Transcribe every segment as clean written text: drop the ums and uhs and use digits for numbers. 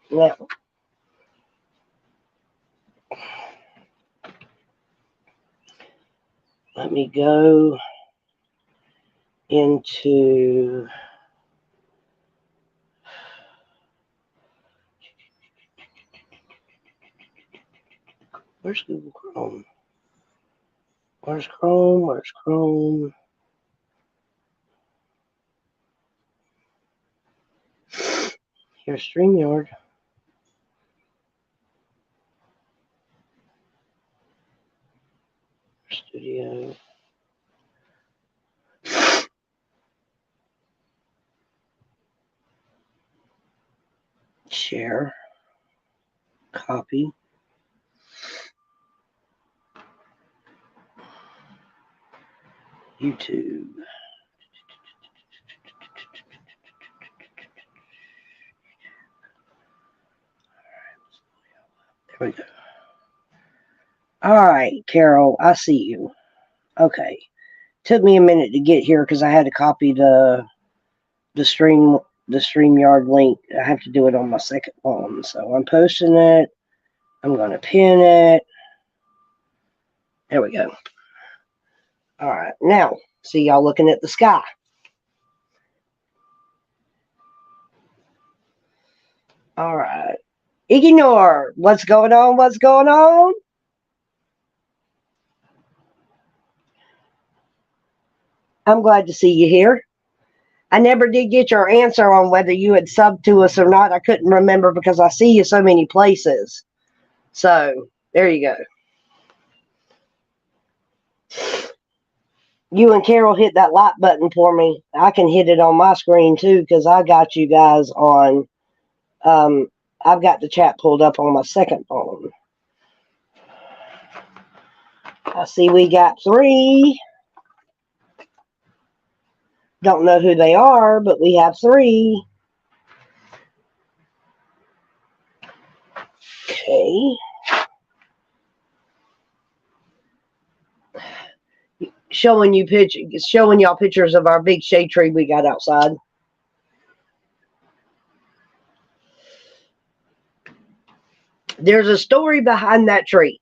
Now, let me go into where's Google Chrome? Where's Chrome? Where's Chrome? Here's StreamYard. Studio. Share. Copy. YouTube. There we go. All right, Carol, I see you. Okay. Took me a minute to get here because I had to copy the StreamYard link. I have to do it on my second phone. So I'm posting it. I'm gonna pin it. There we go. All right. Now, see y'all looking at the sky. All right. Ignore. What's going on? What's going on? I'm glad to see you here. I never did get your answer on whether you had subbed to us or not. I couldn't remember because I see you so many places. So, there you go. You and Carol hit that like button for me. I can hit it on my screen too because I got you guys on. I've got the chat pulled up on my second phone. I see we got 3. Don't know who they are, but we have 3. Okay. Showing y'all pictures of our big shade tree we got outside. There's a story behind that tree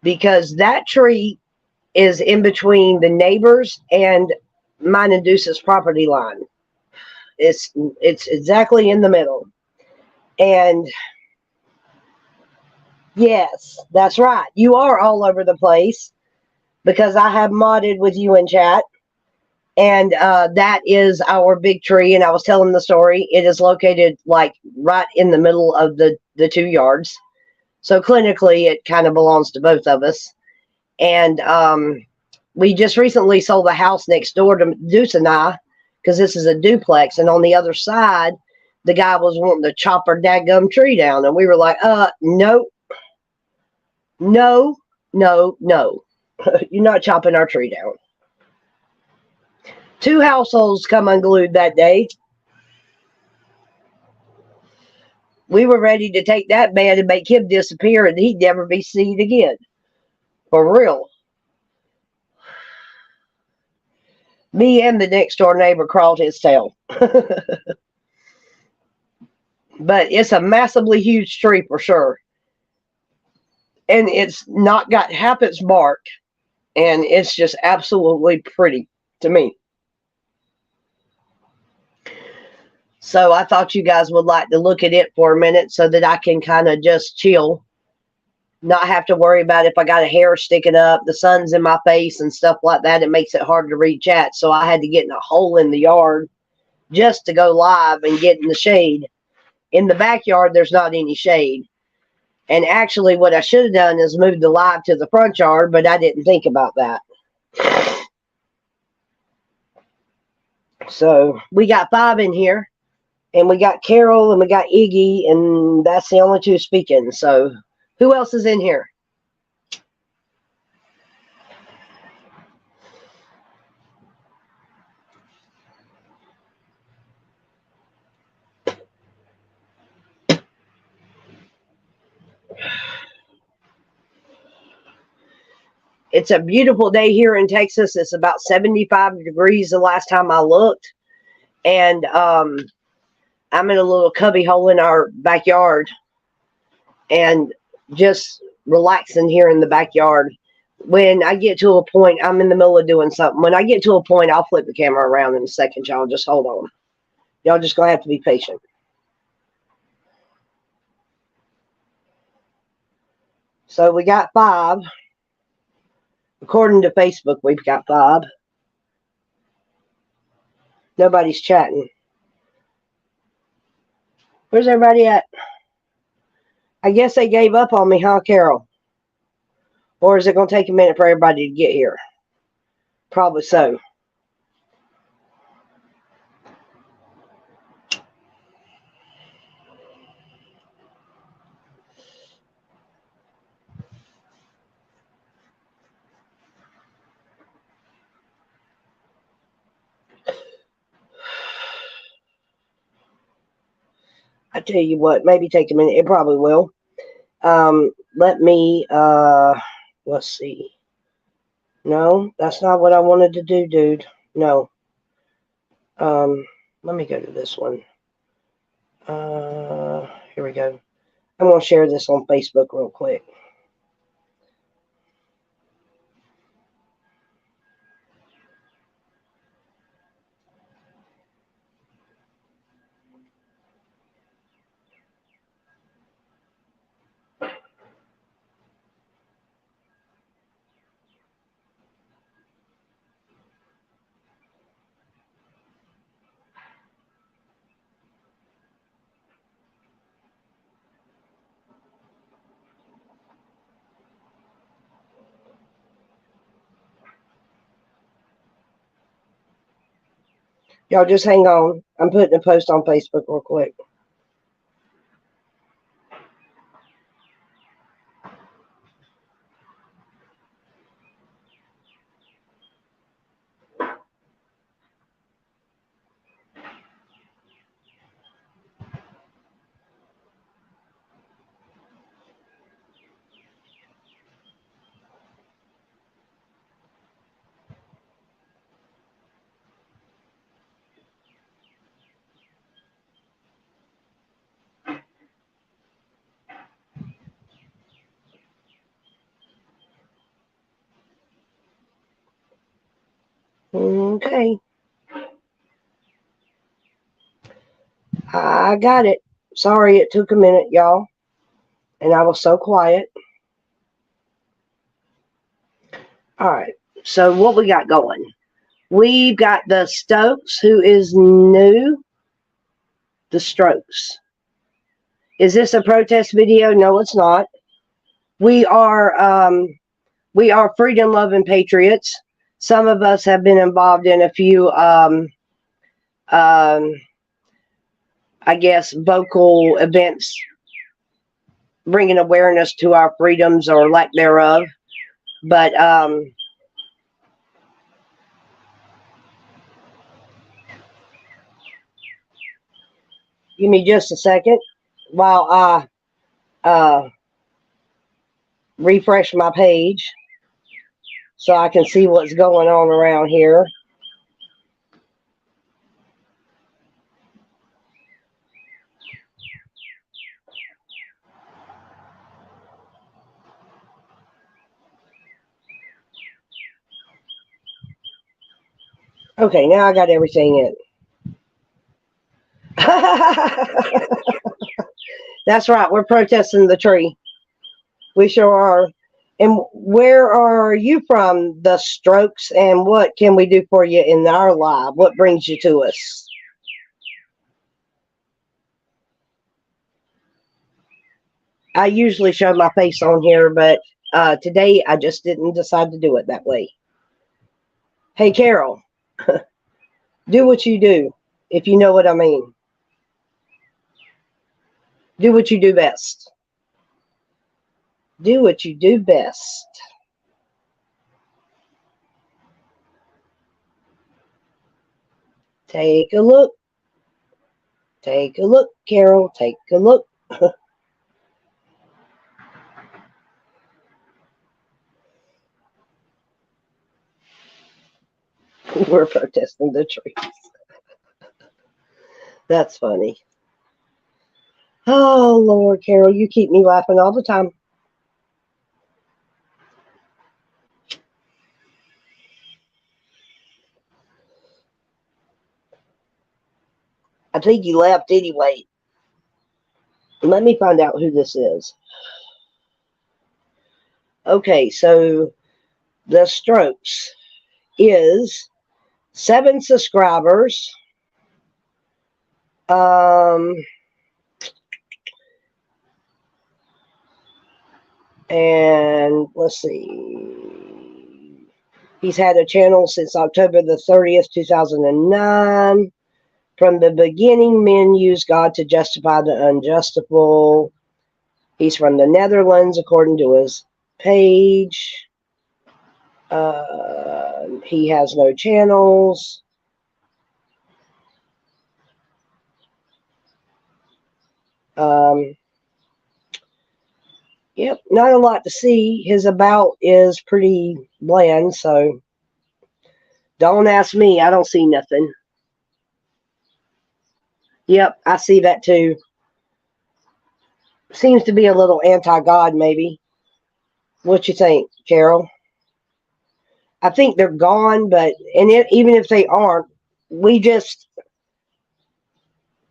because that tree is in between the neighbors and mine and Deuce's property line. It's exactly in the middle. And yes, that's right. You are all over the place because I have modded with you in chat. And that is our big tree. And I was telling the story. It is located like right in the middle of the 2 yards. So clinically, it kind of belongs to both of us. And we just recently sold the house next door to Deuce and I because this is a duplex. And on the other side, the guy was wanting to chop our dadgum tree down. And we were like, no. No. You're not chopping our tree down. 2 households come unglued that day. We were ready to take that man and make him disappear and he'd never be seen again. For real. Me and the next door neighbor crawled his tail. But it's a massively huge tree for sure. And it's not got half its bark. And it's just absolutely pretty to me. So I thought you guys would like to look at it for a minute so that I can kind of just chill. Not have to worry about if I got a hair sticking up, the sun's in my face and stuff like that. It makes it hard to read chat. So I had to get in a hole in the yard just to go live and get in the shade. In the backyard, there's not any shade. And actually what I should have done is moved the live to the front yard, but I didn't think about that. So we got 5 in here. And we got Carol and we got Iggy, and that's the only 2 speaking. So who else is in here? It's a beautiful day here in Texas. It's about 75 degrees the last time I looked. And I'm in a little cubby hole in our backyard and just relaxing here in the backyard. When I get to a point, I'm in the middle of doing something. When I get to a point, I'll flip the camera around in a second, y'all. Just hold on. Y'all just gonna have to be patient. So we got 5. According to Facebook, we've got 5. Nobody's chatting. Where's everybody at? I guess they gave up on me, huh, Carol? Or is it going to take a minute for everybody to get here? Probably so. I tell you what, maybe take a minute. It probably will. Let me, let's see. No, that's not what I wanted to do, dude. No. Let me go to this one. Here we go. I'm going to share this on Facebook real quick. Y'all just hang on. I'm putting a post on Facebook real quick. Okay. I got it. Sorry it took a minute, y'all. And I was so quiet. All right. So what we got going? We've got the Stokes, who is new. The Strokes. Is this a protest video? No, it's not. We are freedom loving patriots. Some of us have been involved in a few I guess vocal events bringing awareness to our freedoms or lack thereof. But give me just a second while I refresh my page so I can see what's going on around here. Okay, now I got everything in. That's right, we're protesting the tree. We sure are. And where are you from, the Strokes, and what can we do for you in our live? What brings you to us? I usually show my face on here, but today I just didn't decide to do it that way. Hey, Carol, do what you do, if you know what I mean. Do what you do best. Do what you do best. Take a look. Take a look, Carol. Take a look. We're protesting the trees. That's funny. Oh, Lord, Carol, you keep me laughing all the time. I think you left anyway. Let me find out who this is. Okay, so the Strokes is 7 subscribers. And let's see. He's had a channel since October the 30th, 2009. From the beginning, men used God to justify the unjustifiable. He's from the Netherlands, according to his page. He has no channels. Yep, not a lot to see. His about is pretty bland, so don't ask me. I don't see nothing. Yep, I see that too. Seems to be a little anti-God, maybe. What you think, Carol? I think they're gone, but even if they aren't, we just,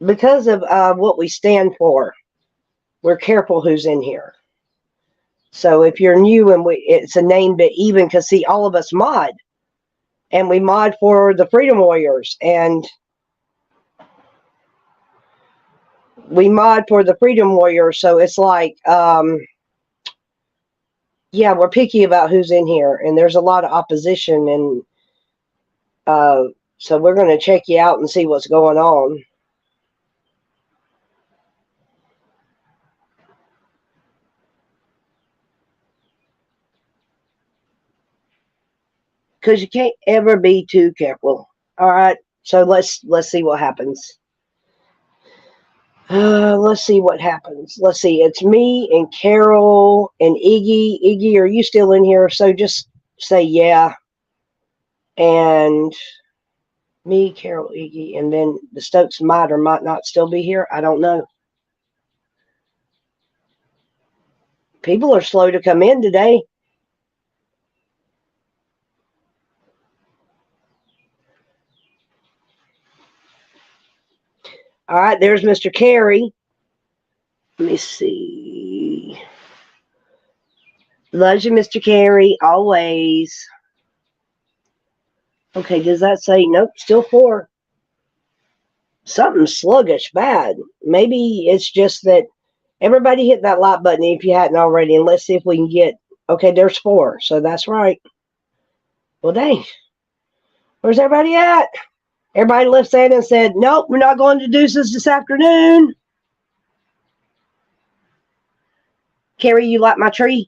because of what we stand for, we're careful who's in here. So if you're new and it's a name that even, because see, all of us mod, and we mod for the Freedom Warriors, and we mod for the Freedom Warriors, so it's like, yeah, we're picky about who's in here, and there's a lot of opposition, and so we're going to check you out and see what's going on. Because you can't ever be too careful. All right, so let's see what happens. Let's see what happens. Let's see. It's me and Carol and Iggy. Iggy, are you still in here? So just say yeah. And me, Carol, Iggy, and then the Stokes might or might not still be here. I don't know. People are slow to come in today. All right, there's Mr. Carey. Let me see. Loves you, Mr. Carey, always. Okay, does that say nope? Still 4. Something sluggish, bad. Maybe it's just that everybody hit that like button if you hadn't already, and let's see if we can get. Okay, there's 4, so that's right. Well, dang, where's everybody at? Everybody left Santa and said, nope, we're not going to Deuces this afternoon. Carrie, you like my tree?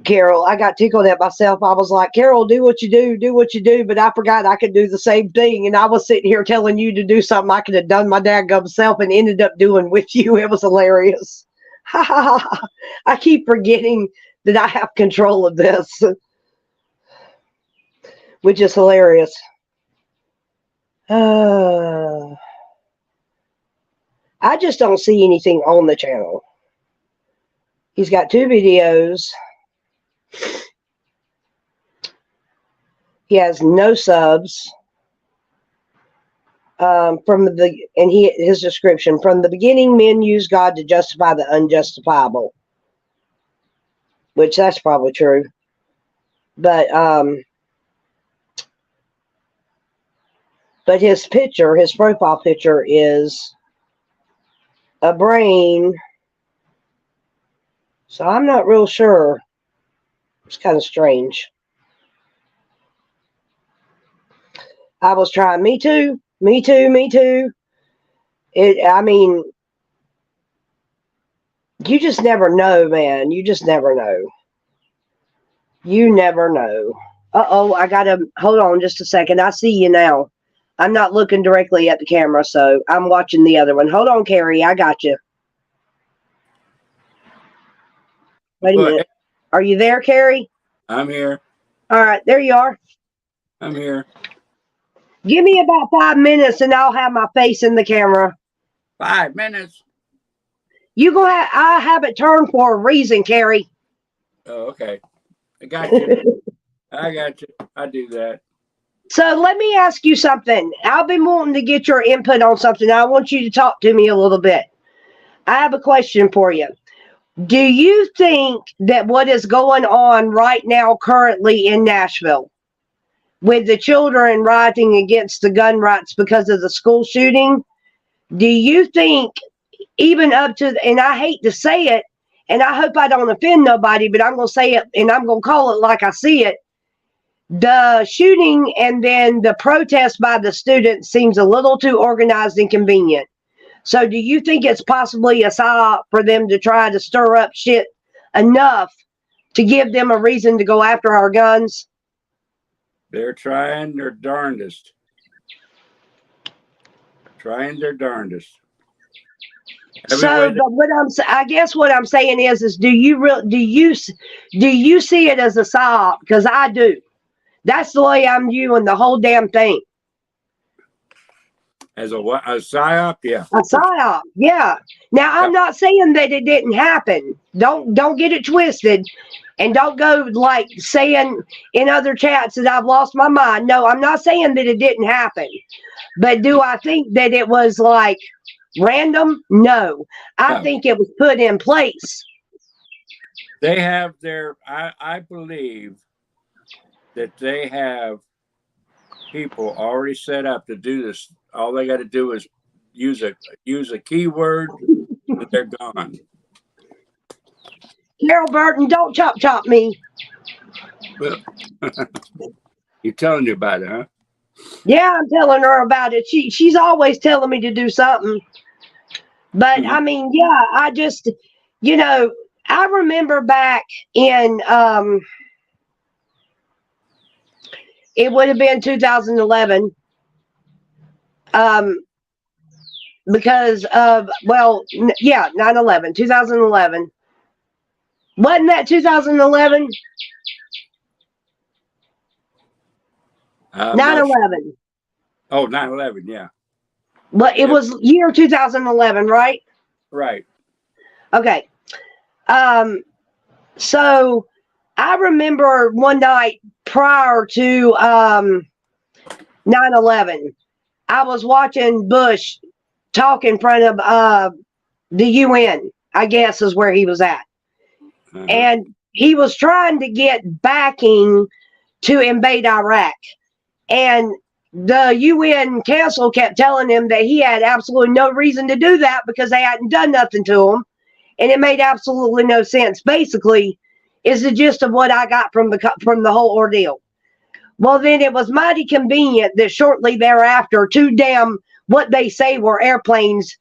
Carol, I got tickled at myself. I was like, Carol, do what you do, but I forgot I could do the same thing. And I was sitting here telling you to do something I could have done my dadgum self and ended up doing with you. It was hilarious. I keep forgetting that I have control of this, which is hilarious. I just don't see anything on the channel. He's got 2 videos. He has no subs. His description, from the beginning, men used God to justify the unjustifiable, which that's probably true. But his picture, his profile picture, is a brain. So I'm not real sure. It's kind of strange. I was trying. Me too. I mean, you just never know, man. You just never know. You never know. Uh-oh, I gotta hold on just a second. I see you now. I'm not looking directly at the camera, so I'm watching the other one. Hold on, Carrie. I got you. Wait a minute. Are you there, Carrie? I'm here. All right, there you are. I'm here. Give me about 5 minutes and I'll have my face in the camera. 5 minutes. I have it turned for a reason, Carrie. Oh, okay. I got you. I got you. I do that. So let me ask you something. I've been wanting to get your input on something. I want you to talk to me a little bit. I have a question for you. Do you think that what is going on right now currently in Nashville with the children rioting against the gun rights because of the school shooting, do you think even up to, and I hate to say it, and I hope I don't offend nobody, but I'm going to say it and I'm going to call it like I see it. The shooting and then the protest by the students seems a little too organized and convenient. So do you think it's possibly a psyop for them to try to stir up shit enough to give them a reason to go after our guns? They're trying their darndest. Trying their darndest. So, but I guess what I'm saying is do you see it as a psyop? Because I do. That's the way I'm viewing the whole damn thing. As a what? A psyop? Yeah. A psyop, yeah. Now I'm not saying that it didn't happen. Don't get it twisted, and don't go like saying in other chats that I've lost my mind. No, I'm not saying that it didn't happen. But do I think that it was like random? No. I think it was put in place. They have their I believe that they have people already set up to do this. All they got to do is use a keyword and they're gone. Carol Burton, don't chop me. Well, you're telling you about it, huh? Yeah, I'm telling her about it. She's always telling me to do something. But I mean, yeah, I just, I remember back in it would have been 2011. Because of 9/11, 2011. Wasn't that 2011? 9/11. Oh, 9/11, yeah. But it was year 2011, right? Right. Okay. So I remember one night prior to 9/11, I was watching Bush talk in front of the UN, I guess is where he was at. And he was trying to get backing to invade Iraq. And the UN Council kept telling him that he had absolutely no reason to do that because they hadn't done nothing to him. And it made absolutely no sense. Basically, is the gist of what I got from the whole ordeal. Well, then it was mighty convenient that shortly thereafter, what they say were airplanes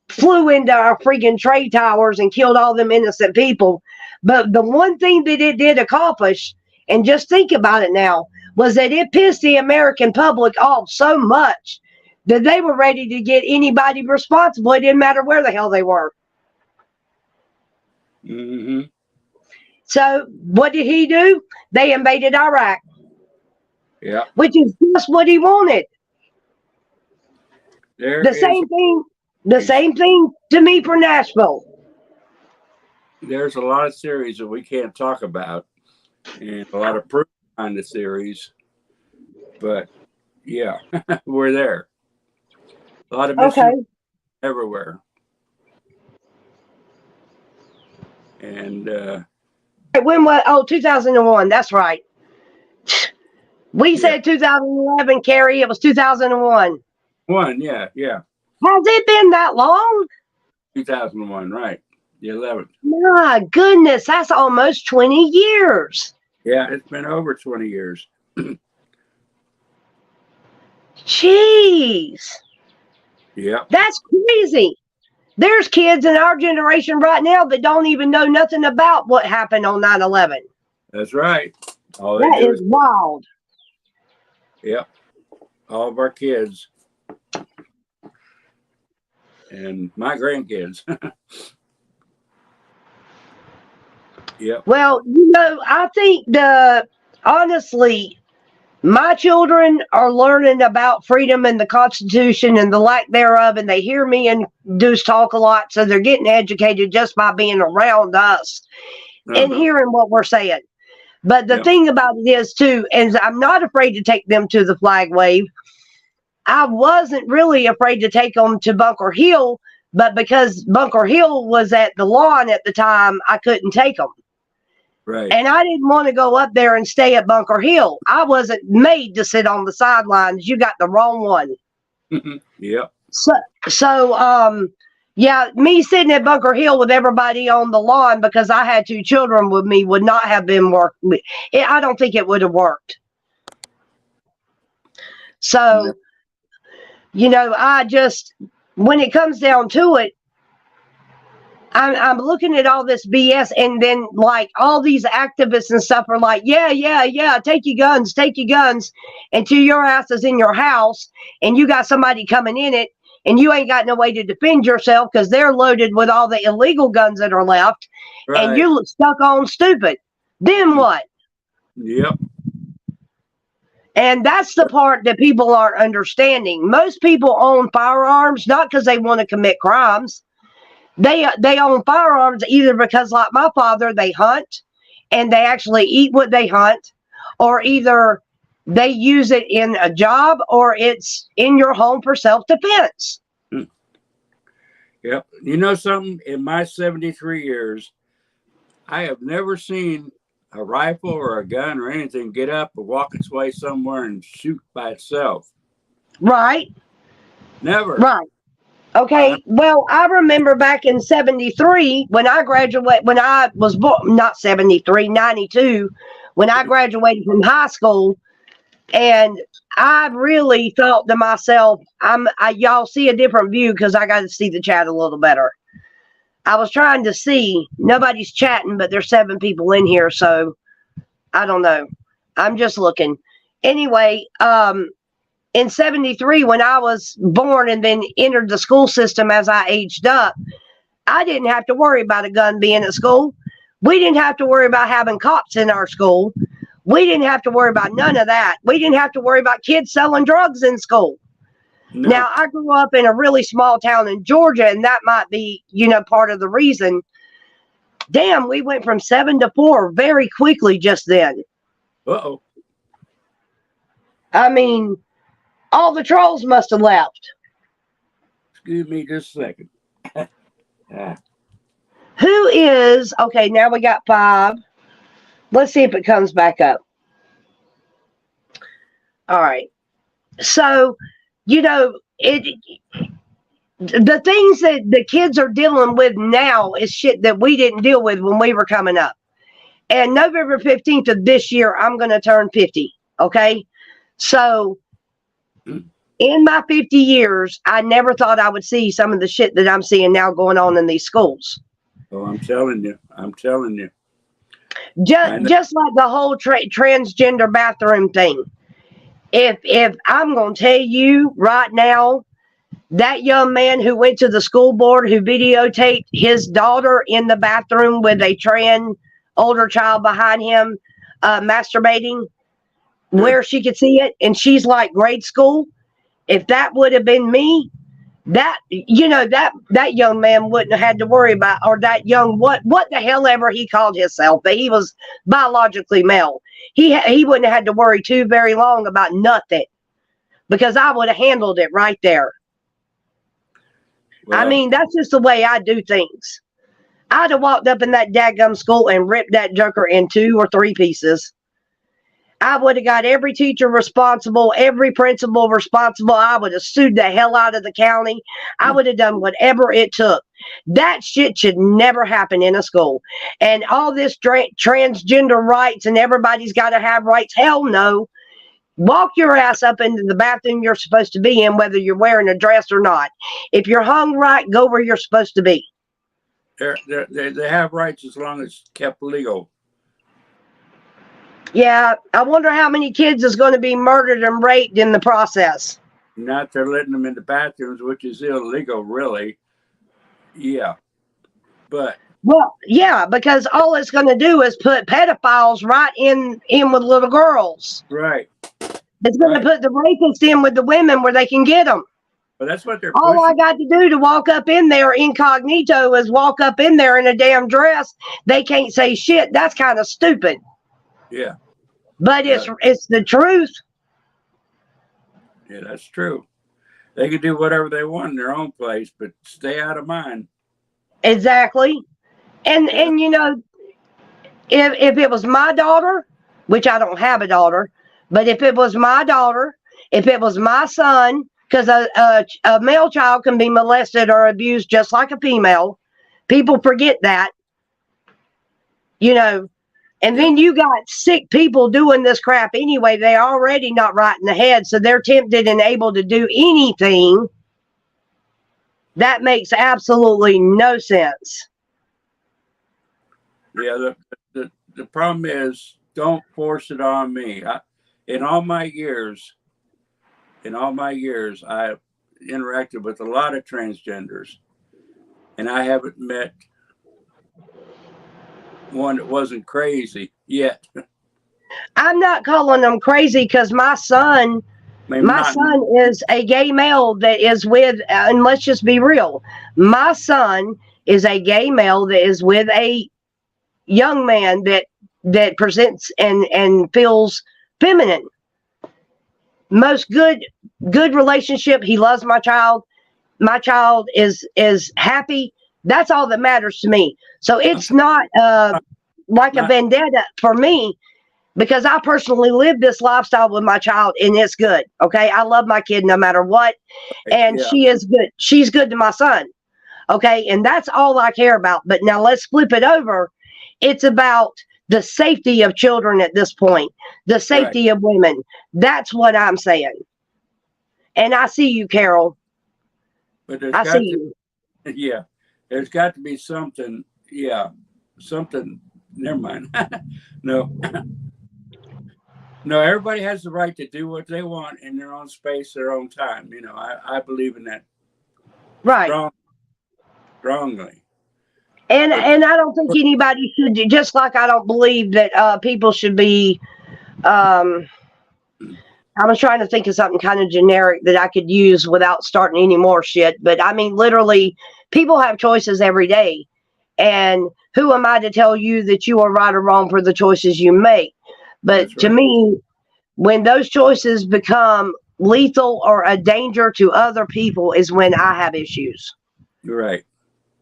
flew into our freaking trade towers and killed all them innocent people. But the one thing that it did accomplish, and just think about it now, was that it pissed the American public off so much that they were ready to get anybody responsible. It didn't matter where the hell they were. Mm-hmm. So what did he do? They invaded Iraq. Yeah. Which is just what he wanted. The same thing to me for Nashville. There's a lot of series that we can't talk about and a lot of proof on the series. But yeah, we're there. A lot of mystery everywhere. And when was 2001, that's right. We said 2011, Carrie. It was 2001. Yeah. Has it been that long? 2001, right. The 11th. My goodness, that's almost 20 years. Yeah, it's been over 20 years. Jeez. Yeah. That's crazy. There's kids in our generation right now that don't even know nothing about what happened on 9/11. That's right. All they That do is is, wild. yep, all of our kids and my grandkids. Yep. Well, I think honestly, my children are learning about freedom and the Constitution and the lack thereof, and they hear me and Deuce talk a lot, so they're getting educated just by being around us and Uh-huh. hearing what we're saying. But the Yep. thing about it is, too, is I'm not afraid to take them to the flag wave. I wasn't really afraid to take them to Bunker Hill, but because Bunker Hill was at the lawn at the time, I couldn't take them. Right. And I didn't want to go up there and stay at Bunker Hill. I wasn't made to sit on the sidelines. You got the wrong one. Yep. Yeah, me sitting at Bunker Hill with everybody on the lawn because I had 2 children with me would not have been work. I don't think it would have worked. So, I just, when it comes down to it, I'm looking at all this BS, and then like all these activists and stuff are like, yeah, take your guns, until your ass is in your house and you got somebody coming in it and you ain't got no way to defend yourself because they're loaded with all the illegal guns that are left, Right. and you're stuck on stupid. Then what? Yep. And that's the part that people aren't understanding. Most people own firearms not because they want to commit crimes. They own firearms either because, like my father, they hunt and they actually eat what they hunt, or either they use it in a job or it's in your home for self-defense. Yep. You know something? In my 73 years, I have never seen a rifle or a gun or anything get up or walk its way somewhere and shoot by itself. Right? Never. Right. Okay, well, I remember back in 73 when I was born, not 73, 92, when I graduated from high school, and I really thought to myself, y'all see a different view because I got to see the chat a little better. I was trying to see, nobody's chatting, but there's 7 people in here, so I don't know. I'm just looking. Anyway, in 73, when I was born and then entered the school system as I aged up, I didn't have to worry about a gun being at school. We didn't have to worry about having cops in our school. We didn't have to worry about none of that. We didn't have to worry about kids selling drugs in school. No. Now, I grew up in a really small town in Georgia, and that might be, part of the reason. Damn, we went from 7 to 4 very quickly just then. Uh-oh. I mean, all the trolls must have left. Excuse me just a second. Who is, okay, now we got 5. Let's see if it comes back up. All right. So, the things that the kids are dealing with now is shit that we didn't deal with when we were coming up. And November 15th of this year, I'm going to turn 50. Okay. So, in my 50 years, I never thought I would see some of the shit that I'm seeing now going on in these schools. Oh, I'm telling you. Just like the whole transgender bathroom thing. If I'm going to tell you right now, that young man who went to the school board who videotaped his daughter in the bathroom with a trans older child behind him masturbating where she could see it, and she's like grade school. If that would have been me, that young man wouldn't have had to worry about, or that young what the hell ever he called himself, that he was biologically male. He wouldn't have had to worry too very long about nothing, because I would have handled it right there. Well, I mean, that's just the way I do things. I'd have walked up in that daggum school and ripped that joker in 2 or 3 pieces. I would have got every teacher responsible, every principal responsible. I would have sued the hell out of the county. I would have done whatever it took. That shit should never happen in a school. And all this transgender rights and everybody's got to have rights. Hell no. Walk your ass up into the bathroom you're supposed to be in, whether you're wearing a dress or not. If you're hung right, go where you're supposed to be. They have rights as long as it's kept legal. Yeah, I wonder how many kids is going to be murdered and raped in the process. Not they're letting them in the bathrooms, which is illegal, really. Yeah, but Well, yeah, because all it's going to do is put pedophiles right in with little girls. right, It's going to right. put the rapists in with the women where they can get them. But that's what they're All I pushing. got to do to walk up in there incognito is walk up in there in a damn dress. They can't say shit. That's kind of stupid. Yeah, But yeah, it's the truth. yeah. That's true. They can do whatever they want in their own place, but stay out of mine. Exactly. And Yeah, and you know, if it was my daughter, which I don't have a daughter, but if it was my daughter, if it was my son, because a male child can be molested or abused just like a female. People forget that, you know. And yeah, then you got sick people doing this crap anyway. They're already not right in the head, so they're tempted and able to do anything. That makes absolutely no sense. yeah. The problem is, don't force it on me. In all my years, I interacted with a lot of transgenders, and I haven't met one that wasn't crazy yet. I'm not calling them crazy because Maybe my not. son is a gay male that is with, and let's just be real. My son is a gay male that is with a young man that presents and feels feminine. Most good relationship. He loves my child. My child is happy. That's all that matters to me. So it's not like a Not vendetta for me because I personally live this lifestyle with my child and it's good. Okay. I love my kid no matter what. And yeah, she is good. She's good to my son. Okay. And that's all I care about. But now let's flip it over. It's about the safety of children at this point, the right. safety of women. That's what I'm saying. And I see you, Carol. But there's I see got to, you. yeah, there's got to be something. Yeah, something. Never mind. No, no. Everybody has the right to do what they want in their own space, their own time. I believe in that Right. strongly. But And I don't think anybody should, just like I don't believe that people should be um I was trying to think of something kind of generic that I could use without starting any more shit. But I mean, literally, people have choices every day. And who am I to tell you that you are right or wrong for the choices you make? But that's to right. me, when those choices become lethal or a danger to other people, is when I have issues. You're right.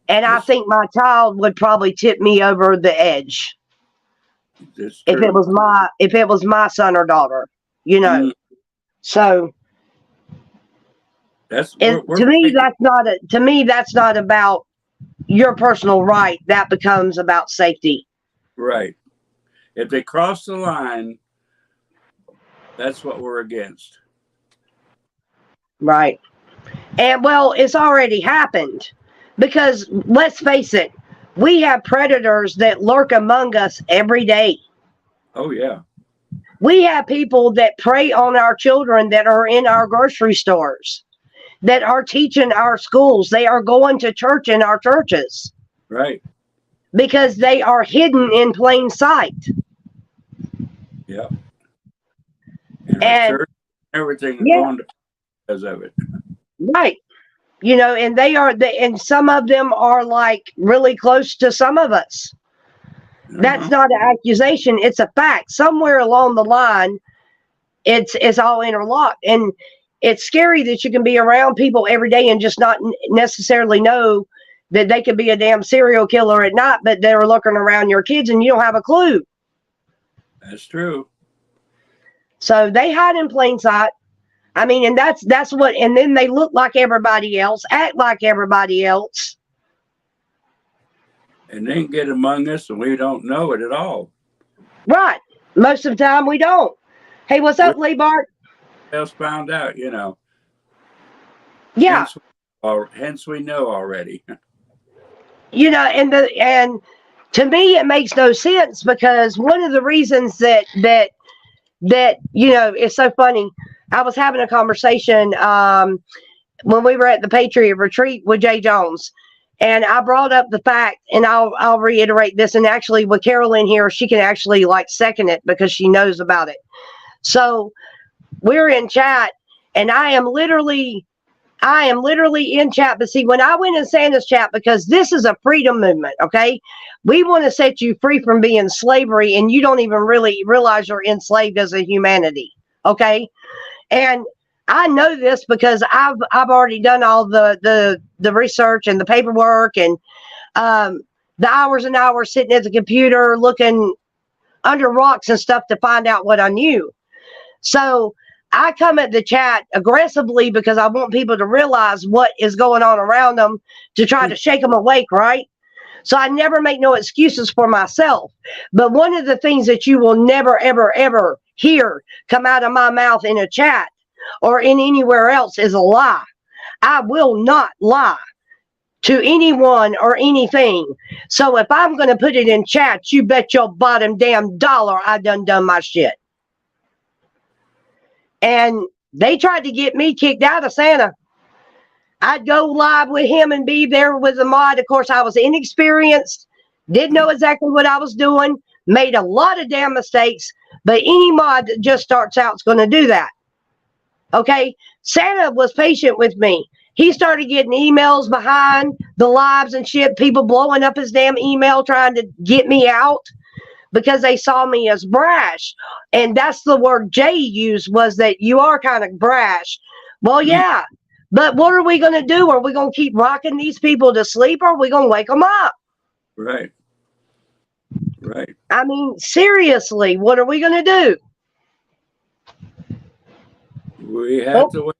And I That's think my child would probably tip me over the edge that's if it true. was my son or daughter, you know. Mm, So that's it, we're fighting. to me that's not about your personal right. That becomes about safety. Right. If they cross the line, that's what we're against. Right. And well, it's already happened because let's face it, we have predators that lurk among us every day. Oh yeah. We have people that prey on our children that are in our grocery stores, that are teaching our schools. They are going to church in our churches Right. because they are hidden in plain sight. Yeah. And our And church, everything is yeah, going to because of it. right. And and some of them are like really close to some of us. That's Uh-huh. not an accusation, it's a fact. Somewhere along the line, it's all interlocked. And it's scary that you can be around people every day and just not necessarily know that they could be a damn serial killer at night, but they're looking around your kids and you don't have a clue. That's true. So they hide in plain sight. I mean, and that's what, and then they look like everybody else, act like everybody else. And they can get among us and we don't know it at all. Right. Most of the time we don't. Hey, what's We up, Lee Bart? else found out, Yeah. Hence we know already. And To me, it makes no sense, because one of the reasons that it's so funny. I was having a conversation when we were at the Patriot Retreat with Jay Jones, and I brought up the fact, and I'll reiterate this, and actually with Carolyn here, she can actually like second it because she knows about it. So we're in chat, and I am literally in chat. But see, when I went in Santa's chat, because this is a freedom movement, okay? We want to set you free from being slavery, and you don't even really realize you're enslaved as a humanity, okay? And I know this because I've already done all the research and the paperwork, and the hours and hours sitting at the computer looking under rocks and stuff to find out what I knew. So I come at the chat aggressively because I want people to realize what is going on around them, to try to shake them awake, right? So I never make no excuses for myself. But one of the things that you will never, ever, ever hear come out of my mouth in a chat or in anywhere else is a lie. I will not lie to anyone or anything. So if I'm going to put it in chat, you bet your bottom damn dollar I done my shit. And they tried to get me kicked out of Santa. I'd go live with him and be there with the mod. Of course, I was inexperienced, didn't know exactly what I was doing, made a lot of damn mistakes, but any mod that just starts out is going to do that. Okay? Santa was patient with me. He started getting emails behind the lives and shit, people blowing up his damn email trying to get me out, because they saw me as brash. And that's the word Jay used, was that you are kind of brash. Well, yeah. But what are we going to do? Are we going to keep rocking these people to sleep, or are we going to wake them up? Right. Right. I mean, seriously, what are we going to do? We have to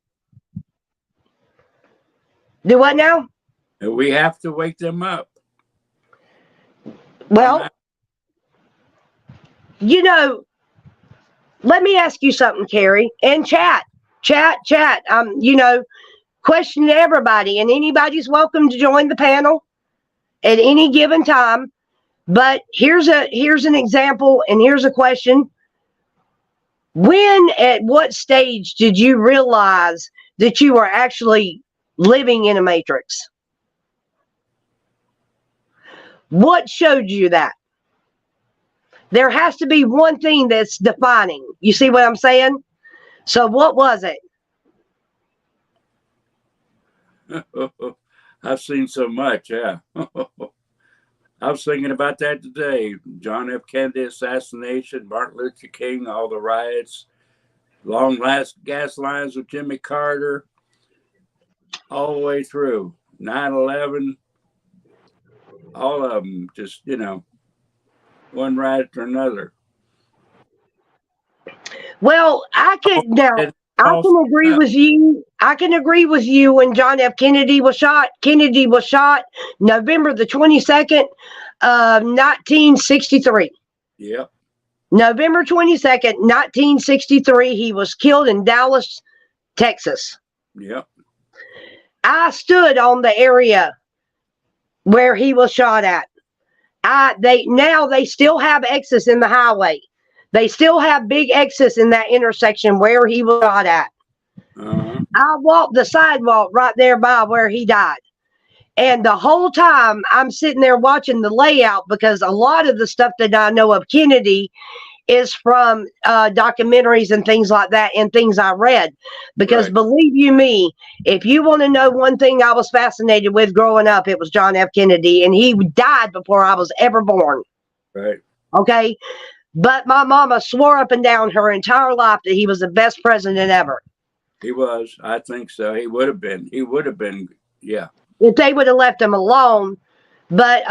do what now? We have to wake them up. Well, let me ask you something, Carrie, and chat. Question to everybody, and anybody's welcome to join the panel at any given time. But here's an example, and here's a question. At what stage did you realize that you were actually living in a matrix? What showed you that? There has to be one thing that's defining. You see what I'm saying? So what was it? I've seen so much, yeah. I was thinking about that today. John F. Kennedy assassination, Martin Luther King, all the riots, long last gas lines with Jimmy Carter, all the way through 9/11, all of them, just one right after another. Well, I can agree with you. I can agree with you when John F. Kennedy was shot. Kennedy was shot November the 22nd of 1963. Yep. November 22nd, 1963. He was killed in Dallas, Texas. Yep. I stood on the area where he was shot at. They still have X's in the highway. They still have big X's in that intersection where he was shot at. Uh-huh. I walked the sidewalk right there by where he died. And the whole time I'm sitting there watching the layout, because a lot of the stuff that I know of Kennedy is from documentaries and things like that, and things I read. Because Right. Believe you me, if you want to know one thing I was fascinated with growing up, it was John F. Kennedy, and he died before I was ever born. Right. Okay? But my mama swore up and down her entire life that he was the best president ever. He was. I think so. He would have been. Yeah. If they would have left him alone. But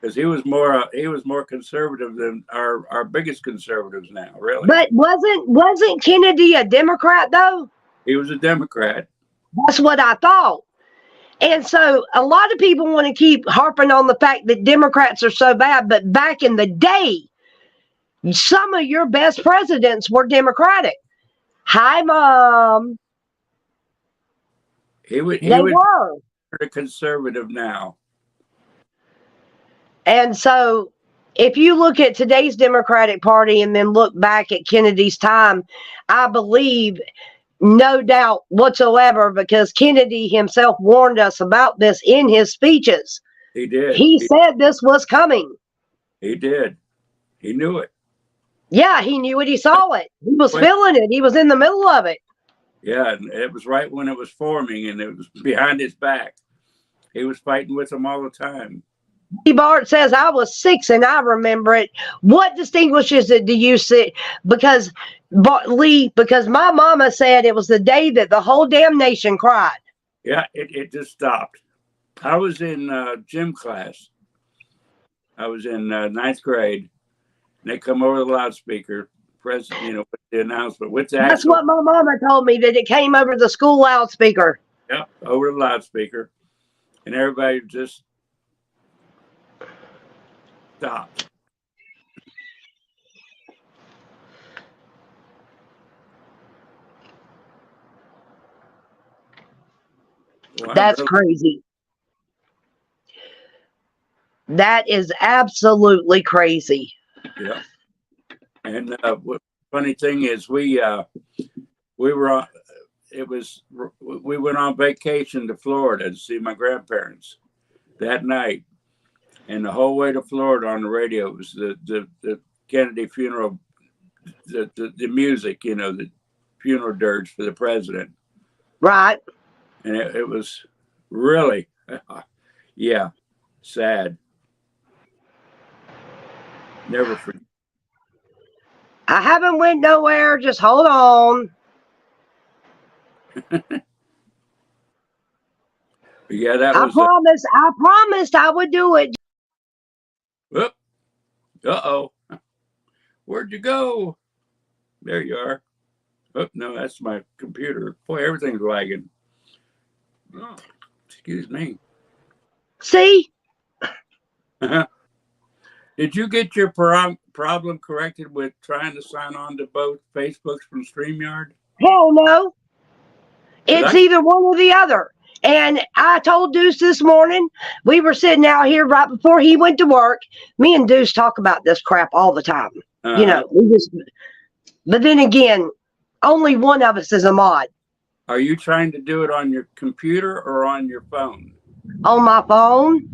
because he was more conservative than our biggest conservatives now, really. But wasn't Kennedy a Democrat though? He was a Democrat. That's what I thought. And so a lot of people want to keep harping on the fact that Democrats are so bad, but back in the day, some of your best presidents were Democratic. Hi, Mom. He would were a conservative now. And so if you look at today's Democratic Party and then look back at Kennedy's time, I believe, no doubt whatsoever, because Kennedy himself warned us about this in his speeches. He did. He said this was coming. He did. He knew it. Yeah, he knew it. He saw it. He was feeling it. He was in the middle of it. Yeah, and it was right when it was forming, and it was behind his back. He was fighting with them all the time. Bart says, I was 6 and I remember it. What distinguishes it, do you see? Because, Lee, because my mama said it was the day that the whole damn nation cried. Yeah, it just stopped. I was in gym class. I was in ninth grade, and they come over the loudspeaker, president, with the announcement. With the That's what my mama told me, that it came over the school loudspeaker. Yeah, over the loudspeaker, and everybody just stopped. Well, that's crazy. That is absolutely crazy. Yeah. And funny thing is, we were on. We went on vacation to Florida to see my grandparents that night, and the whole way to Florida on the radio was the Kennedy funeral, the music, the funeral dirge for the president. Right. And it was really, yeah, sad. Never forget. I haven't went nowhere. Just hold on. Yeah, that was. I promised I would do it. Uh-oh. Where'd you go? There you are. Oh, no, that's my computer. Boy, everything's lagging. Oh, excuse me. See? Did you get your problem corrected with trying to sign on to both Facebooks from StreamYard? Hell no. It's either one or the other. And I told Deuce this morning, we were sitting out here right before he went to work. Me and Deuce talk about this crap all the time. But then again, only one of us is a mod. Are you trying to do it on your computer or on your phone? On my phone.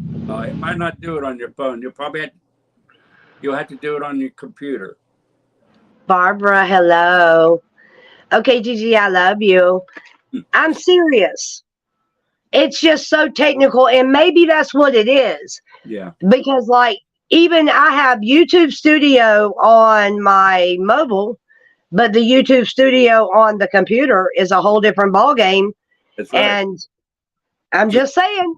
It might not do it on your phone. You'll have to do it on your computer. Barbara, hello. Okay, Gigi, I love you. I'm serious. It's just so technical, and maybe that's what it is. Yeah. Because, even I have YouTube Studio on my mobile, but the YouTube Studio on the computer is a whole different ballgame. That's right. And I'm just saying.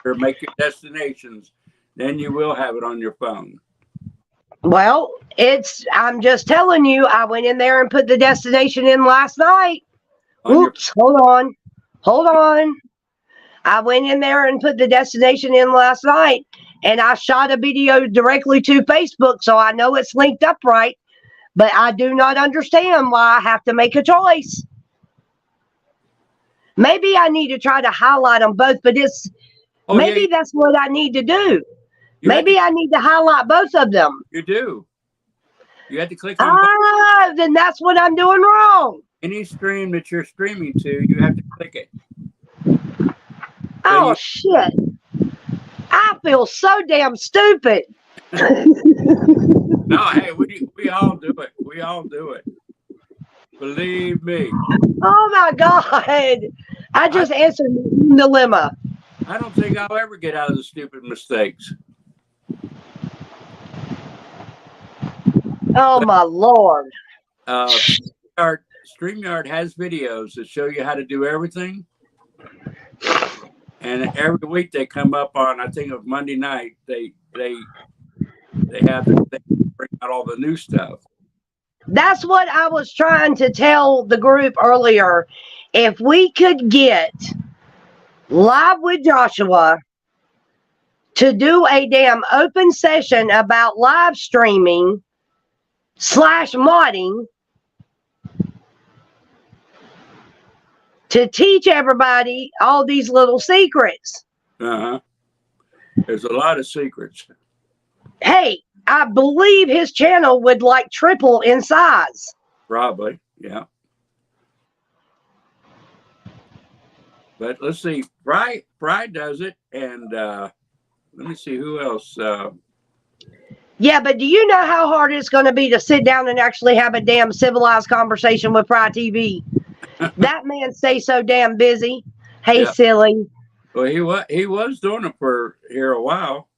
Or make your destinations. Then you will have it on your phone. Well, I'm just telling you, I went in there and put the destination in last night. Oops, hold on. I went in there and put the destination in last night, and I shot a video directly to Facebook, so I know it's linked up right, but I do not understand why I have to make a choice. Maybe I need to try to highlight them both, but that's what I need to do. Maybe I need to highlight both of them. You do. You have to click on then that's what I'm doing wrong. Any stream that you're streaming to, you have to click it. Oh, shit. I feel so damn stupid. No, hey, we all do it. We all do it. Believe me. Oh, my God. I just answered the dilemma. I don't think I'll ever get out of the stupid mistakes. Oh, my Lord. StreamYard has videos that show you how to do everything. And every week they come up on, I think of Monday night, they have they bring out all the new stuff. That's what I was trying to tell the group earlier. If we could get Live with Joshua to do a damn open session about live streaming / modding to teach everybody all these little secrets. Uh-huh. There's a lot of secrets. Hey, I believe his channel would like triple in size. Probably, yeah. But let's see, Fry does it, and let me see who else. Yeah, but do you know how hard it's going to be to sit down and actually have a damn civilized conversation with Fry TV? That man stays so damn busy. Hey, Yeah. silly. Well, he was doing it for here a while.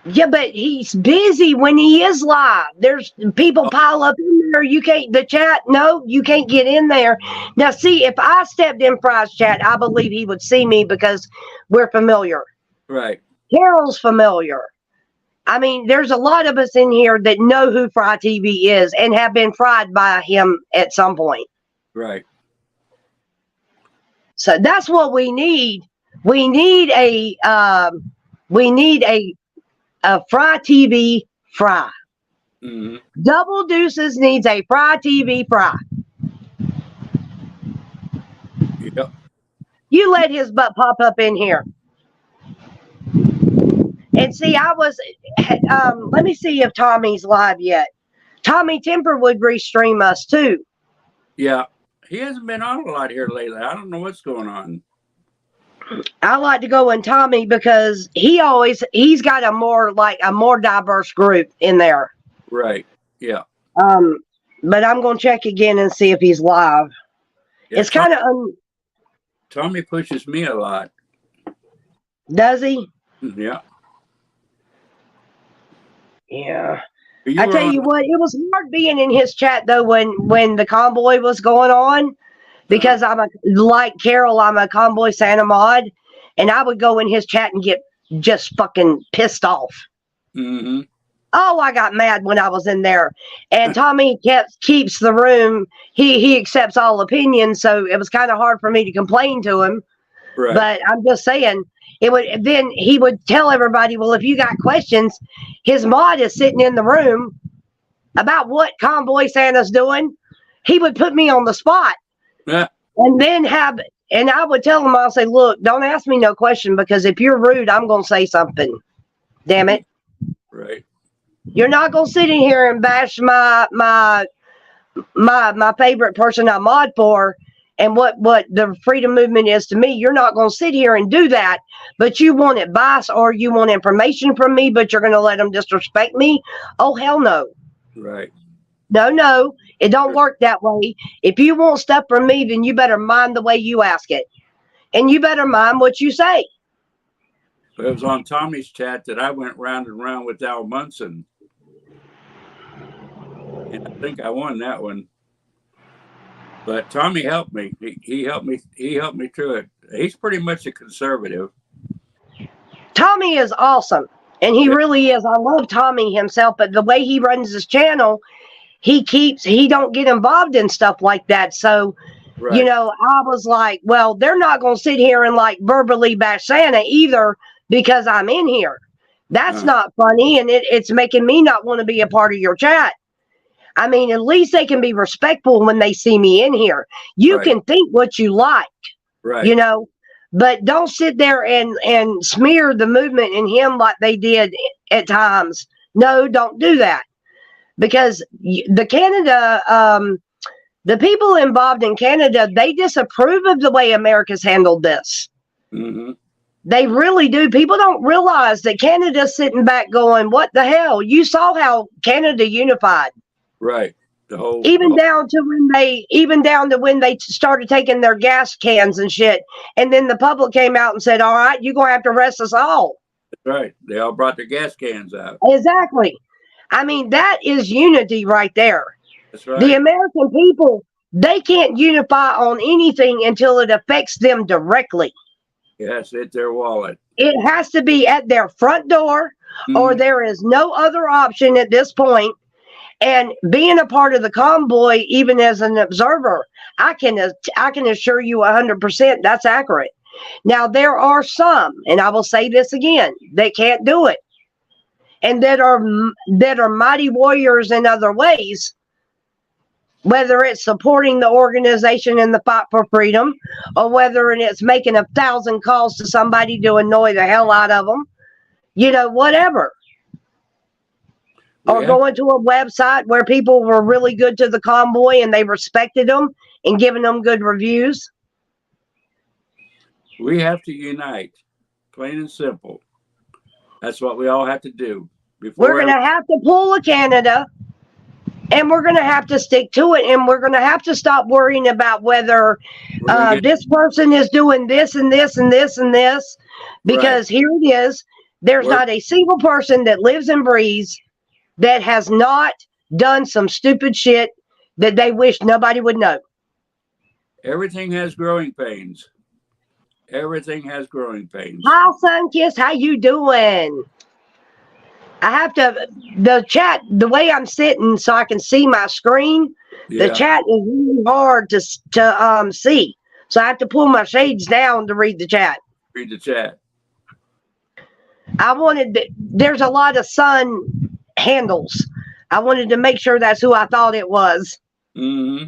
Yeah, but he's busy when he is live. There's people pile up in there. You can't, the chat, no, you can't get in there. Now, see, if I stepped in Fry's chat, I believe he would see me because we're familiar. Right. Carol's familiar. I mean, there's a lot of us in here that know who Fry TV is and have been fried by him at some point. Right. So that's what we need. We need a Fry TV Fry. Mm-hmm. Double Deuces needs a Fry TV Fry. Yep. You let his butt pop up in here. And see, let me see if Tommy's live yet. Tommy Temper would restream us too. Yeah. He hasn't been on a lot here lately. I don't know what's going on. I like to go in Tommy because he's got a more diverse group in there. Right. Yeah. But I'm gonna check again and see if he's live. Yeah, It's kind of Tommy pushes me a lot. does he? Yeah. Yeah. I tell you what, it was hard being in his chat though when the convoy was going on, because like Carol, I'm a Convoy Santa mod, and I would go in his chat and get just fucking pissed off. Mm-hmm. Oh, I got mad when I was in there. And Tommy keeps the room. He accepts all opinions, so it was kind of hard for me to complain to him. Right. But I'm just saying, then he would tell everybody, well, if you got questions, his mod is sitting in the room about what Convoy Santa's doing. He would put me on the spot. Yeah. And I would tell him, I'll say, look, don't ask me no question, because if you're rude, I'm going to say something. Damn it. Right. You're not going to sit in here and bash my favorite person I mod for and what the freedom movement is to me. You're not going to sit here and do that, but you want advice or you want information from me, but you're going to let them disrespect me? Oh, hell no. Right. No, it don't work that way. If you want stuff from me, then you better mind the way you ask it. And you better mind what you say. It was on Tommy's chat that I went round and round with Al Munson. And I think I won that one. But Tommy helped me. He helped me. He helped me through it. He's pretty much a conservative. Tommy is awesome. And he really is. I love Tommy himself, but the way he runs his channel, he don't get involved in stuff like that. So, right. I was like, well, they're not going to sit here and like verbally bash Santa either because I'm in here. That's not funny. And it's making me not want to be a part of your chat. I mean, at least they can be respectful when they see me in here. You can think what you like, right. But don't sit there and smear the movement and him like they did at times. No, don't do that. Because the people involved in Canada, they disapprove of the way America's handled this. Mm-hmm. They really do. People don't realize that Canada's sitting back going, what the hell? You saw how Canada unified. Right. Even down to when they started taking their gas cans and shit. And then the public came out and said, all right, you're going to have to arrest us all. That's right. They all brought their gas cans out. Exactly. I mean, that is unity right there. That's right. The American people, they can't unify on anything until it affects them directly. Yes, it's their wallet. It has to be at their front door, or there is no other option at this point. And being a part of the convoy, even as an observer, I can assure you 100% that's accurate. Now, there are some, and I will say this again, that can't do it. And that are mighty warriors in other ways. whether it's supporting the organization in the fight for freedom, or whether it's making 1,000 calls to somebody to annoy the hell out of them, whatever. Or going to a website where people were really good to the convoy and they respected them and giving them good reviews. We have to unite, plain and simple. That's what we all have to do. We're going to have to pull a Canada, and we're going to have to stick to it, and we're going to have to stop worrying about whether this person is doing this and this and this and this, because here it is. There's not a single person that lives and breathes that has not done some stupid shit that they wish nobody would know. Everything has growing pains. Everything has growing pains. Hi, Sunkiss. How you doing? I have to, the chat, the way I'm sitting so I can see my screen, the chat is really hard to see. So I have to pull my shades down to read the chat. Read the chat. There's a lot of sun handles. I wanted to make sure that's who I thought it was. Mm-hmm.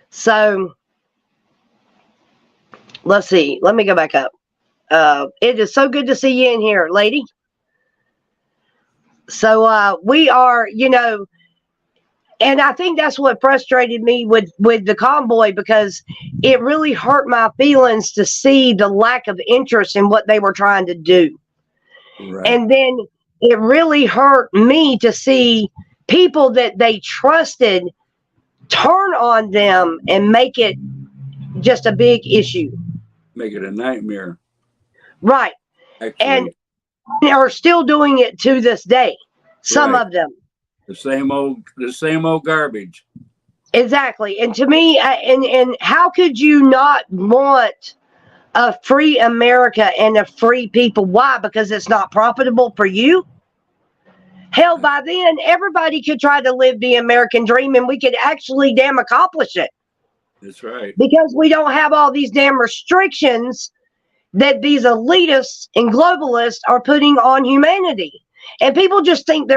So let's see. Let me go back up. It is so good to see you in here, lady. So we are, and I think that's what frustrated me with the convoy, because it really hurt my feelings to see the lack of interest in what they were trying to do. Right. And then it really hurt me to see people that they trusted turn on them and make it just a big issue. Make it a nightmare. Right. Actually. And are still doing it to this day. Some of them. The same old garbage. Exactly. And to me, and how could you not want a free America and a free people? Why? Because it's not profitable for you? Hell, by then, everybody could try to live the American dream and we could actually damn accomplish it. That's right. Because we don't have all these damn restrictions that these elitists and globalists are putting on humanity. And people just think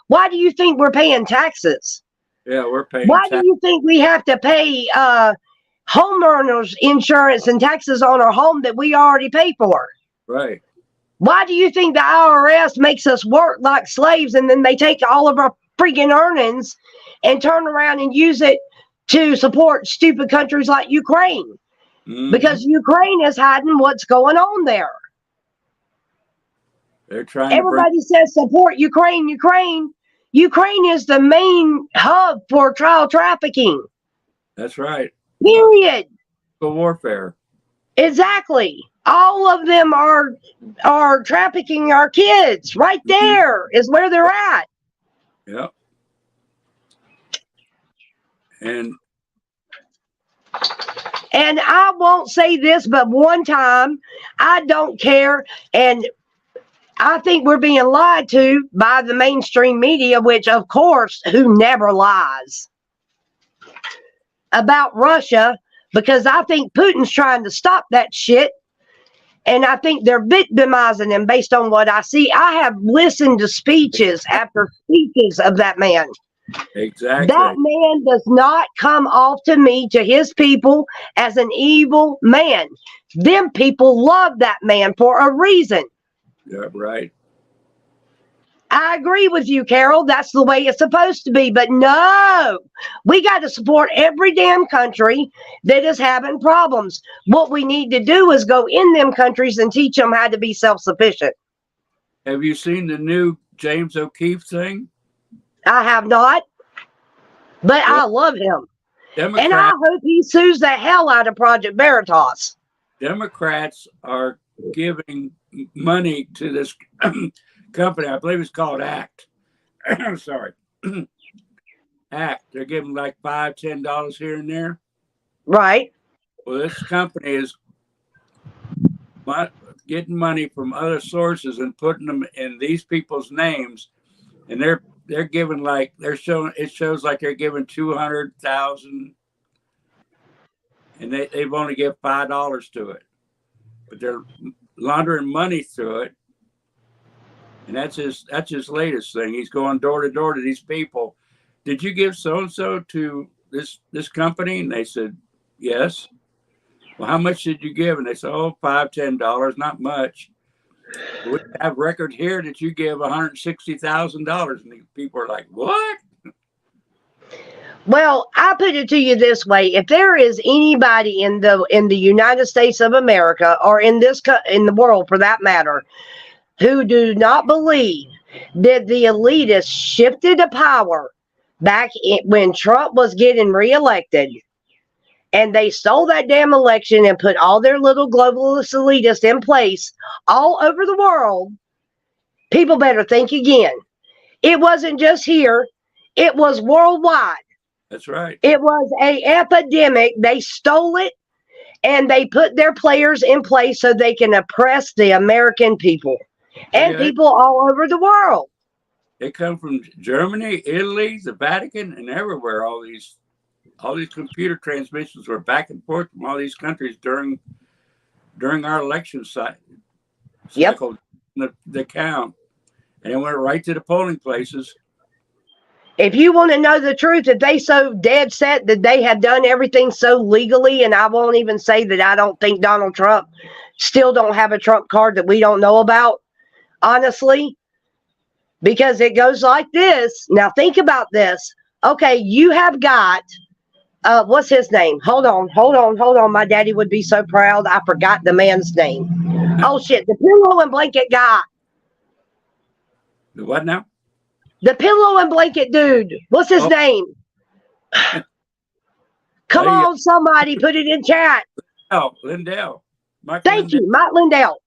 why do you think we're paying taxes? Yeah, we're paying Why do you think we have to pay homeowners insurance and taxes on our home that we already pay for? Right. Why do you think the IRS makes us work like slaves, and then they take all of our freaking earnings and turn around and use it to support stupid countries like Ukraine? Mm-hmm. Because Ukraine is hiding what's going on there. They're trying. Everybody says support Ukraine. Ukraine is the main hub for child trafficking. That's right. Period. For warfare. Exactly. All of them are trafficking our kids. Right there is where they're at. Yep. And I won't say this, but one time, I don't care, and I think we're being lied to by the mainstream media, which, of course, who never lies about Russia, because I think Putin's trying to stop that shit. And I think they're victimizing him based on what I see. I have listened to speeches after speeches of that man. Exactly. That man does not come off to me, to his people, as an evil man. Them people love that man for a reason. Yeah, right. I agree with you, Carol. That's the way it's supposed to be. But no, we got to support every damn country that is having problems. What we need to do is go in them countries and teach them how to be self-sufficient. Have you seen the new James O'Keefe thing? I have not, but I love him. And I hope he sues the hell out of Project Veritas. Democrats are giving money to this company. I believe it's called ACT. Sorry. ACT. They're giving like $5, $10 here and there. Right. Well, this company is getting money from other sources and putting them in these people's names, and they're giving it shows like they're giving 200,000, and they've only given $5 to it, but they're laundering money through it. And that's his latest thing. He's going door to door to these people did you give so and so to this company? And they said, yes. Well, how much did you give? And they said, oh, $5, $10, not much. We have record here that you give $160,000, and the people are like, what? Well, I put it to you this way: if there is anybody in the United States of America, or in the world for that matter, who do not believe that the elitists shifted to power back when Trump was getting reelected, and they stole that damn election and put all their little globalist elitists in place all over the world, people better think again. It wasn't just here; it was worldwide. That's right. It was an epidemic. They stole it, and they put their players in place so they can oppress the American people and people all over the world. They come from Germany, Italy, the Vatican, and everywhere. All these computer transmissions were back and forth from all these countries during our election cycle, the count, and it went right to the polling places. If you want to know the truth, if they so dead set that they have done everything so legally, and I won't even say that I don't think Donald Trump still don't have a Trump card that we don't know about, honestly, because it goes like this. Now think about this. Okay, you have got, what's his name? Hold on. My daddy would be so proud. I forgot the man's name. Oh shit, the pillow and blanket guy. The what now? The pillow and blanket dude. What's his name? Come on, somebody put it in chat. Oh, Lindell. Thank you, Mike Lindell.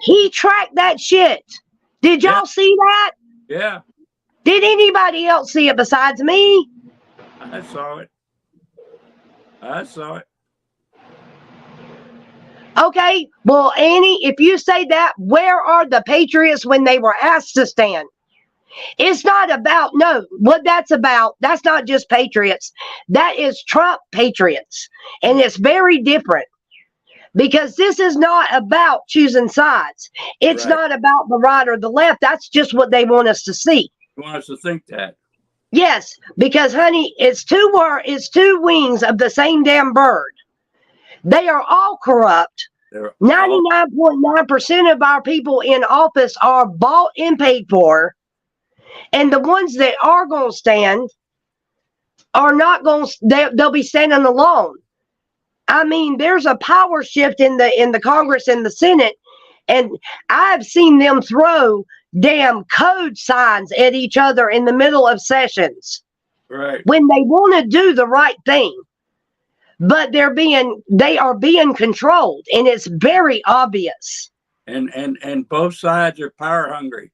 He tracked that shit. Did y'all see that? Yeah. Did anybody else see it besides me? I saw it. Okay, well, Annie, if you say that, where are the patriots when they were asked to stand? It's not about, what that's about, that's not just patriots. That is Trump patriots. And it's very different. Because this is not about choosing sides. It's not about the right or the left. That's just what they want us to see. They want us to think that. Yes, because, honey, it's two wings of the same damn bird. They are all corrupt. 99.9% of our people in office are bought and paid for. And the ones that are going to stand are not going to, they'll be standing alone. I mean, there's a power shift in the Congress and the Senate, and I've seen them throw damn code signs at each other in the middle of sessions. Right. When they want to do the right thing. But they are being controlled, and it's very obvious. And both sides are power hungry.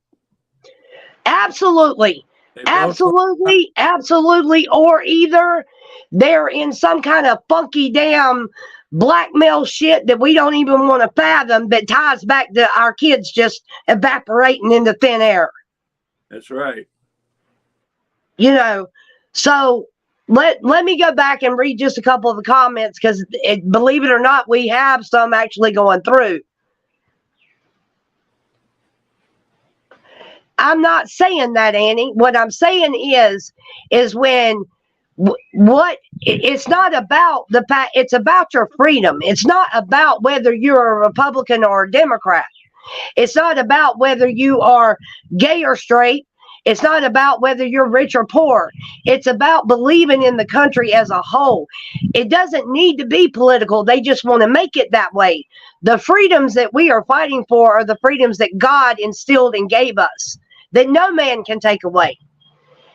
Absolutely. Absolutely. Or either they're in some kind of funky damn blackmail shit that we don't even want to fathom, that ties back to our kids just evaporating into thin air. That's right. So let me go back and read just a couple of the comments, because believe it or not, we have some actually going through. I'm not saying that, Annie. What I'm saying is when it's not about the fact, it's about your freedom. It's not about whether you're a Republican or a Democrat. It's not about whether you are gay or straight. It's not about whether you're rich or poor. It's about believing in the country as a whole. It doesn't need to be political. They just want to make it that way. The freedoms that we are fighting for are the freedoms that God instilled and gave us, that no man can take away.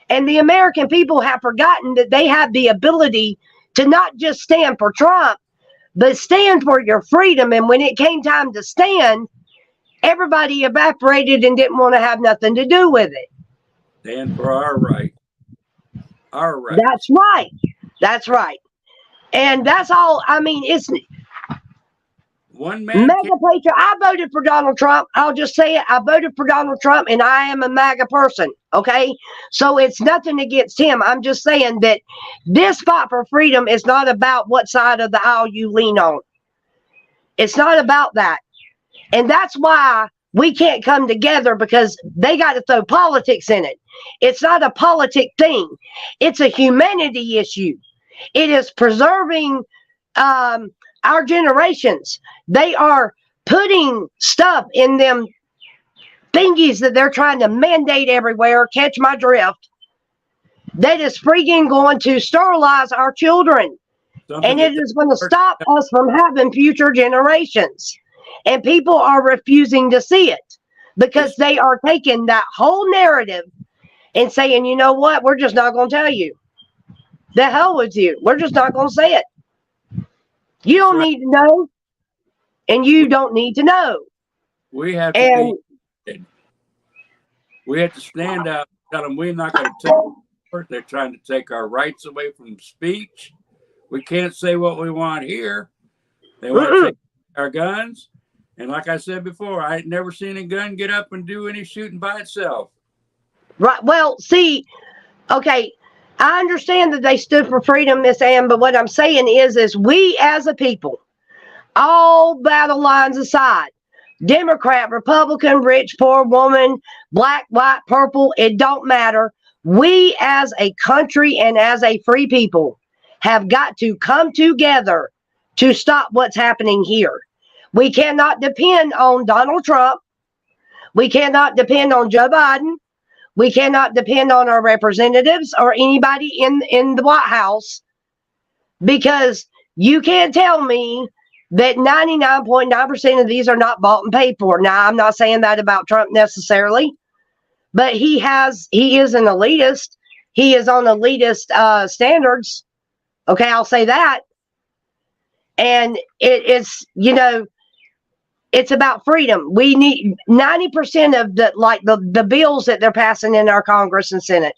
And the American people have forgotten that they have the ability to not just stand for Trump, but stand for your freedom. And when it came time to stand, everybody evaporated and didn't want to have nothing to do with it. Stand for our right. Our right. That's right. And that's all. I mean, it's one man. MAGA patriot. I voted for Donald Trump. I'll just say it. I voted for Donald Trump, and I am a MAGA person. Okay, so it's nothing against him. I'm just saying that this fight for freedom is not about what side of the aisle you lean on. It's not about that, and that's why we can't come together, because they got to throw politics in it. It's not a politic thing. It's a humanity issue. It is preserving our generations. They are putting stuff in them thingies that they're trying to mandate everywhere. Catch my drift. That is freaking going to sterilize our children. And it is going to stop us from having future generations. And people are refusing to see it because they are taking that whole narrative and saying, you know what, we're just not going to tell you. The hell with you. We're just not going to say it. You don't need to know, and you don't need to know. We have to stand out and tell them we're not going to take it. They're trying to take our rights away from speech. We can't say what we want here. They want to take our guns. And like I said before, I ain't never seen a gun get up and do any shooting by itself. Right. Well, see, okay, I understand that they stood for freedom, Miss Ann, but what I'm saying is we as a people, all battle lines aside, Democrat, Republican, rich, poor, woman, black, white, purple, it don't matter. We as a country and as a free people have got to come together to stop what's happening here. We cannot depend on Donald Trump. We cannot depend on Joe Biden. We cannot depend on our representatives or anybody in the White House, because you can't tell me that 99.9% of these are not bought and paid for. Now, I'm not saying that about Trump necessarily, but he is an elitist. He is on elitist standards. Okay, I'll say that. And it's, you know, it's about freedom. We need 90% of the bills that they're passing in our Congress and Senate.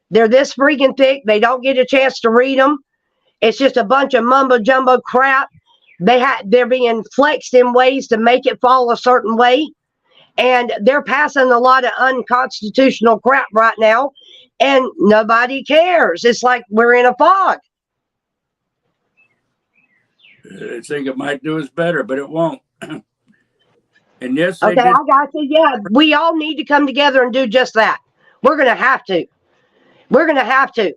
They're this freaking thick. They don't get a chance to read them. It's just a bunch of mumbo jumbo crap. They're being flexed in ways to make it fall a certain way. And they're passing a lot of unconstitutional crap right now. And nobody cares. It's like we're in a fog. I think it might do us better, but it won't. And yes, okay, I got you. Yeah, we all need to come together and do just that. We're going to have to. We're going to have to,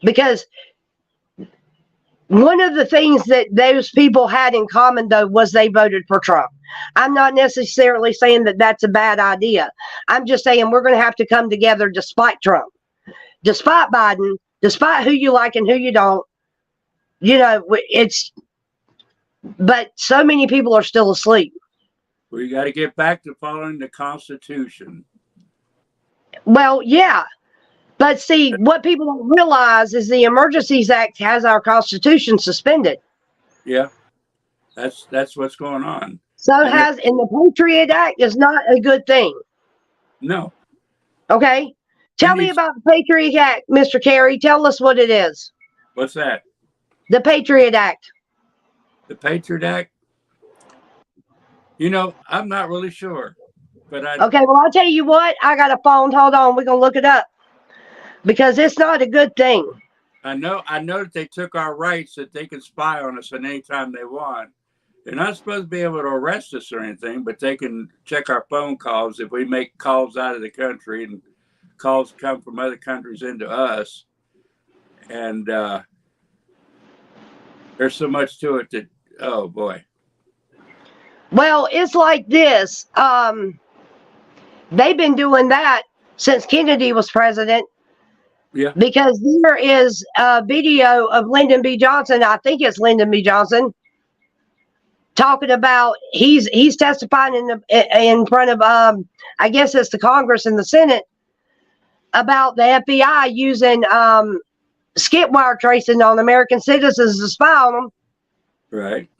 because one of the things that those people had in common, though, was they voted for Trump. I'm not necessarily saying that that's a bad idea. I'm just saying we're going to have to come together despite Trump, despite Biden, despite who you like and who you don't. You know, but so many people are still asleep. We got to get back to following the Constitution. Well, yeah. But see, what people don't realize is the Emergencies Act has our Constitution suspended. Yeah, that's what's going on. So and the Patriot Act is not a good thing. No. Okay. Tell me about the Patriot Act, Mr. Kerry. Tell us what it is. What's that? The Patriot Act. The Patriot Act? You know, I'm not really sure. But okay, well, I'll tell you what. I got a phone. Hold on. We're going to look it up. Because it's not a good thing. I know that they took our rights, that they can spy on us at any time they want. They're not supposed to be able to arrest us or anything, but they can check our phone calls if we make calls out of the country and calls come from other countries into us. And there's so much to it that, oh boy. Well, it's like this. They've been doing that since Kennedy was president. Yeah. Because there is a video of Lyndon B. Johnson. I think it's Lyndon B. Johnson talking about he's testifying in front of I guess it's the Congress and the Senate about the FBI using skip wire tracing on American citizens to spy on them. Right.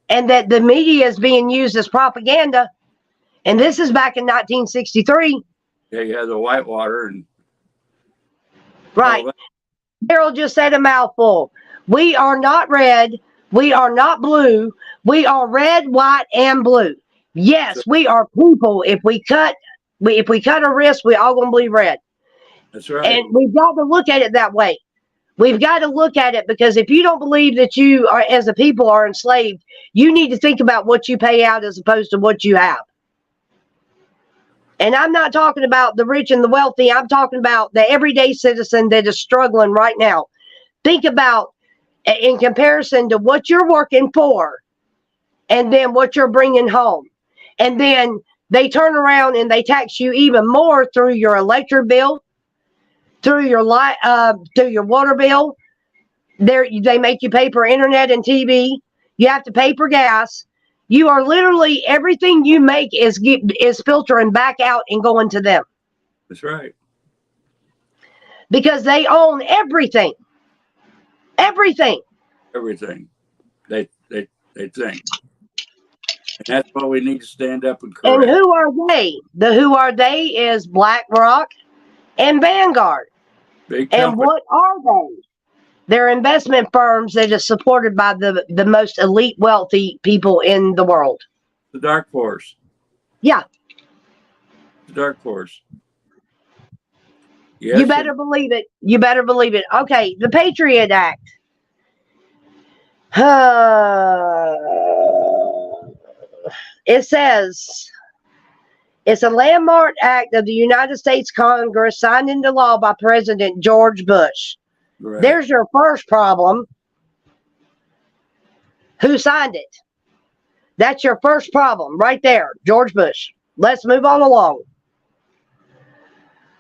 And that the media is being used as propaganda. And this is back in 1963. Yeah, you had the Whitewater and. Right. Daryl just said a mouthful. We are not red. We are not blue. We are red, white, and blue. Yes, we are people. If we cut a wrist, we all gonna be red. That's right. And we've got to look at it that way. We've got to look at it, because if you don't believe that you are, as a people, are enslaved, you need to think about what you pay out as opposed to what you have. And I'm not talking about the rich and the wealthy. I'm talking about the everyday citizen that is struggling right now. Think about, in comparison to what you're working for and then what you're bringing home. And then they turn around and they tax you even more through your electric bill, through your light, through your water bill. They make you pay for internet and TV. You have to pay for gas. You are literally, everything you make is filtering back out and going to them. That's right. Because they own everything. Everything. Everything. They think. And that's why we need to stand up and correct. And who are they? The who are they is BlackRock and Vanguard. Big and company. what are they? They're investment firms that are supported by the most elite wealthy people in the world. The dark force. Yeah. The dark force. Yes, You better believe it. You better believe it. Okay, the Patriot Act. It says it's a landmark act of the United States Congress signed into law by President George Bush. right. There's your first problem. Who signed it? That's your first problem right there, George Bush. Let's move on along.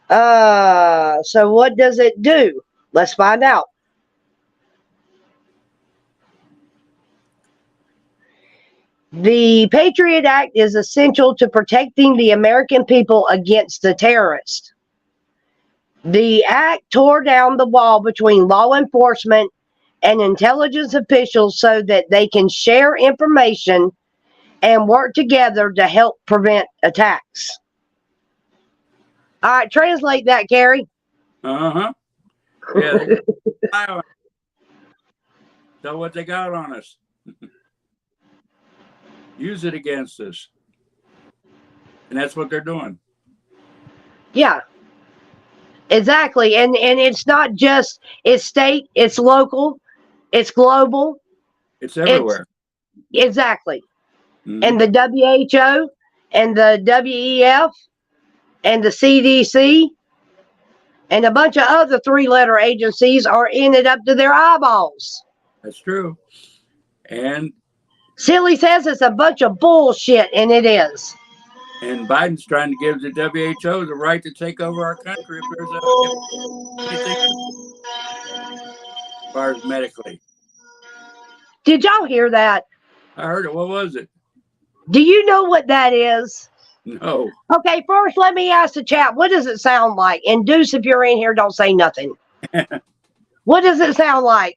So what does it do? Let's find out. The Patriot Act is essential to protecting the American people against the terrorists. The act tore down the wall between law enforcement and intelligence officials so that they can share information and work together to help prevent attacks. All right, translate that, Carrie. Uh-huh. Yeah. So what they got on us. Use it against us. And that's what they're doing. Yeah. Exactly. And it's not just, it's state, it's local, it's global. It's everywhere. Exactly. Mhm. And the WHO and the WEF and the CDC and a bunch of other three-letter agencies are in it up to their eyeballs. That's true. And Silly says it's a bunch of bullshit, and it is. Biden's trying to give the WHO the right to take over our country if there's anything as far as medically. Did y'all hear that? I heard it. What was it? Do you know what that is? No. Okay, first let me ask the chat, what does it sound like? And Deuce, if you're in here, don't say nothing. What does it sound like?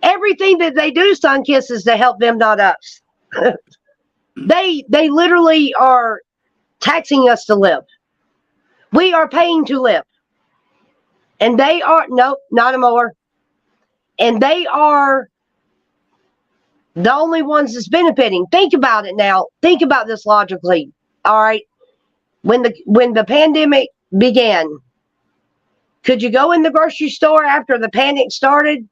Everything that they do, Sunkiss, is to help them, not us. They literally are taxing us to live. We are paying to live. And they are, nope, not anymore. And they are the only ones that's benefiting. Think about it now. Think about this logically. All right. When the pandemic began, could you go in the grocery store after the panic started?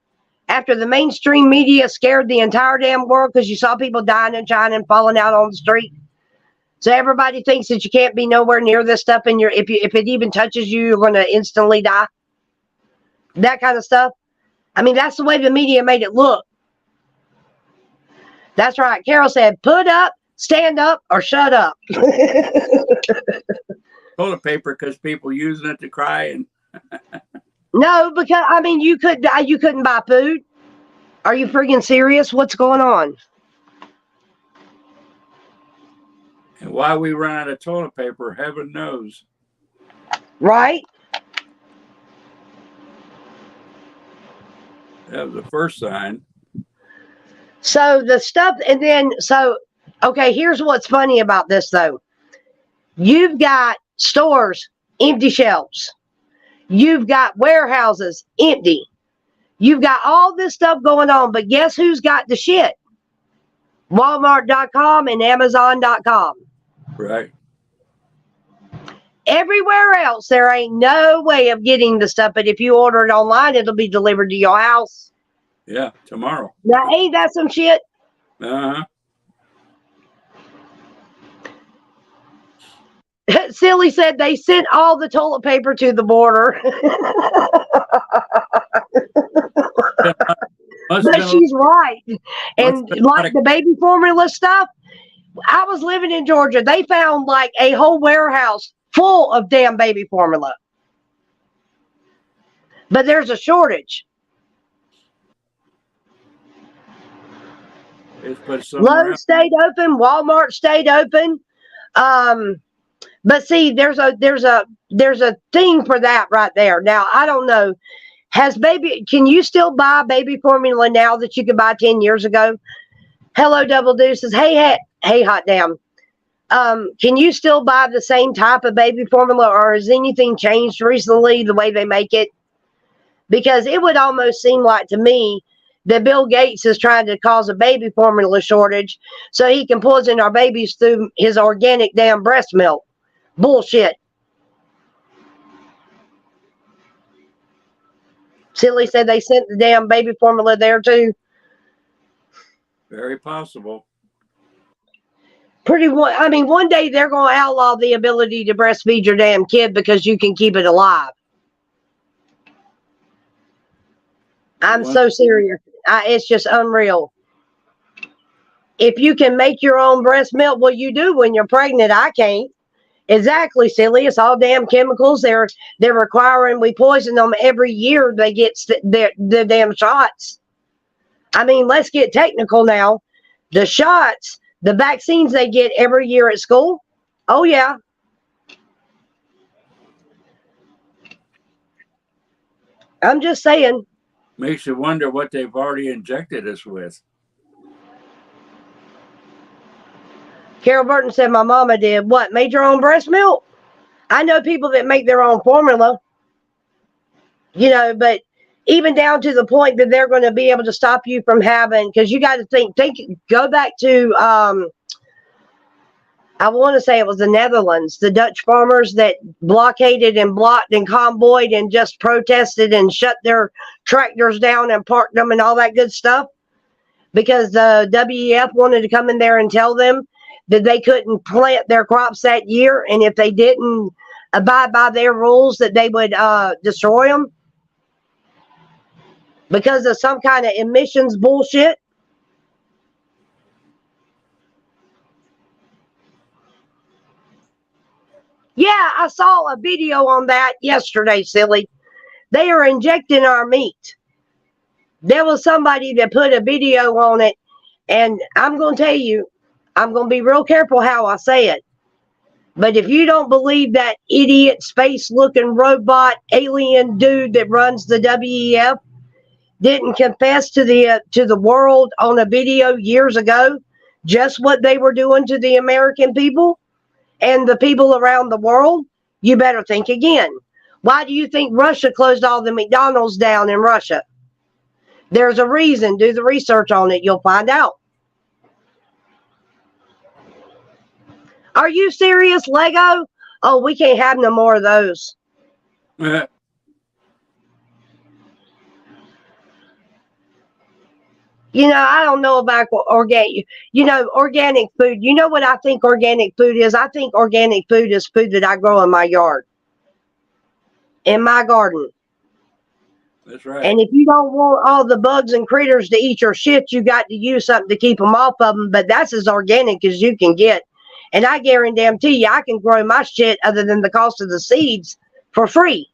After the mainstream media scared the entire damn world because you saw people dying in China and falling out on the street. So everybody thinks that you can't be nowhere near this stuff, and if it even touches you, you're going to instantly die. That kind of stuff. I mean, that's the way the media made it look. That's right. Carol said, put up, stand up, or shut up. Toilet paper because people using it to cry and No, because I mean, you couldn't buy food. Are you freaking serious? What's going on? and why we run out of toilet paper, heaven knows. Right? That was the first sign. So the stuff, and then, okay, here's what's funny about this, though. You've got stores, empty shelves. You've got warehouses, empty. You've got all this stuff going on, but guess who's got the shit? Walmart.com and Amazon.com. Right. Everywhere else, there ain't no way of getting the stuff, but if you order it online, it'll be delivered to your house. Yeah, tomorrow. Now, ain't that some shit? Uh-huh. Silly said they sent all the toilet paper to the border. But she's right. And like the baby formula stuff, I was living in Georgia. They found like a whole warehouse full of damn baby formula. But there's a shortage. Lowe's stayed open, Walmart stayed open. But see, there's a thing for that right there. Now, I don't know. Can you still buy baby formula now that you could buy 10 years ago? Hello, Double Deuces. Hey, hot damn. Can you still buy the same type of baby formula, or has anything changed recently the way they make it? Because it would almost seem like to me that Bill Gates is trying to cause a baby formula shortage so he can poison our babies through his organic damn breast milk. Bullshit. Silly said they sent the damn baby formula there too. Very possible. One day they're going to outlaw the ability to breastfeed your damn kid because you can keep it alive. I'm so serious. It's just unreal. If you can make your own breast milk, well, you do when you're pregnant. I can't. Exactly, silly. It's all damn chemicals. They're requiring we poison them every year. They get the damn shots. I mean, let's get technical now. The shots, the vaccines they get every year at school. Oh yeah. I'm just saying. Makes you wonder what they've already injected us with. Carol Burton said my mama did. What, made your own breast milk? I know people that make their own formula. But even down to the point that they're going to be able to stop you from having, because you got to think, go back to, I want to say it was the Netherlands, the Dutch farmers that blockaded and blocked and convoyed and just protested and shut their tractors down and parked them and all that good stuff. Because the WEF wanted to come in there and tell them that they couldn't plant their crops that year, and if they didn't abide by their rules, that they would destroy them because of some kind of emissions bullshit. Yeah, I saw a video on that yesterday, silly. They are injecting our meat. There was somebody that put a video on it, and I'm going to tell you, I'm going to be real careful how I say it. But if you don't believe that idiot space-looking robot alien dude that runs the WEF didn't confess to the world on a video years ago just what they were doing to the American people and the people around the world, you better think again. Why do you think Russia closed all the McDonald's down in Russia? There's a reason. Do the research on it. You'll find out. Are you serious, Lego? Oh, we can't have no more of those. I don't know about organic, organic food. You know what I think organic food is? I think organic food is food that I grow in my yard, in my garden. That's right. And if you don't want all the bugs and critters to eat your shit, you got to use something to keep them off of them. But that's as organic as you can get. And I guarantee you, I can grow my shit other than the cost of the seeds for free.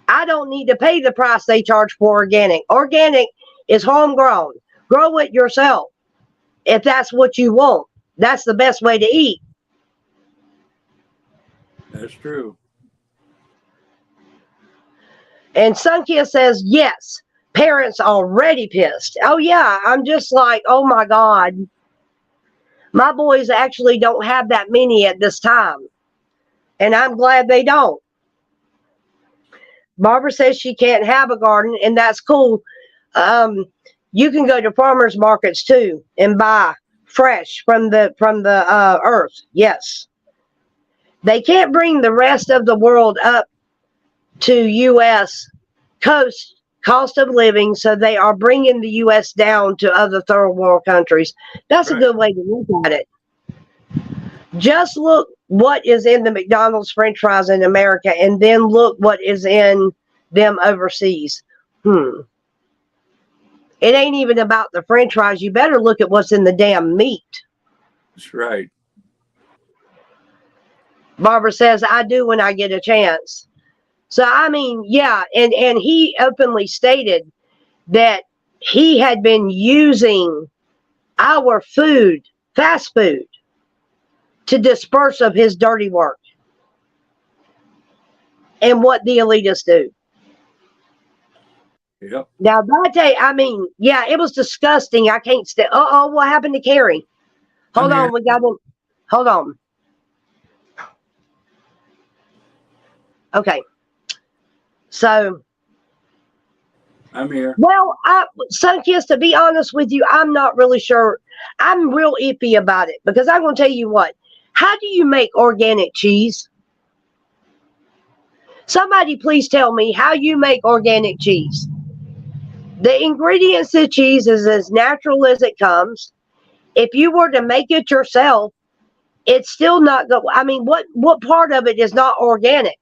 I don't need to pay the price they charge for organic. Organic is homegrown. Grow it yourself if that's what you want. That's the best way to eat. That's true. And Sunkiss says, yes, parents already pissed. Oh, yeah. I'm just like, oh, my God. My boys actually don't have that many at this time. And I'm glad they don't. Barbara says she can't have a garden, and that's cool. You can go to farmers markets too and buy fresh from the earth. Yes. They can't bring the rest of the world up to U.S. cost of living, so they are bringing the U.S. down to other third world countries. That's right. A good way to look at it. Just look what is in the McDonald's French fries in America, and then look what is in them overseas. It ain't even about the French fries. You better look at what's in the damn meat. That's right. Barbara says, I do when I get a chance. So, I mean, yeah, and he openly stated that he had been using our food, fast food, to disperse of his dirty work. And what the elitists do. Yep. Now that day, I mean, yeah, it was disgusting. I can't stay. What happened to Carrie? Hold on, we got him. Hold on. Okay. So I'm here. well, Sunkiss, to be honest with you, I'm not really sure. I'm real iffy about it because I'm gonna tell you what. How do you make organic cheese? Somebody please tell me how you make organic cheese. The ingredients to cheese is as natural as it comes. If you were to make it yourself, it's still not good. I mean, what part of it is not organic?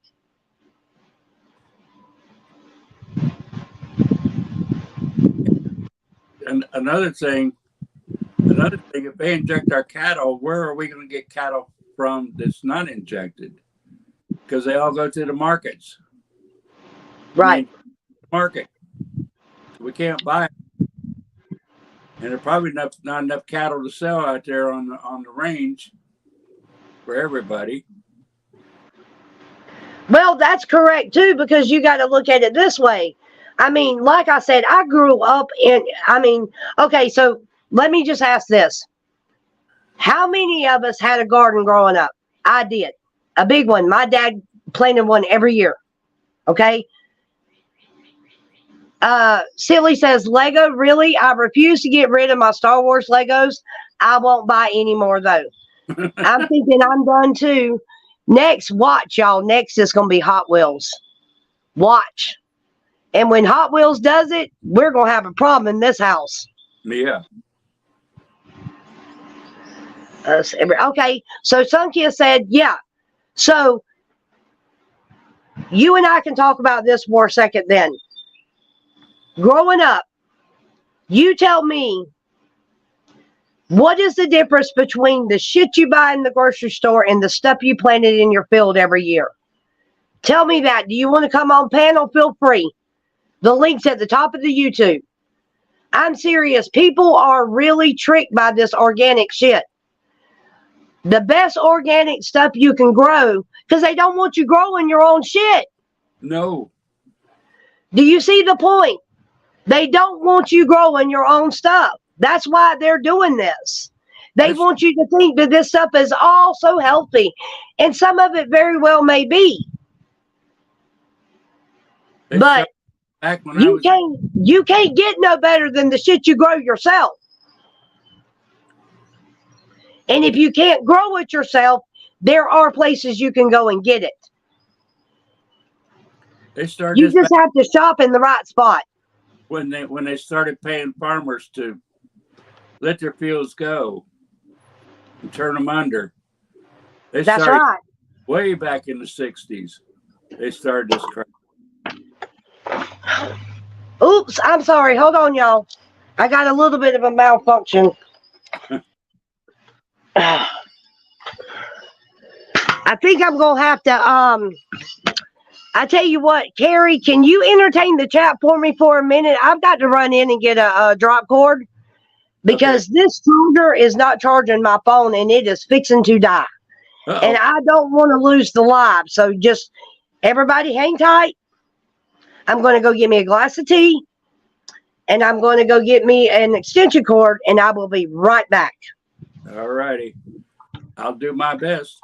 And another thing, if they inject our cattle, where are we going to get cattle from that's not injected? Because they all go to the markets. Right. Market. So we can't buy it. And there's probably not enough cattle to sell out there on the range for everybody. Well, that's correct too, because you got to look at it this way. I mean, like I said, I grew up okay, so let me just ask this. How many of us had a garden growing up? I did. A big one. My dad planted one every year. Okay. Silly says, Lego, really? I refuse to get rid of my Star Wars Legos. I won't buy any more though. I'm thinking I'm done too. Next, watch, y'all. Next is going to be Hot Wheels. Watch. And when Hot Wheels does it, we're going to have a problem in this house. Yeah. Okay. So Sunkia said, yeah. So you and I can talk about this for a second then. Growing up, you tell me, what is the difference between the shit you buy in the grocery store and the stuff you planted in your field every year? Tell me that. Do you want to come on panel? Feel free. The link's at the top of the YouTube. I'm serious. People are really tricked by this organic shit. The best organic stuff you can grow, because they don't want you growing your own shit. No. Do you see the point? They don't want you growing your own stuff. That's why they're doing this. They want you to think that this stuff is all so healthy. And some of it very well may be. But you can't get no better than the shit you grow yourself. And if you can't grow it yourself, there are places you can go and get it. You just have to shop in the right spot. When they started paying farmers to let their fields go and turn them under. That's right. Way back in the 60s, they started this crap. Oops, I'm sorry. Hold on, y'all. I got a little bit of a malfunction. I think I'm going to have to, I tell you what, Carrie, can you entertain the chat for me for a minute? I've got to run in and get a drop cord because this charger is not charging my phone and it is fixing to die. And I don't want to lose the live. So just everybody hang tight. I'm going to go get me a glass of tea and I'm going to go get me an extension cord and I will be right back. All righty. I'll do my best.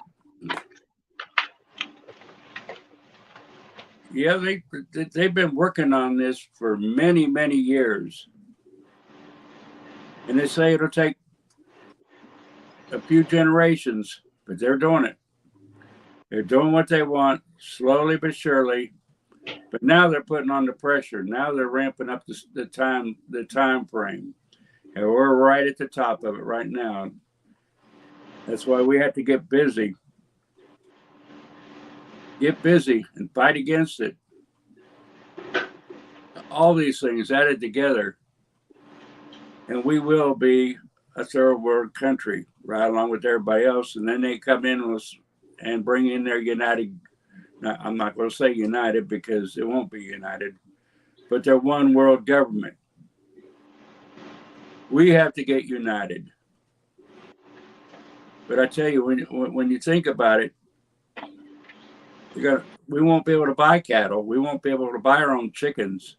Yeah, they've been working on this for many, many years. And they say it'll take a few generations, but they're doing it. They're doing what they want, slowly but surely. But now they're putting on the pressure. Now they're ramping up the time frame. And we're right at the top of it right now. That's why we have to get busy. Get busy and fight against it. All these things added together, and we will be a third world country right along with everybody else. And then they come in with and bring in their united. I'm not going to say united because it won't be united, but their one world government. We have to get united. But I tell you, when you think about it, we won't be able to buy cattle. We won't be able to buy our own chickens.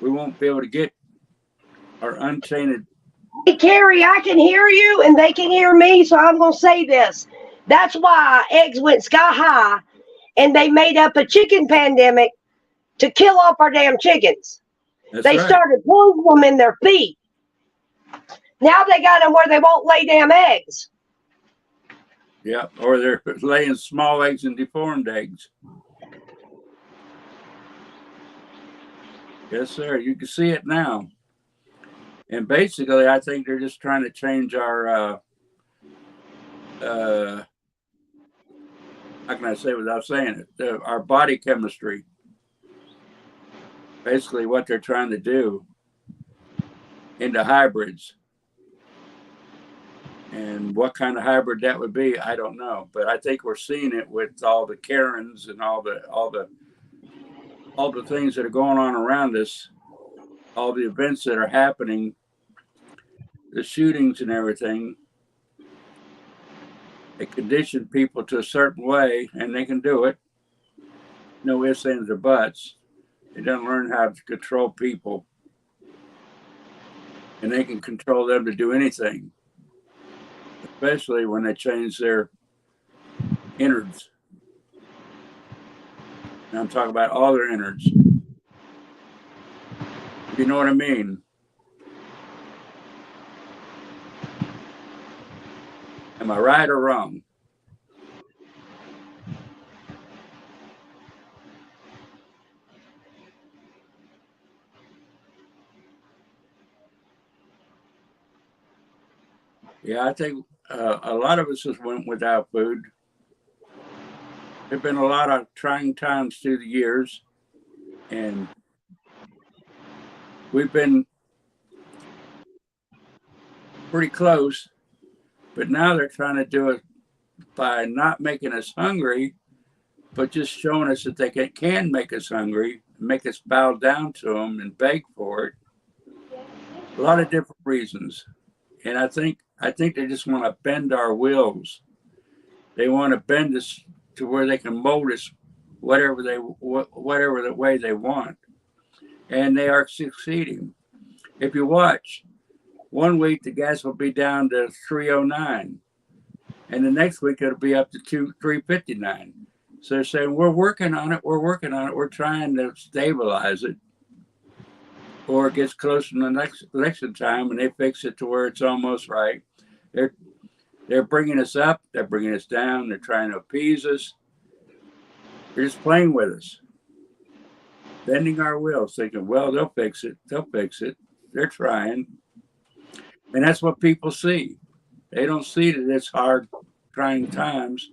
We won't be able to get our untainted. Hey, Carrie, I can hear you and they can hear me, so I'm going to say this. That's why eggs went sky high and they made up a chicken pandemic to kill off our damn chickens. They started poisoning them in their feet. Now they got them where they won't lay damn eggs. Yeah, or they're laying small eggs and deformed eggs. Yes, sir. You can see it now. And basically, I think they're just trying to change our, how can I say without saying it, our body chemistry. Basically, what they're trying to do into hybrids. And what kind of hybrid that would be, I don't know. But I think we're seeing it with all the Karens and all the things that are going on around us, all the events that are happening, the shootings and everything. They condition people to a certain way, and they can do it. No ifs, ands, or buts. They don't learn how to control people, and they can control them to do anything, especially when they change their innards. And I'm talking about all their innards. You know what I mean? Am I right or wrong? Yeah, I think a lot of us just went without food. There have been a lot of trying times through the years, and we've been pretty close, but now they're trying to do it by not making us hungry, but just showing us that they can make us hungry, make us bow down to them and beg for it. A lot of different reasons. And I think they just want to bend our wills. They want to bend us to where they can mold us whatever the way they want. And they are succeeding. If you watch, 1 week the gas will be down to 309, and the next week it'll be up to 359. So they're saying we're working on it. We're trying to stabilize it, or it gets closer to the next election time, and they fix it to where it's almost right. They're bringing us up. They're bringing us down. They're trying to appease us. They're just playing with us, bending our wills, thinking, well, they'll fix it. They're trying. And that's what people see. They don't see that it's hard, trying times.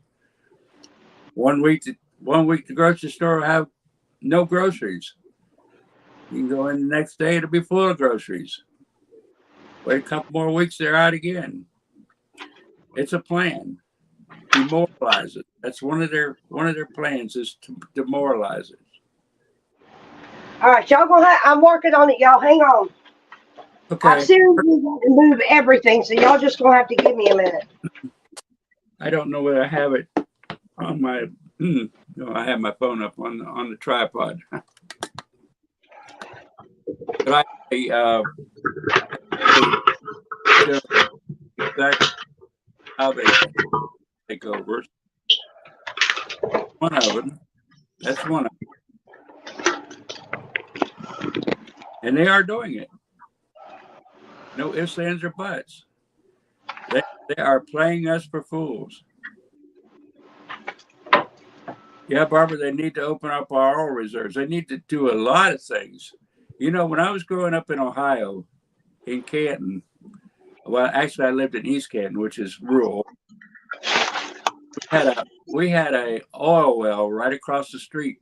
1 week, the grocery store will have no groceries. You can go in the next day, it'll be full of groceries. Wait a couple more weeks, they're out again. It's a plan. Demoralize it. That's one of their plans is to demoralize it. All right, y'all I'm working on it, y'all. Hang on. Okay. I seriously want to move everything, so y'all just gonna have to give me a minute. I don't know whether I have it on my. No, I have my phone up on the tripod. But exactly how they take over. One of them. That's one of them. And they are doing it. No ifs, ands, or buts. They are playing us for fools. Yeah, Barbara, they need to open up our oil reserves. They need to do a lot of things. You know, when I was growing up in Ohio, in Canton, Well, actually, I lived in East Canton, which is rural. We had a oil well right across the street,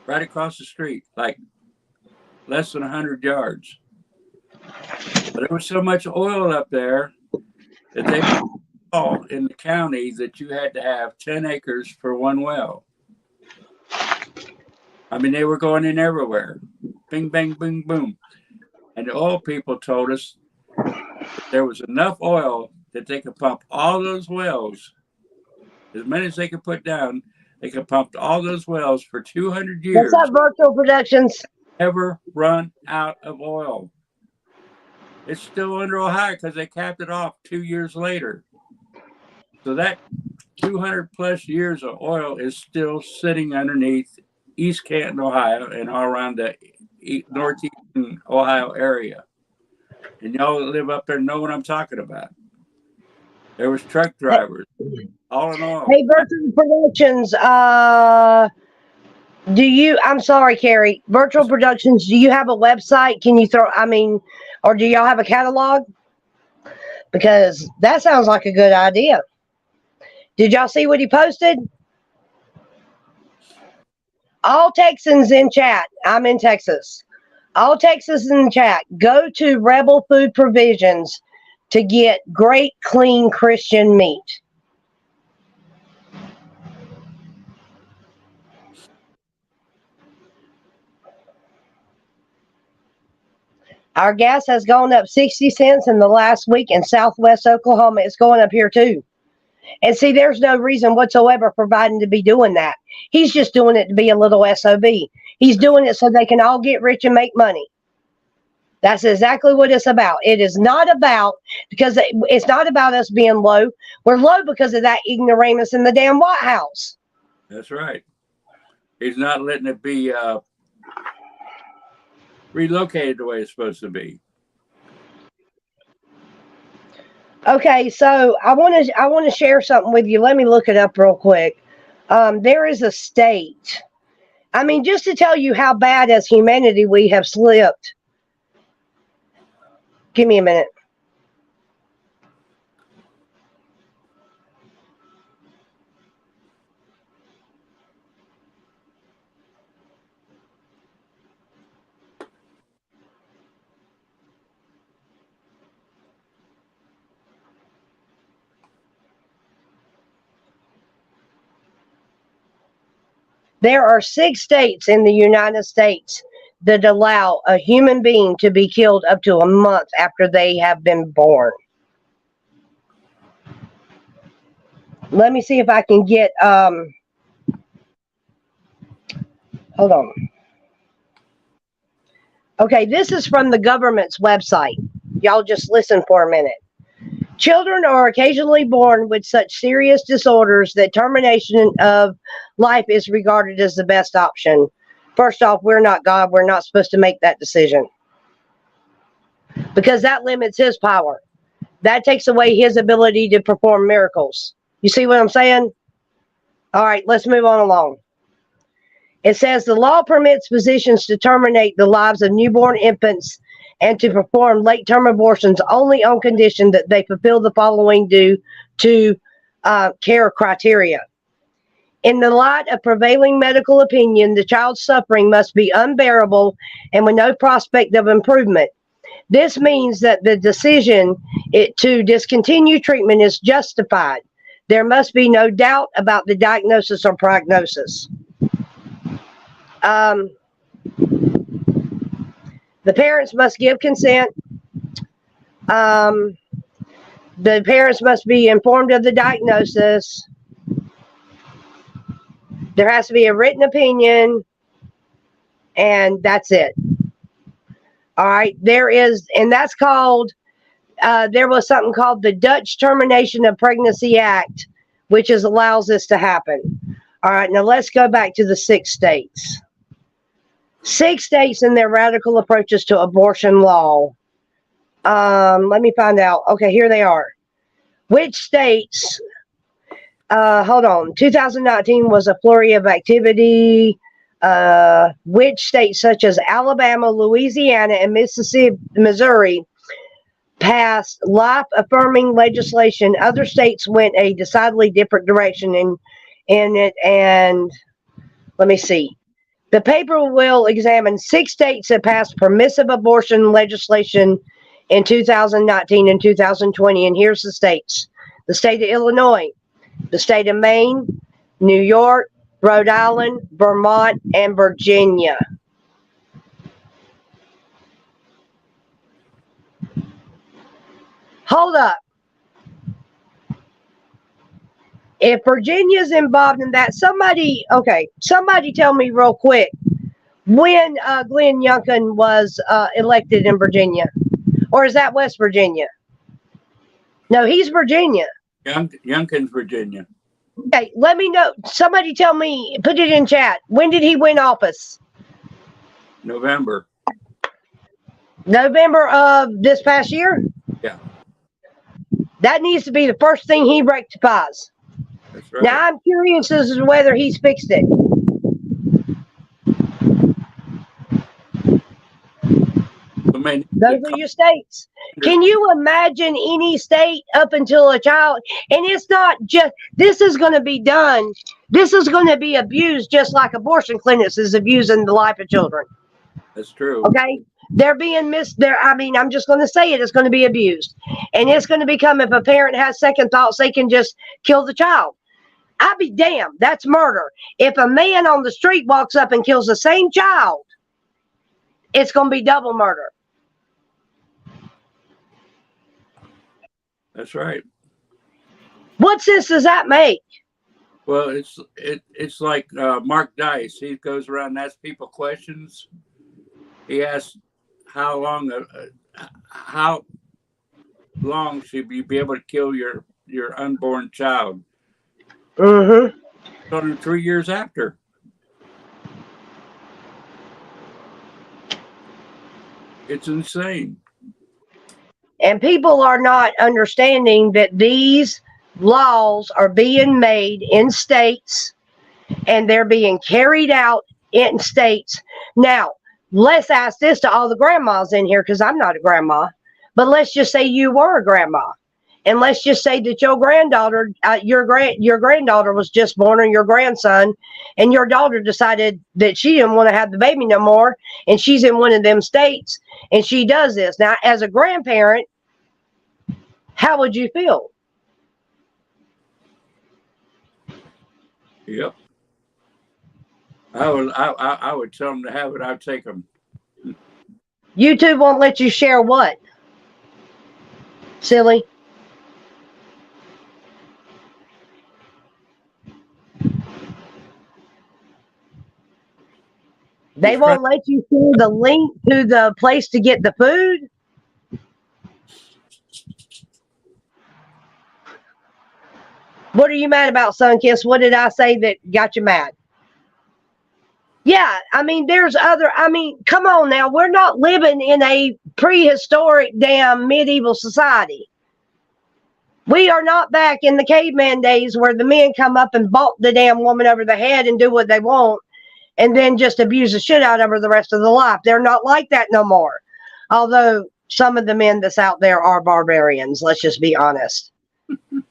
like less than 100 yards. But there was so much oil up there that they put in the county that you had to have 10 acres for one well. I mean, they were going in everywhere. Bing, bang, boom, boom. And the oil people told us there was enough oil that they could pump all those wells. As many as they could put down, they could pump all those wells for 200 years. What's up, Virtual Productions? Never run out of oil. It's still under Ohio because they capped it off 2 years later. So that 200 plus years of oil is still sitting underneath East Canton, Ohio, and all around the northeastern Ohio area. And y'all that live up there know what I'm talking about. There was truck drivers, all in all. Hey, Virtual Productions, I'm sorry, Carrie. Virtual Productions, do you have a website? Can you or do y'all have a catalog? Because that sounds like a good idea. Did y'all see what he posted? All Texans in chat. I'm in Texas. All Texans in chat. Go to Rebel Food Provisions to get great, clean Christian meat. Our gas has gone up 60 cents in the last week in Southwest Oklahoma. It's going up here too. And see, there's no reason whatsoever for Biden to be doing that. He's just doing it to be a little SOB. He's doing it so they can all get rich and make money. That's exactly what it's about. It is not about, because it's not about us being low. We're low because of that ignoramus in the damn White House. That's right. He's not letting it be relocated the way it's supposed to be. Okay, so I want to share something with you. Let me look it up real quick. There is a state. I mean, just to tell you how bad as humanity we have slipped. Give me a minute. There are 6 states in the United States that allow a human being to be killed up to a month after they have been born. Let me see if I can get, hold on. Okay, this is from the government's website. Y'all just listen for a minute. Children are occasionally born with such serious disorders that termination of life is regarded as the best option. First off, we're not God. We're not supposed to make that decision, because that limits his power. That takes away his ability to perform miracles. You see what I'm saying? All right, let's move on along. It says the law permits physicians to terminate the lives of newborn infants and to perform late-term abortions only on condition that they fulfill the following due to care criteria. In the light of prevailing medical opinion, the child's suffering must be unbearable and with no prospect of improvement. This means that the decision to discontinue treatment is justified. There must be no doubt about the diagnosis or prognosis. The parents must give consent. The parents must be informed of the diagnosis. There has to be a written opinion, and that's it. All right, and that's called, there was something called the Dutch Termination of Pregnancy Act, which allows this to happen. All right, now let's go back to the 6 states. 6 states in their radical approaches to abortion law. Let me find out. Okay, here they are. Which states? Hold on. 2019 was a flurry of activity. Which states such as Alabama, Louisiana, and Missouri passed life-affirming legislation. Other states went a decidedly different direction in it. And let me see. The paper will examine 6 states that passed permissive abortion legislation in 2019 and 2020. And here's the states: the state of Illinois, the state of Maine, New York, Rhode Island, Vermont, and Virginia. Hold up. If Virginia's involved in that, somebody tell me real quick when Glenn Youngkin was elected in Virginia. Or is that West Virginia? No, he's Virginia. Youngkin's Virginia. Okay, let me know. Somebody tell me, put it in chat. When did he win office? November. November of this past year? Yeah. That needs to be the first thing he rectifies. That's right. Now, I'm curious as to whether he's fixed it. Those are your states. Can you imagine any state up until a child? And it's not just, this is going to be done. This is going to be abused just like abortion clinics is abusing the life of children. That's true. Okay? They're being I'm just going to say it. It's going to be abused. And it's going to become, if a parent has second thoughts, they can just kill the child. I'd be damned. That's murder. If a man on the street walks up and kills the same child, it's going to be double murder. That's right. What sense does that make? Well, it's like Mark Dice. He goes around and asks people questions. He asks how long should you be able to kill your unborn child? Mm-hmm. Only 3 years after. It's insane. And people are not understanding that these laws are being made in states and they're being carried out in states. Now, let's ask this to all the grandmas in here, because I'm not a grandma, but let's just say you were a grandma. And let's just say that your granddaughter, your granddaughter was just born, or your grandson, and your daughter decided that she didn't want to have the baby no more, and she's in one of them states, and she does this. Now, as a grandparent, how would you feel? Yep. I would tell them to have it. I'd take them. YouTube won't let you share what? Silly. They won't let you share the link to the place to get the food? What are you mad about, Sunkiss? What did I say that got you mad? Yeah, there's come on now. We're not living in a prehistoric damn medieval society. We are not back in the caveman days where the men come up and vault the damn woman over the head and do what they want and then just abuse the shit out of her the rest of the life. They're not like that no more. Although some of the men that's out there are barbarians, let's just be honest.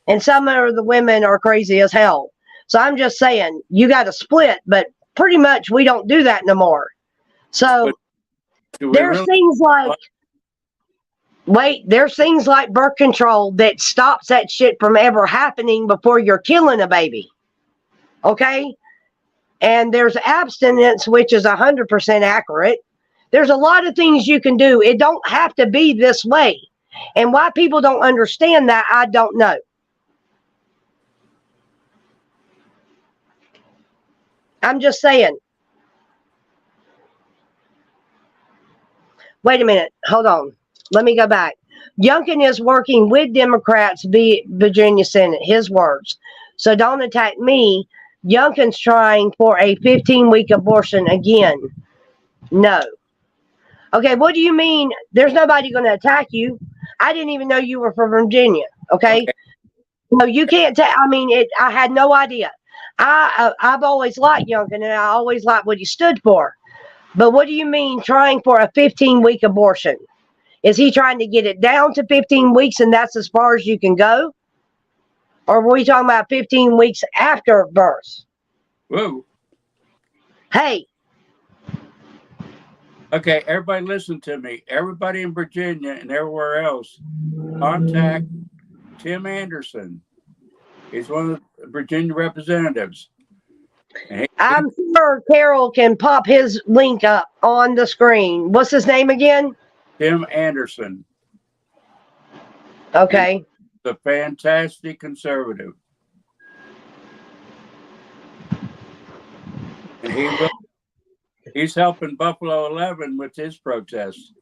And some of the women are crazy as hell. So I'm just saying, you got to split, but pretty much we don't do that no more. So there's things like, there's things like birth control that stops that shit from ever happening before you're killing a baby. Okay? And there's abstinence, which is 100% accurate. There's a lot of things you can do. It don't have to be this way. And why people don't understand that, I don't know. I'm just saying. Wait a minute. Hold on. Let me go back. Youngkin is working with Democrats, Virginia Senate. His words. So don't attack me. Youngkin's trying for a 15-week abortion again. No. Okay, what do you mean? There's nobody going to attack you. I didn't even know you were from Virginia. Okay. No, you can't tell. I had no idea. I've always liked Youngkin, and I always liked what he stood for. But what do you mean trying for a 15-week abortion? Is he trying to get it down to 15 weeks and that's as far as you can go? Or were we talking about 15 weeks after birth? Whoa. Hey. Okay, everybody listen to me. Everybody in Virginia and everywhere else, contact Tim Anderson. He's one of the Virginia representatives. I'm sure Carol can pop his link up on the screen. What's his name again? Tim Anderson. Okay. The fantastic conservative. And he's helping Buffalo 11 with his protests.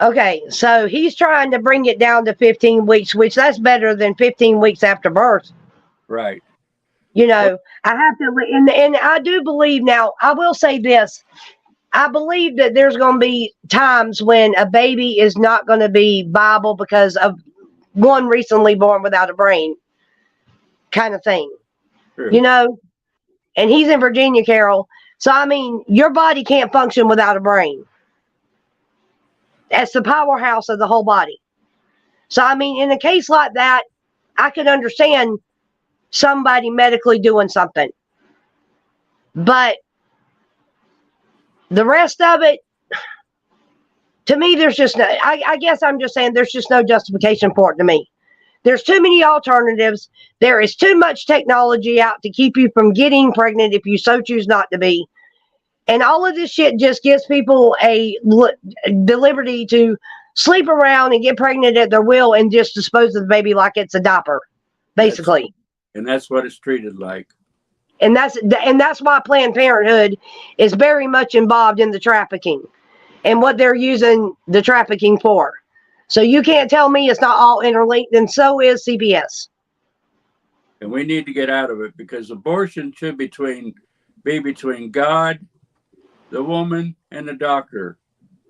Okay, so he's trying to bring it down to 15 weeks, which that's better than 15 weeks after birth. Right. You know, I have to, and I do believe now, I will say this. I believe that there's going to be times when a baby is not going to be viable because of one recently born without a brain kind of thing. True. You know, and he's in Virginia, Carol. So, I mean, your body can't function without a brain. That's the powerhouse of the whole body. So, I mean, in a case like that, I could understand somebody medically doing something. But the rest of it, to me, there's just no, I guess I'm just saying there's just no justification for it to me. There's too many alternatives. There is too much technology out to keep you from getting pregnant if you so choose not to be. And all of this shit just gives people the liberty to sleep around and get pregnant at their will and just dispose of the baby like it's a diaper, basically. And that's what it's treated like. And that's why Planned Parenthood is very much involved in the trafficking and what they're using the trafficking for. So you can't tell me it's not all interlinked, and so is CBS. And we need to get out of it because abortion should be between God, the woman, and the doctor.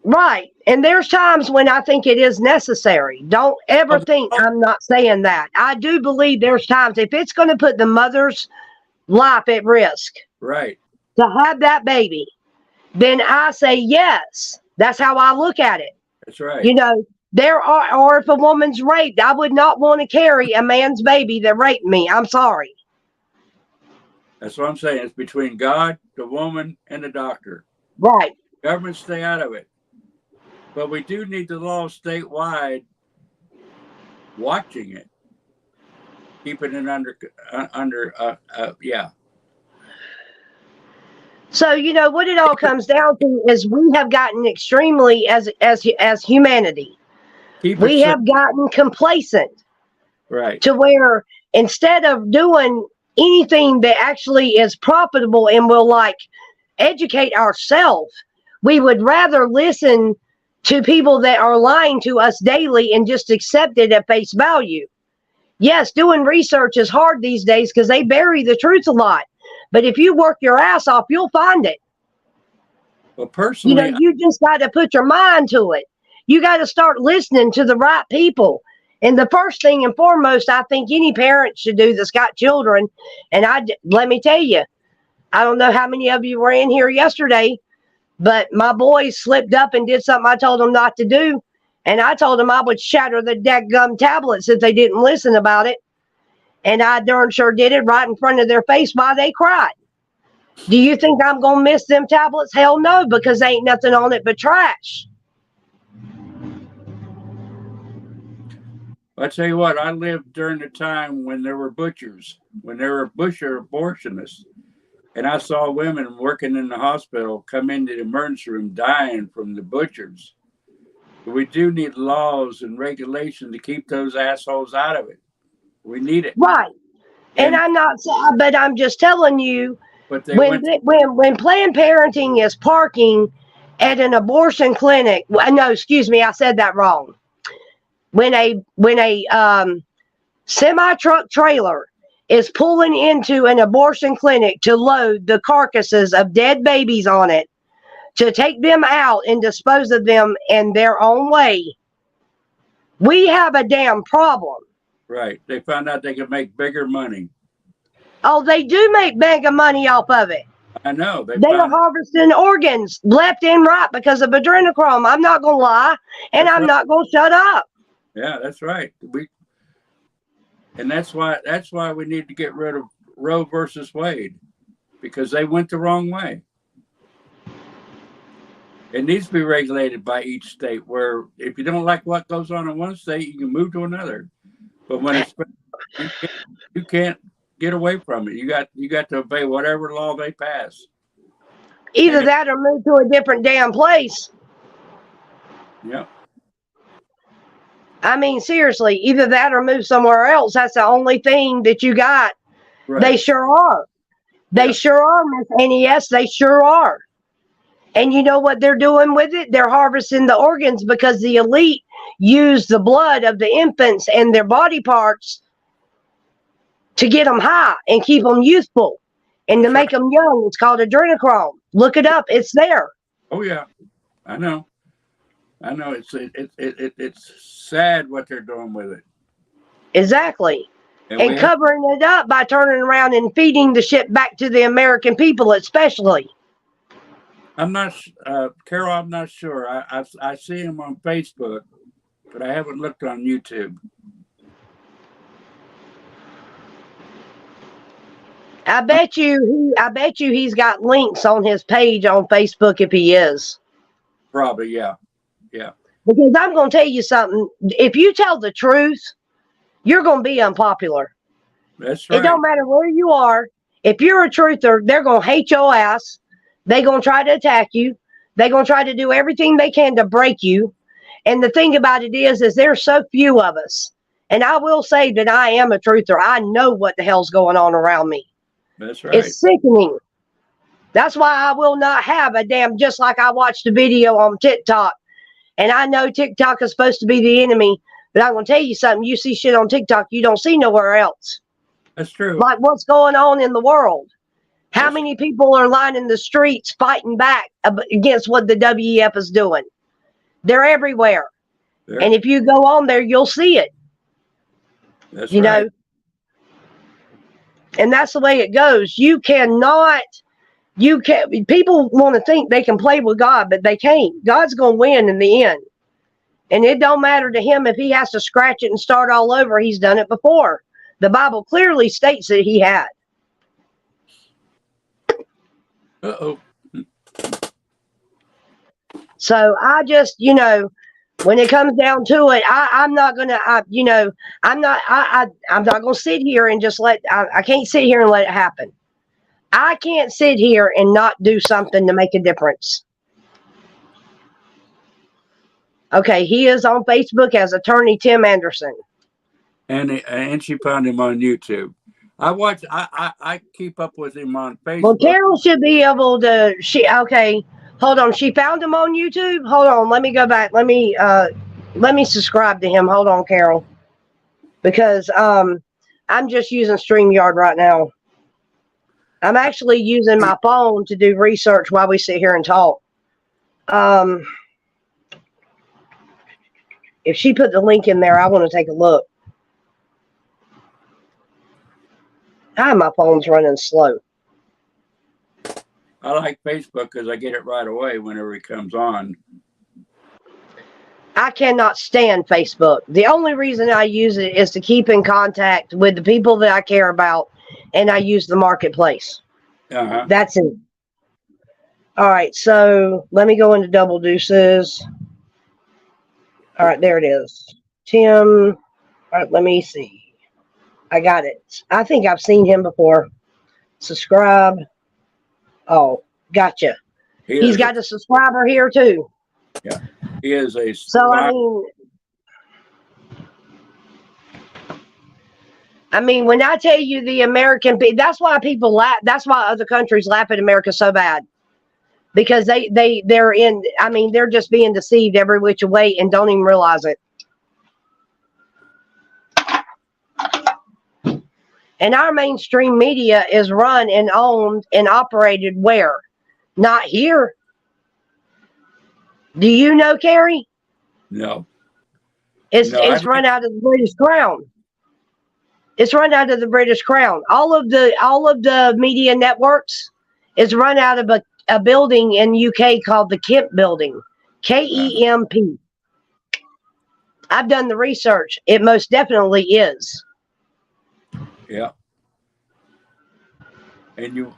Right. And there's times when I think it is necessary. Don't ever think I'm not saying that. I do believe there's times if it's going to put the mother's life at risk. Right. To have that baby, then I say yes. That's how I look at it. That's right. You know, or if a woman's raped, I would not want to carry a man's baby that raped me. I'm sorry. That's what I'm saying. It's between God, the woman, and the doctor. Right. Government stay out of it. But we do need the law statewide watching it. Keeping it under, yeah. So, you know, what it all comes down to is we have gotten extremely, as humanity, we have gotten complacent. Right. To where instead of doing anything that actually is profitable and will like educate ourselves, we would rather listen to people that are lying to us daily and just accept it at face value. Yes, doing research is hard these days because they bury the truth a lot. But if you work your ass off, you'll find it. Well, personally, you know, you just got to put your mind to it. You got to start listening to the right people. And the first thing and foremost, I think any parent should do that's got children. And let me tell you, I don't know how many of you were in here yesterday, but my boys slipped up and did something I told them not to do. And I told them I would shatter the dadgum tablets if they didn't listen about it. And I darn sure did it right in front of their face while they cried. Do you think I'm going to miss them tablets? Hell no, because there ain't nothing on it but trash. I tell you what, I lived during the time when there were butchers, when there were butcher abortionists. And I saw women working in the hospital come into the emergency room dying from the butchers. But we do need laws and regulations to keep those assholes out of it. We need it. Right. And I'm not, but I'm just telling you, but when Planned Parenthood is parking at an abortion clinic, no, excuse me, I said that wrong. When a semi-truck trailer is pulling into an abortion clinic to load the carcasses of dead babies on it, to take them out and dispose of them in their own way, we have a damn problem. Right. They found out they could make bigger money. Oh, they do make mega money off of it. I know. They are harvesting organs left and right because of adrenochrome. I'm not going to lie, and I'm not going to shut up. Yeah, that's right. And that's why we need to get rid of Roe versus Wade, because they went the wrong way. It needs to be regulated by each state, where if you don't like what goes on in one state, you can move to another. But when it's you can't get away from it. You got to obey whatever law they pass. Either that or move to a different damn place. Yeah. I mean, seriously, either that or move somewhere else. That's the only thing that you got. Right. They sure are. They sure are, Miss NES. They sure are. And you know what they're doing with it? They're harvesting the organs because the elite use the blood of the infants and their body parts to get them high and keep them youthful and to make them young. It's called adrenochrome. Look it up. It's there. Oh, yeah. I know. It's sad what they're doing with it. Exactly. And covering it up by turning around and feeding the shit back to the American people, especially. I'm not, Carol, I'm not sure. I see him on Facebook, but I haven't looked on YouTube. I bet you he's got links on his page on Facebook if he is. Probably, yeah. Yeah. Because I'm going to tell you something. If you tell the truth, you're going to be unpopular. That's right. It don't matter where you are. If you're a truther, they're going to hate your ass. They're going to try to attack you. They're going to try to do everything they can to break you. And the thing about it is there's so few of us. And I will say that I am a truther. I know what the hell's going on around me. That's right. It's sickening. That's why I will not have a damn, just like I watched a video on TikTok. And I know TikTok is supposed to be the enemy. But I'm going to tell you something. You see shit on TikTok you don't see nowhere else. That's true. Like what's going on in the world. How many people are lining the streets fighting back against what the WEF is doing? They're everywhere. Yeah. And if you go on there, you'll see it. That's you right. know? And that's the way it goes. People want to think they can play with God, but they can't. God's going to win in the end. And it don't matter to him if he has to scratch it and start all over. He's done it before. The Bible clearly states that he had. Uh-oh. So I just, when it comes down to it, I'm not going to, I'm not going to sit here and just I can't sit here and let it happen. I can't sit here and not do something to make a difference. Okay, he is on Facebook as Attorney Tim Anderson. And she found him on YouTube. I keep up with him on Facebook. Well, Carol should be able to. Okay, hold on. She found him on YouTube. Hold on. Let me go back. Let me subscribe to him. Hold on, Carol, because I'm just using StreamYard right now. I'm actually using my phone to do research while we sit here and talk. If she put the link in there, I want to take a look. My phone's running slow. I like Facebook because I get it right away whenever it comes on. I cannot stand Facebook. The only reason I use it is to keep in contact with the people that I care about, and I use the marketplace. Uh-huh. That's it. All right, so let me go into Double Deuces. All right, there it is. Tim. All right, let me see. I got it. I think I've seen him before. Subscribe. Oh, gotcha. He's got a subscriber here too. Yeah, he is a. So I mean, when I tell you the American people, that's why people laugh. That's why other countries laugh at America so bad, because they're in. I mean, they're just being deceived every which way and don't even realize it. And our mainstream media is run and owned and operated where? Not here. Do you know, Carrie? No. It's run out of the British Crown. It's run out of the British Crown. All of the media networks is run out of a building in UK called the Kemp Building. KEMP. I've done the research. It most definitely is. Yeah. And you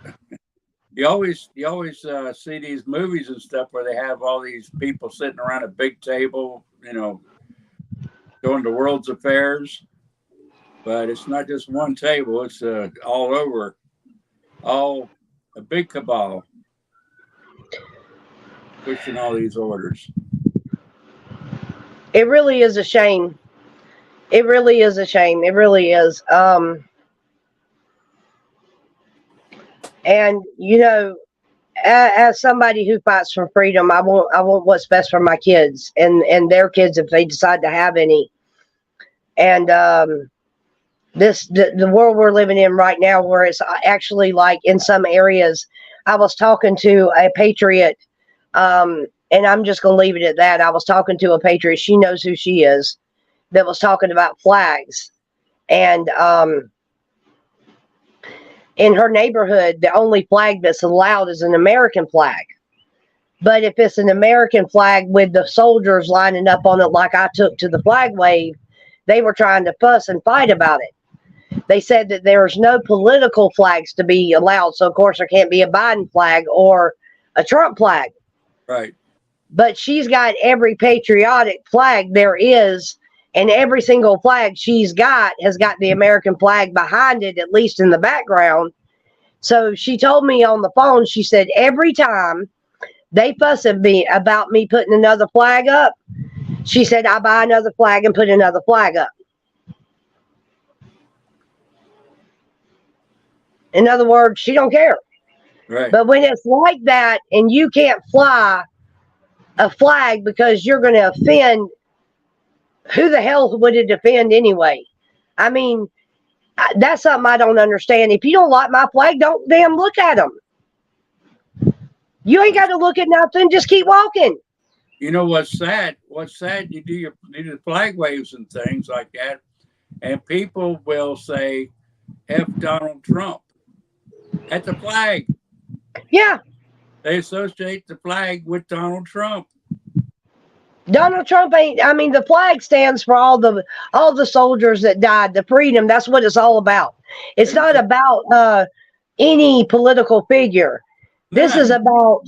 always see these movies and stuff where they have all these people sitting around a big table, doing the world's affairs. But it's not just one table; it's all over, all a big cabal pushing all these orders. It really is a shame. It really is a shame. It really is. And as somebody who fights for freedom, I want what's best for my kids and their kids if they decide to have any. And the world we're living in right now, where it's actually like in some areas, I was talking to a patriot, and I'm just going to leave it at that. I was talking to a patriot. She knows who she is. That was talking about flags, and in her neighborhood, the only flag that's allowed is an American flag. But if it's an American flag with the soldiers lining up on it, like I took to the flag wave, they were trying to fuss and fight about it. They said that there's no political flags to be allowed. So, of course, there can't be a Biden flag or a Trump flag. Right. But she's got every patriotic flag there is. And every single flag she's got has got the American flag behind it, at least in the background. So she told me on the phone, she said, every time they fuss at me about me putting another flag up, she said, I buy another flag and put another flag up. In other words, she don't care. Right. But when it's like that and you can't fly a flag because you're going to offend, who the hell would it offend anyway? I mean, that's something I don't understand. If you don't like my flag, don't damn look at them. You ain't got to look at nothing. Just keep walking. You know what's sad? What's sad? You do the flag waves and things like that, and people will say, "F Donald Trump" at the flag. Yeah. They associate the flag with Donald Trump. Donald Trump ain't. I mean, the flag stands for all the soldiers that died, the freedom. That's what it's all about. It's not about any political figure. This is about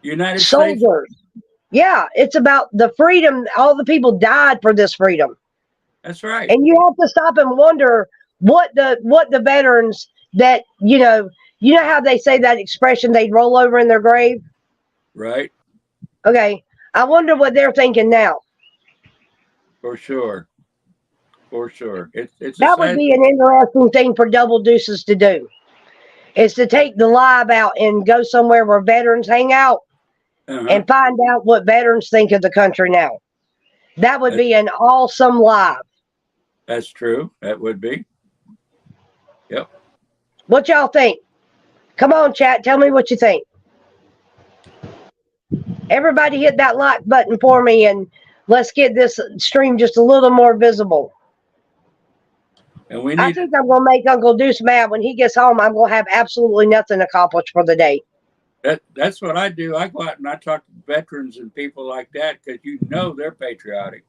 United soldiers. States. Yeah, it's about the freedom. All the people died for this freedom. That's right. And you have to stop and wonder what the veterans that you know how they say that expression, they'd roll over in their grave. Right. Okay. I wonder what they're thinking now. For sure. For sure. It's that would be an interesting thing for Double Deuces to do. Is to take the live out and go somewhere where veterans hang out and find out what veterans think of the country now. That would be an awesome live. That's true. That would be. Yep. What y'all think? Come on, chat. Tell me what you think. Everybody hit that like button for me and let's get this stream just a little more visible. And I think I'm going to make Uncle Deuce mad. When he gets home, I'm going to have absolutely nothing accomplished for the day. That's what I do. I go out and I talk to veterans and people like that because they're patriotic.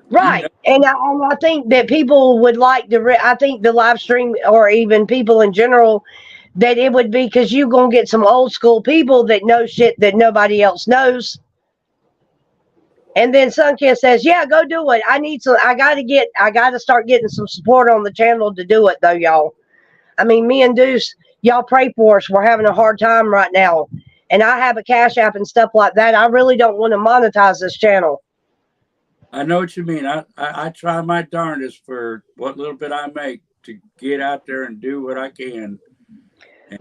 Right. And I think that people would like to, I think the live stream or even people in general, that it would be because you're going to get some old school people that know shit that nobody else knows. And then Sunkist says, yeah, go do it. I got to start getting some support on the channel to do it though, y'all. I mean, me and Deuce, y'all pray for us. We're having a hard time right now. And I have a Cash App and stuff like that. I really don't want to monetize this channel. I know what you mean. I try my darndest for what little bit I make to get out there and do what I can.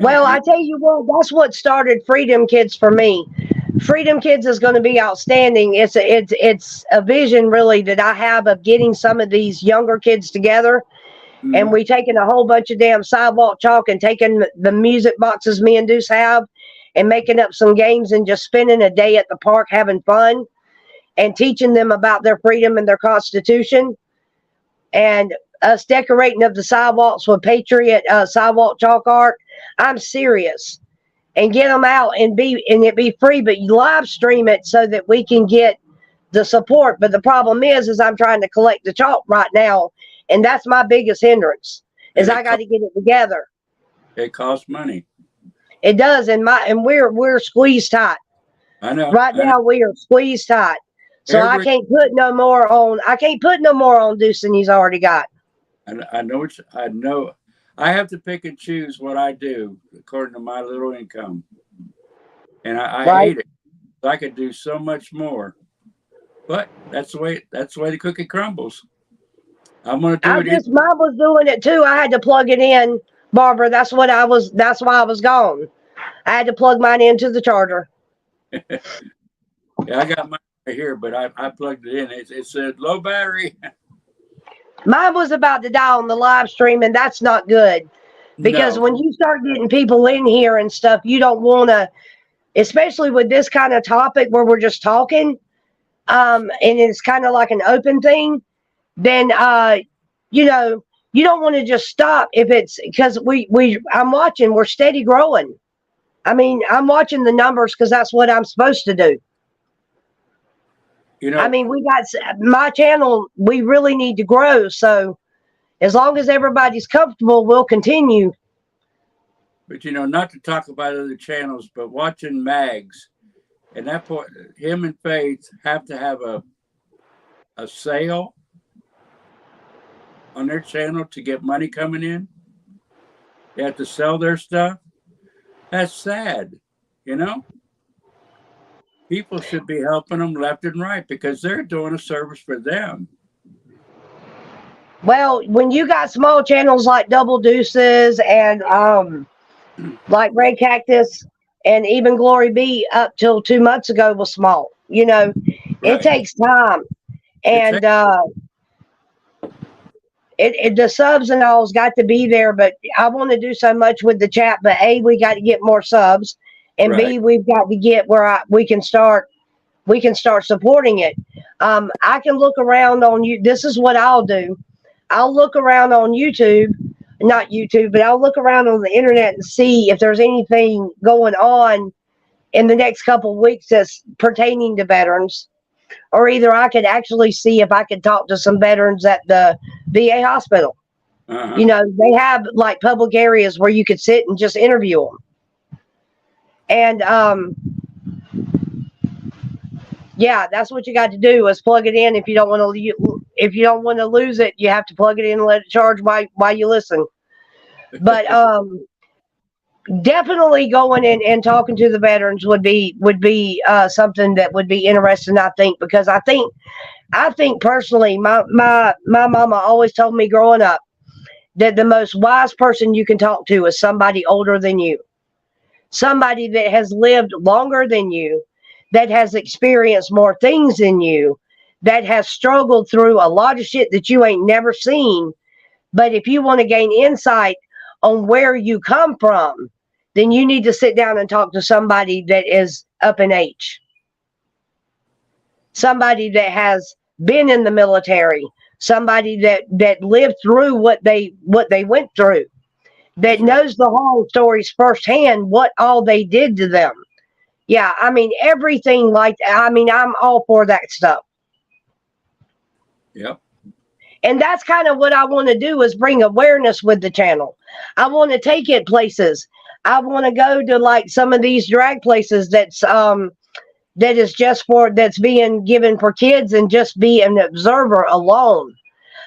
Well, I tell you what, that's what started Freedom Kids for me. Freedom Kids is going to be outstanding. It's a vision really that I have of getting some of these younger kids together. Mm-hmm. And we taking a whole bunch of damn sidewalk chalk and taking the music boxes me and Deuce have and making up some games and just spending a day at the park having fun and teaching them about their freedom and their Constitution. And us decorating of the sidewalks with Patriot sidewalk chalk art. I'm serious. and get them out and it be free, but you live stream it so that we can get the support. But the problem is I'm trying to collect the chalk right now, and that's my biggest hindrance. Is And I got to get it together. it costs money. It does, and we're squeezed tight. I know. Right now we are squeezed tight. So I can't put no more on. I can't put no more on Deuce than he's already got. I know. I know. I have to pick and choose what I do according to my little income, and I Right. hate it. I could do so much more, but that's the way. That's the way the cookie crumbles. I'm gonna do it. Mine was doing it too. I had to plug it in, Barbara. That's why I was gone. I had to plug mine into the charger. Yeah, I got mine right here, but I plugged it in. It said low battery. Mine was about to die on the live stream, and that's not good. Because No. when you start getting people in here and stuff, you don't want to, especially with this kind of topic where we're just talking, and it's kind of like an open thing, then, you know, you don't want to just stop if it's because I'm watching, we're steady growing. I mean, I'm watching the numbers because that's what I'm supposed to do. You know, I mean, we got my channel, we really need to grow. So as long as everybody's comfortable, we'll continue. but not to talk about other channels, but watching Mags, and that point, him and Faith have to have a sale on their channel to get money coming in. They have to sell their stuff. That's sad, People should be helping them left and right because they're doing a service for them. Well, when you got small channels like Double Deuces and like Ray Cactus and even Glory B up till 2 months ago was small. Right. It takes time. And the subs and all's got to be there, but I want to do so much with the chat. But A, we got to get more subs, and Right. B, we've got to get where we can start supporting it. I can look around on you. This is what I'll do. I'll look around on YouTube, not YouTube, but I'll look around on the internet and see if there's anything going on in the next couple of weeks that's pertaining to veterans. Or either I could actually see if I could talk to some veterans at the VA hospital. Uh-huh. They have like public areas where you could sit and just interview them. And yeah, that's what you got to do is plug it in. If you don't want to lose it, you have to plug it in and let it charge while you listen. But definitely going in and talking to the veterans would be something that would be interesting, I think, because I think personally, my mama always told me growing up that the most wise person you can talk to is somebody older than you, somebody that has lived longer than you, that has experienced more things than you, that has struggled through a lot of shit that you ain't never seen. But if you want to gain insight on where you come from, then you need to sit down and talk to somebody that is up in age. Somebody that has been in the military, somebody that lived through what they went through, that knows the whole stories firsthand, what all they did to them. Yeah, I mean, everything like that. I mean, I'm all for that stuff. Yep. And that's kind of what I want to do is bring awareness with the channel. I want to take it places. I want to go to like some of these drag places that's being given for kids and just be an observer alone.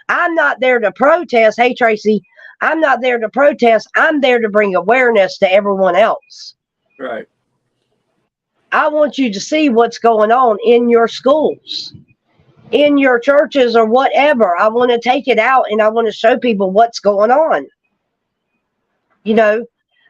I'm not there to protest. Hey, Tracy, I'm not there to protest. I'm there to bring awareness to everyone else. Right. I want you to see what's going on in your schools, in your churches or whatever. I want to take it out and I want to show people what's going on.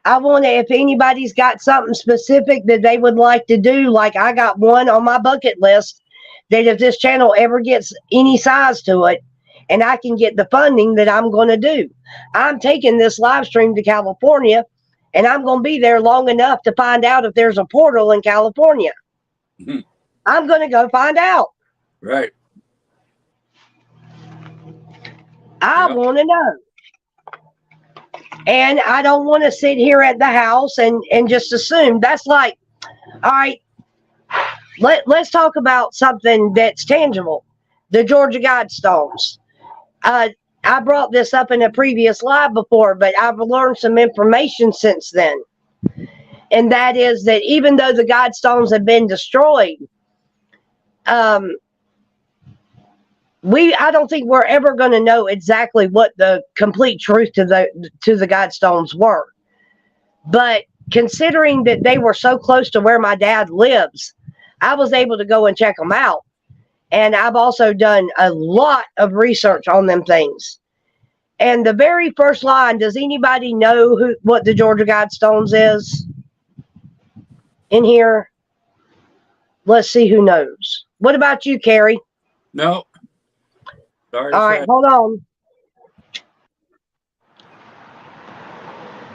I want to, if anybody's got something specific that they would like to do, like I got one on my bucket list, that if this channel ever gets any size to it and I can get the funding, that I'm going to do. I'm taking this live stream to California, and I'm going to be there long enough to find out if there's a portal in California. Mm-hmm. I'm going to go find out. Right. I want to know. And I don't want to sit here at the house and just assume. That's like, all right, let's talk about something that's tangible. The Georgia Guidestones. I brought this up in a previous live before, but I've learned some information since then. And that is that even though the Guidestones have been destroyed, I don't think we're ever going to know exactly what the complete truth to the Guidestones were. But considering that they were so close to where my dad lives, I was able to go and check them out. And I've also done a lot of research on them things. And the very first line, does anybody know what the Georgia Guidestones is in here? Let's see who knows. What about you, Carrie? No. Sorry. All right, hold on.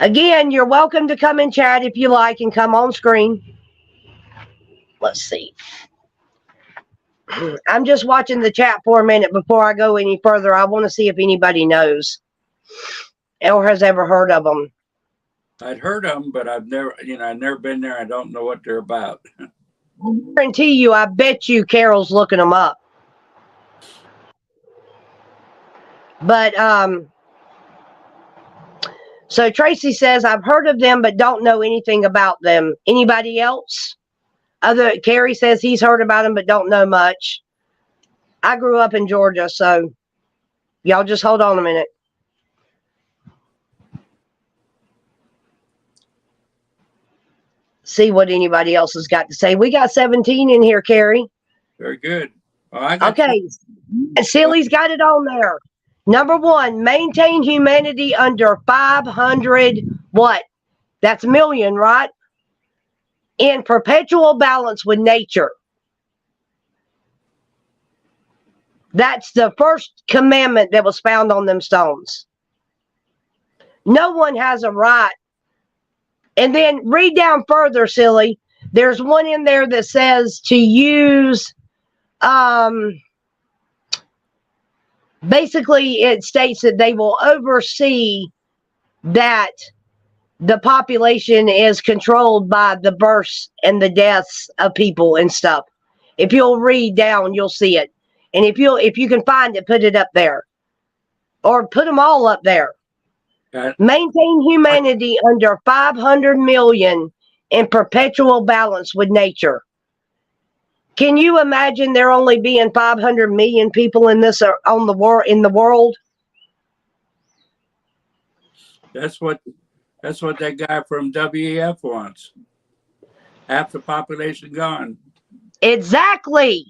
Again, you're welcome to come and chat if you like and come on screen. Let's see. I'm just watching the chat for a minute before I go any further. I want to see if anybody knows or has ever heard of them. I'd heard of them, but I've never been there. I don't know what they're about. I guarantee you, I bet you Carol's looking them up. But, so Tracy says, I've heard of them, but don't know anything about them. Anybody else? Carrie says he's heard about them, but don't know much. I grew up in Georgia, so y'all just hold on a minute. See what anybody else has got to say. We got 17 in here, Carrie. Very good. Well, okay. Silly's got it on there. Number 1, maintain humanity under 500 what? That's million, right? In perpetual balance with nature. That's the first commandment that was found on them stones. No one has a right. And then read down further, silly. There's one in there that says to use, basically it states that they will oversee that the population is controlled by the births and the deaths of people and stuff. If you'll read down, you'll see it. And if you can find it, put it up there. Or put them all up there. Maintain humanity under 500 million in perpetual balance with nature. Can you imagine there only being 500 million people in this in the world? That's what that guy from WEF wants. Half the population gone. Exactly.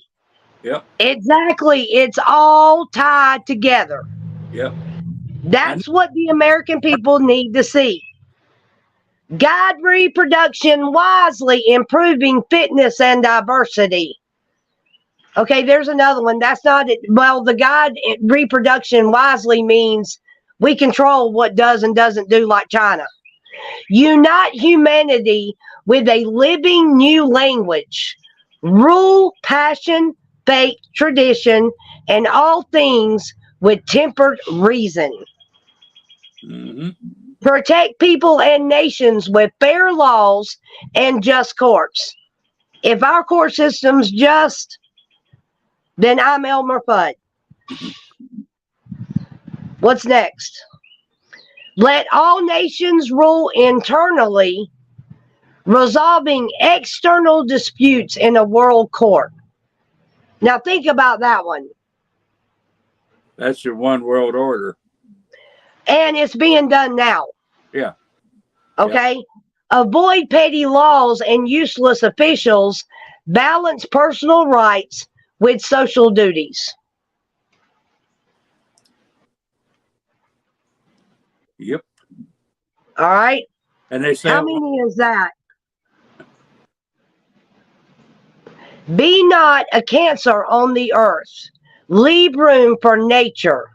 Yep. Exactly. It's all tied together. Yep. That's what the American people need to see. Guide reproduction wisely, improving fitness and diversity. Okay, there's another one. That's not it. Well, the guide reproduction wisely means we control what does and doesn't do, like China. Unite humanity with a living new language. Rule, passion, faith, tradition, and all things with tempered reason. Mm-hmm. Protect people and nations with fair laws and just courts. If our court system's just, then I'm Elmer Fudd. What's next? Let all nations rule internally, resolving external disputes in a world court. Now think about that one. That's your one world order. And it's being done now. Yeah. Okay? Yeah. Avoid petty laws and useless officials. Balance personal rights with social duties. Yep. All right. And they say, how many is that? Be not a cancer on the earth. Leave room for nature.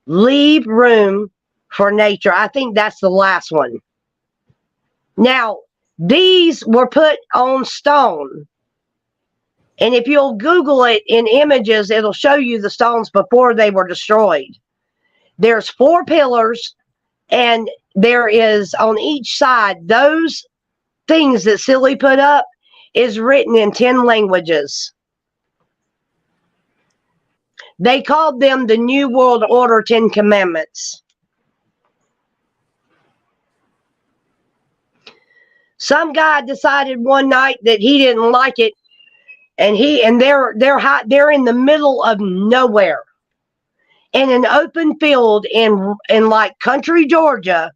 Leave room for nature. I think that's the last one. Now, these were put on stone. And if you'll Google it in images, it'll show you the stones before they were destroyed. There's 4 pillars And there is on each side, those things that Silly put up is written in 10 languages. They called them the New World Order 10 Commandments. Some guy decided one night that he didn't like it, and they're in the middle of nowhere, in an open field in like country Georgia,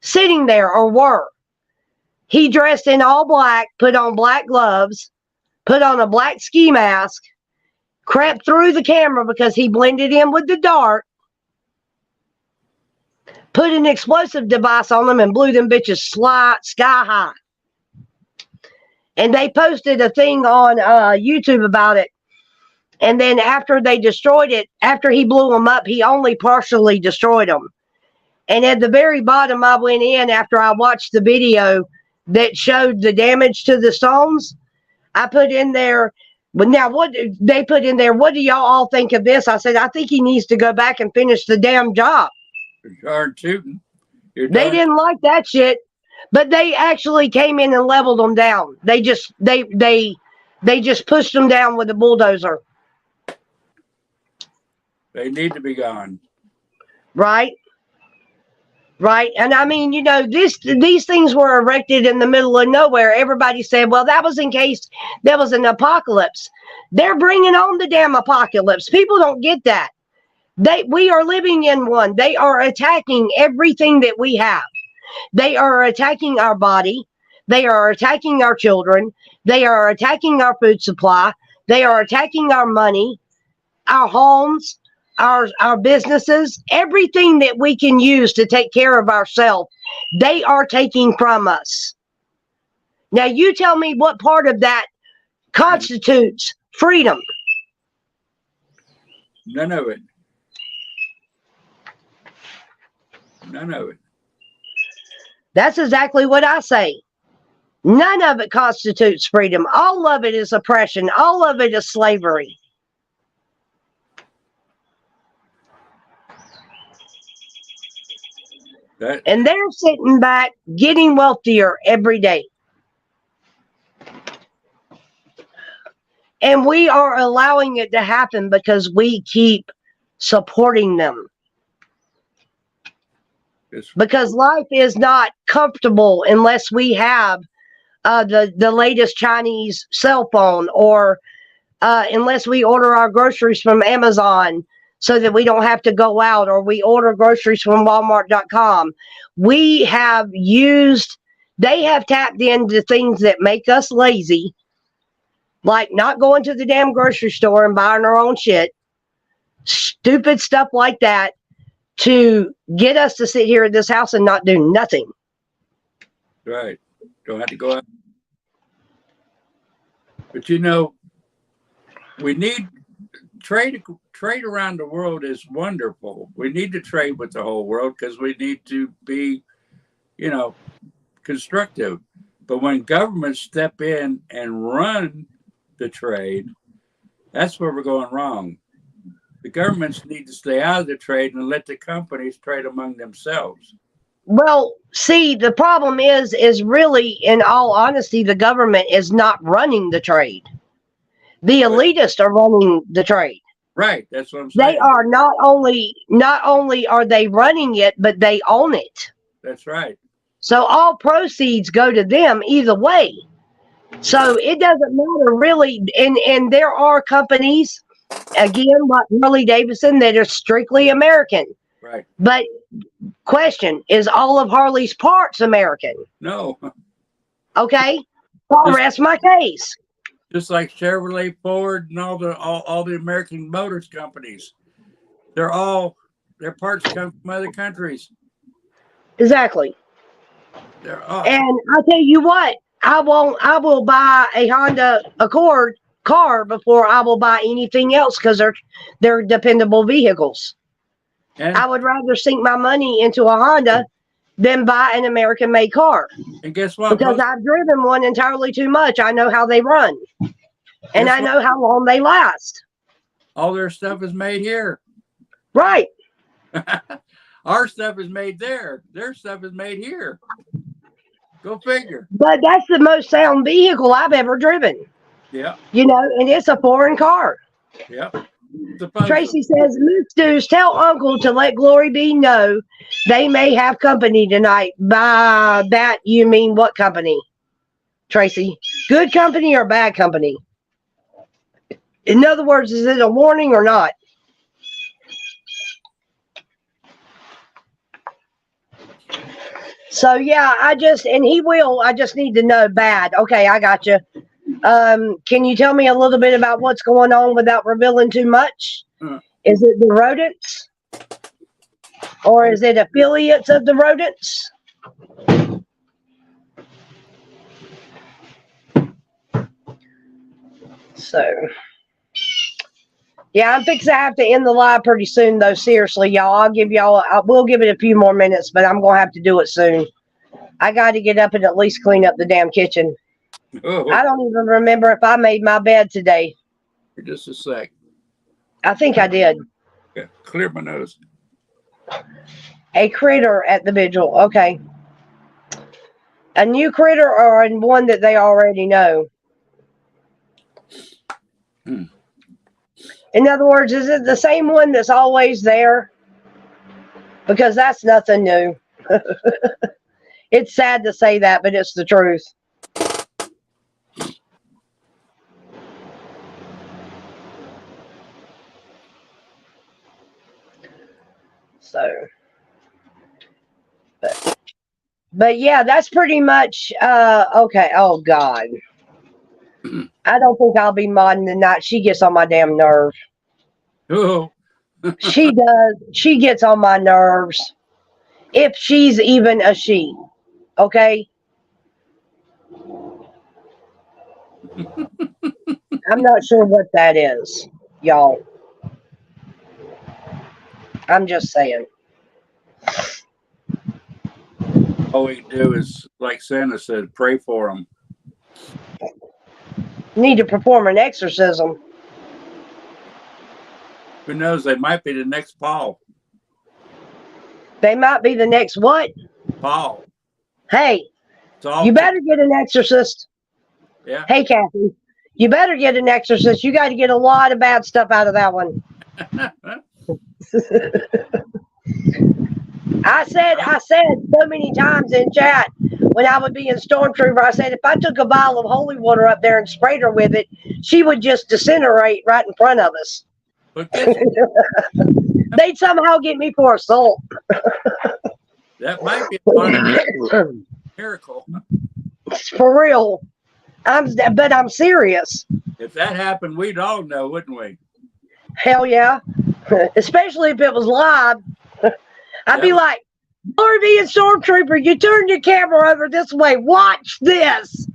sitting there, or were. He dressed in all black, put on black gloves, put on a black ski mask, crept through the camera because he blended in with the dark, put an explosive device on them and blew them bitches sky high. And they posted a thing on YouTube about it. And then after they destroyed it, after he blew them up, he only partially destroyed them. And at the very bottom, I went in after I watched the video that showed the damage to the stones. I put in there, but now what they put in there, what do y'all all think of this? I said, I think he needs to go back and finish the damn job. Darn tootin'. They didn't like that shit, but they actually came in and leveled them down. They just pushed them down with a bulldozer. They need to be gone. Right. And I mean, you know, these things were erected in the middle of nowhere. Everybody said, well, that was in case there was an apocalypse. They're bringing on the damn apocalypse. People don't get that. We are living in one. They are attacking everything that we have. They are attacking our body. They are attacking our children. They are attacking our food supply. They are attacking our money, our homes, our businesses, everything that we can use to take care of ourselves. They are taking from us. Now, you tell me what part of that constitutes freedom. None of it. None of it. That's exactly what I say. None of it constitutes freedom. All of it is oppression. All of it is slavery. And they're sitting back getting wealthier every day. And we are allowing it to happen because we keep supporting them. Because life is not comfortable unless we have the latest Chinese cell phone, or unless we order our groceries from Amazon so that we don't have to go out, or we order groceries from Walmart.com. They have tapped into things that make us lazy, like not going to the damn grocery store and buying our own shit, stupid stuff like that, to get us to sit here at this house and not do nothing. Right. Don't have to go out. But you know, we need trade around the world is wonderful. We need to trade with the whole world because we need to be, you know, constructive. But when governments step in and run the trade, that's where we're going wrong. The governments need to stay out of the trade and let the companies trade among themselves. Well, see, the problem is really, in all honesty, the government is not running the trade. The elitists are running the trade. Right, that's what I'm saying. They are not only are they running it, but they own it. That's right. So all proceeds go to them either way. So it doesn't matter really. And there are companies, again, like Harley Davidson, that are strictly American. Right. But question, is all of Harley's parts American? No. Okay. I'll rest my case. Just like Chevrolet, Ford, and all the American Motors companies, their parts come from other countries. Exactly. And I tell you what, I will buy a Honda Accord car before I will buy anything else, because they're dependable vehicles. And I would rather sink my money into a Honda than buy an American-made car. And guess what? Because I've driven one entirely too much. I know how they run. And I know how long they last. All their stuff is made here. Right. Our stuff is made there. Their stuff is made here. Go figure. But that's the most sound vehicle I've ever driven. Yeah. And it's a foreign car. Yeah. Supposedly. Tracy says, Miss Dews, tell Uncle to let Glory B know they may have company tonight. By that, you mean what company, Tracy? Good company or bad company? In other words, is it a warning or not? So, yeah, I just need to know bad. Okay, I got you. Can you tell me a little bit about what's going on without revealing too much? Is it the rodents? Or is it affiliates of the rodents? So, yeah, I'm fixing to have to end the live pretty soon, though. Seriously, y'all. We'll give it a few more minutes, but I'm going to have to do it soon. I got to get up and at least clean up the damn kitchen. Oh, I don't even remember if I made my bed today. for just a sec. I think I did. Yeah, clear my nose. A critter at the vigil. Okay. A new critter or one that they already know? In other words, is it the same one that's always there? Because that's nothing new. It's sad to say that, but it's the truth. So, but yeah, that's pretty much okay. Oh God, I don't think I'll be modding tonight. She gets on my damn nerve. Oh, She does. She gets on my nerves. If she's even a she, okay. I'm not sure what that is, y'all. I'm just saying. all we can do is, like Santa said, pray for them. Need to perform an exorcism. Who knows? They might be the next Paul. They might be the next what? Paul. Hey, you better get an exorcist. Yeah. Hey, Kathy, you better get an exorcist. You got to get a lot of bad stuff out of that one. I said so many times in chat when I would be in Stormtrooper, I said if I took a vial of holy water up there and sprayed her with it, she would just disintegrate right in front of us. They'd somehow get me for assault. That might be a part of miracle. For real. But I'm serious. If that happened, we'd all know, wouldn't we? Hell yeah. Especially if it was live. I'd be like, Glory be and Stormtrooper, you turn your camera over this way. Watch this.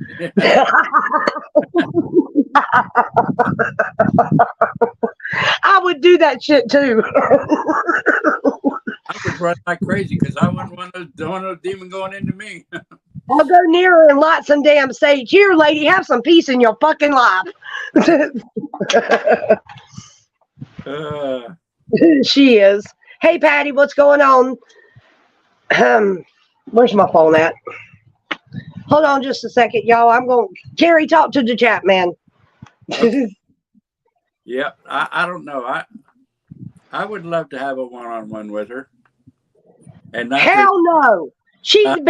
I would do that shit too. I would run like crazy because I wouldn't want no demon going into me. I'll go near her and light some damn sage. Here, lady, have some peace in your fucking life. She is. Hey, Patty, what's going on? Where's my phone at? Hold on just a second, y'all. I'm going to, Carrie, talk to the chat, man. Yeah, I don't know. I would love to have a one-on-one with her. And not hell no. She get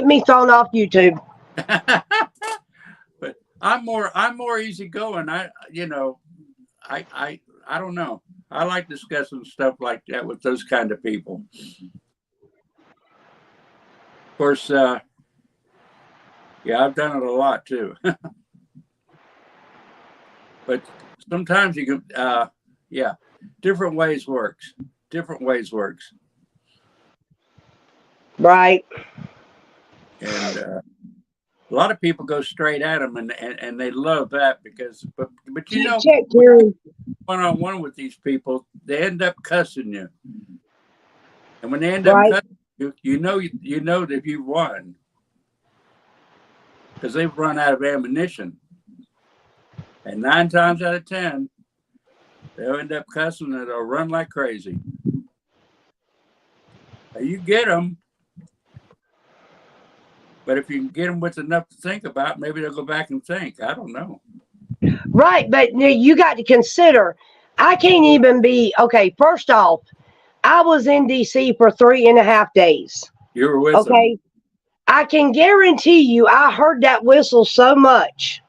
me thrown off YouTube. But I'm more easygoing. I don't know. I like discussing stuff like that with those kind of people. Of course, yeah, I've done it a lot too. But sometimes you can, yeah, different ways works. Right. And a lot of people go straight at them, and they love that because, but you know, one-on-one with these people, they end up cussing you. And when they end up cussing you, you know that you've won because they've run out of ammunition. And 9 times out of 10, they'll end up cussing and they'll run like crazy. You get them, but if you can get them with enough to think about, maybe they'll go back and think. I don't know. Right, but you got to consider, I can't even be okay. First off, I was in DC for 3.5 days. You were with Okay, them. I can guarantee you, I heard that whistle so much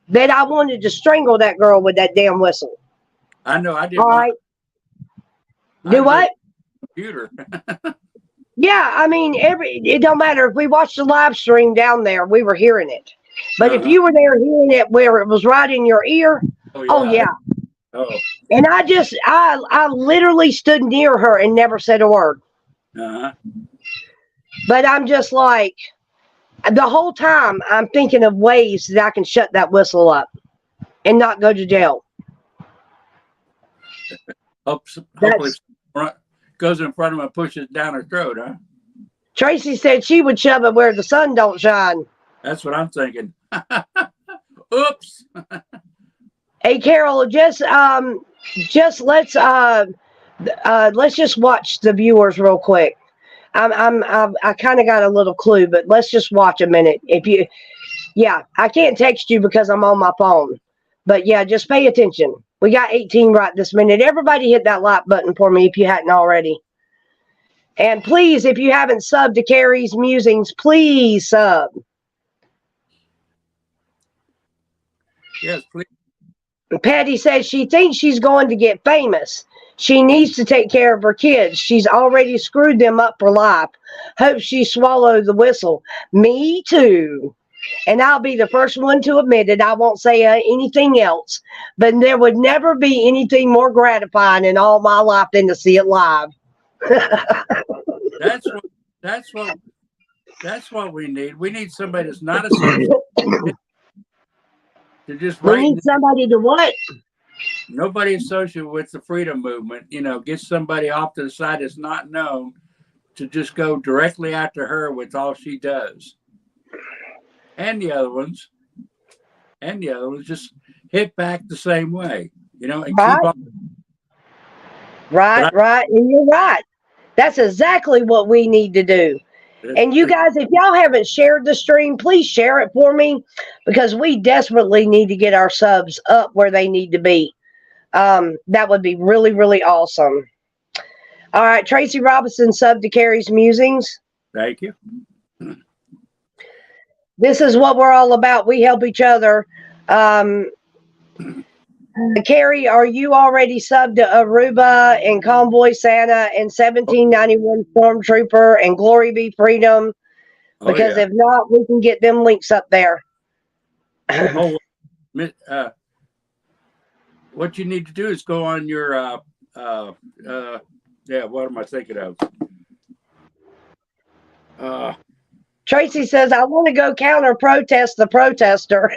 that I wanted to strangle that girl with that damn whistle. I know. I did. All right, do what? Computer. Yeah, I mean, it don't matter if we watched the live stream down there, we were hearing it. But if you were there hearing it where it was right in your ear, oh yeah. Oh. And I literally stood near her and never said a word. Uh-huh. But I'm just like, the whole time I'm thinking of ways that I can shut that whistle up and not go to jail. Hopefully goes in front of him and pushes down her throat, huh? Tracy said she would shove it where the sun don't shine. That's what I'm thinking. Oops. Hey Carol, just let's just watch the viewers real quick. I kind of got a little clue, but let's just watch a minute. I can't text you because I'm on my phone, but yeah, just pay attention. We got 18 right this minute. Everybody hit that like button for me if you hadn't already. And please, if you haven't subbed to Carrie's Musings, please sub. Yes, please. Patty says she thinks she's going to get famous. She needs to take care of her kids. She's already screwed them up for life. Hope she swallowed the whistle. Me too. And I'll be the first one to admit it. I won't say anything else. But there would never be anything more gratifying in all my life than to see it live. That's what we need. We need somebody that's not associated to just we need somebody to what? Nobody associated with the freedom movement. Get somebody off to the side that's not known to just go directly after her with all she does. And the other ones just hit back the same way, and right. keep on. Right. And you're right. That's exactly what we need to do. And you guys, if y'all haven't shared the stream, please share it for me because we desperately need to get our subs up where they need to be. That would be really, really awesome. All right, Tracy Robinson sub to Carrie's Musings. Thank you. This is what we're all about. We help each other. Carrie, are you already subbed to Aruba and Convoy Santa and 1791 Stormtrooper and Glory Be Freedom? Because if not, we can get them links up there. What you need to do is go on your what am I thinking of? Tracy says, I want to go counter protest the protester.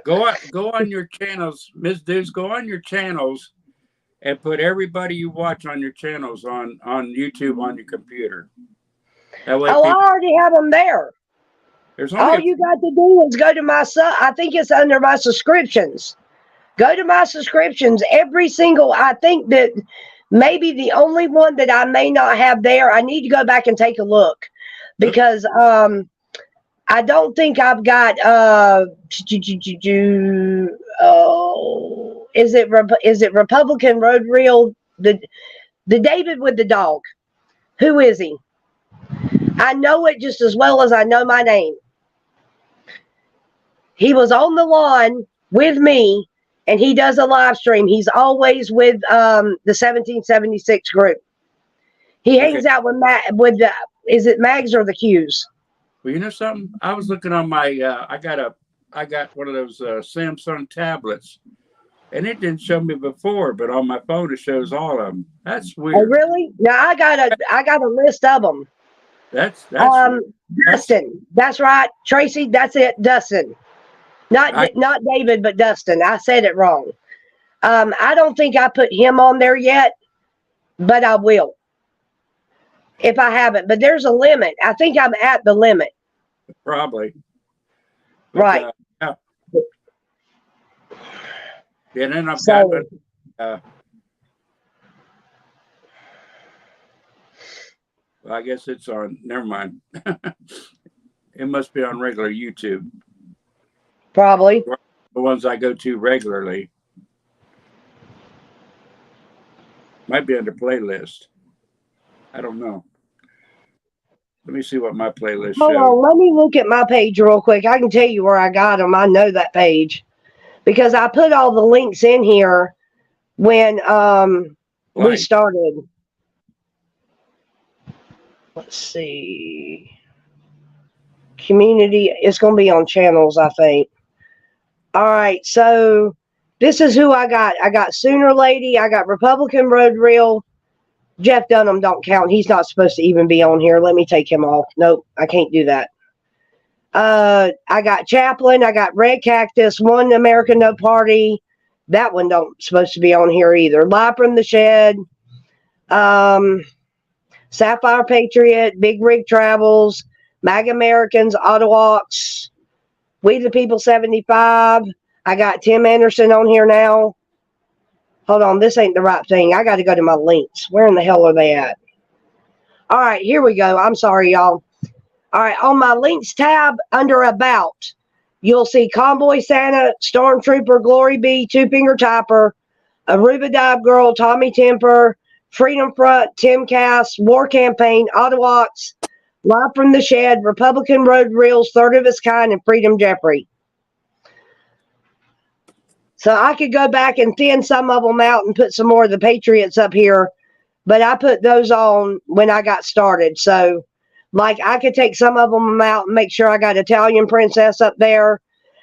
Go on your channels, Ms. Deuce, go on your channels and put everybody you watch on your channels on YouTube on your computer. That way I already have them there. All you got to do is go to my I think it's under my subscriptions. Go to my subscriptions. Every single, I think that maybe the only one that I may not have there, I need to go back and take a look because I don't think I've got is it Republican Road Reel, the David with the dog? Who is he? I know it just as well as I know my name. He was on the lawn with me and he does a live stream. He's always with the 1776 group. He hangs out with is it Mags or the Qs? Well, you know something? I was looking on my I got one of those Samsung tablets, and it didn't show me before, but on my phone it shows all of them. That's weird. Oh, really? Now I got a list of them. That's Dustin. That's right, Tracy. That's it, Dustin. Not David, but Dustin. I said it wrong. I don't think I put him on there yet, but I will. If I haven't, but there's a limit. I think I'm at the limit. Probably. But, right. Yeah, and then I've got Well, I guess it's on. Never mind. It must be on regular YouTube. Probably. The ones I go to regularly. Might be under playlist. I don't know. Let me see what my playlist Hold shows. on, let me look at my page real quick. I can tell you where I got them. I know that page because I put all the links in here when we Like, started. Let's see. Community. It's going to be on channels, I think. All right, so this is who I got. I got Sooner Lady. I got Republican Road Reel. Jeff Dunham don't count. He's not supposed to even be on here. Let me take him off. Nope, I can't do that. I got Chaplain. I got Red Cactus. One American No Party. That one don't supposed to be on here either. Live from the Shed. Sapphire Patriot. Big Rig Travels. Mag Americans. Ottawalks. We the People 75. I got Tim Anderson on here now. Hold on, this ain't the right thing. I got to go to my links. Where in the hell are they at? All right, here we go. I'm sorry, y'all. All right, on my links tab under About, you'll see Convoy Santa, Stormtrooper, Glory Bee, Two Finger Typer, Aruba Dive Girl, Tommy Temper, Freedom Front, Tim Cass, War Campaign, Ottawalks, Live from the Shed, Republican Road Reels, Third of Its Kind, and Freedom Jeffrey. So I could go back and thin some of them out and put some more of the Patriots up here, but I put those on when I got started. So, like, I could take some of them out and make sure I got Italian Princess up there.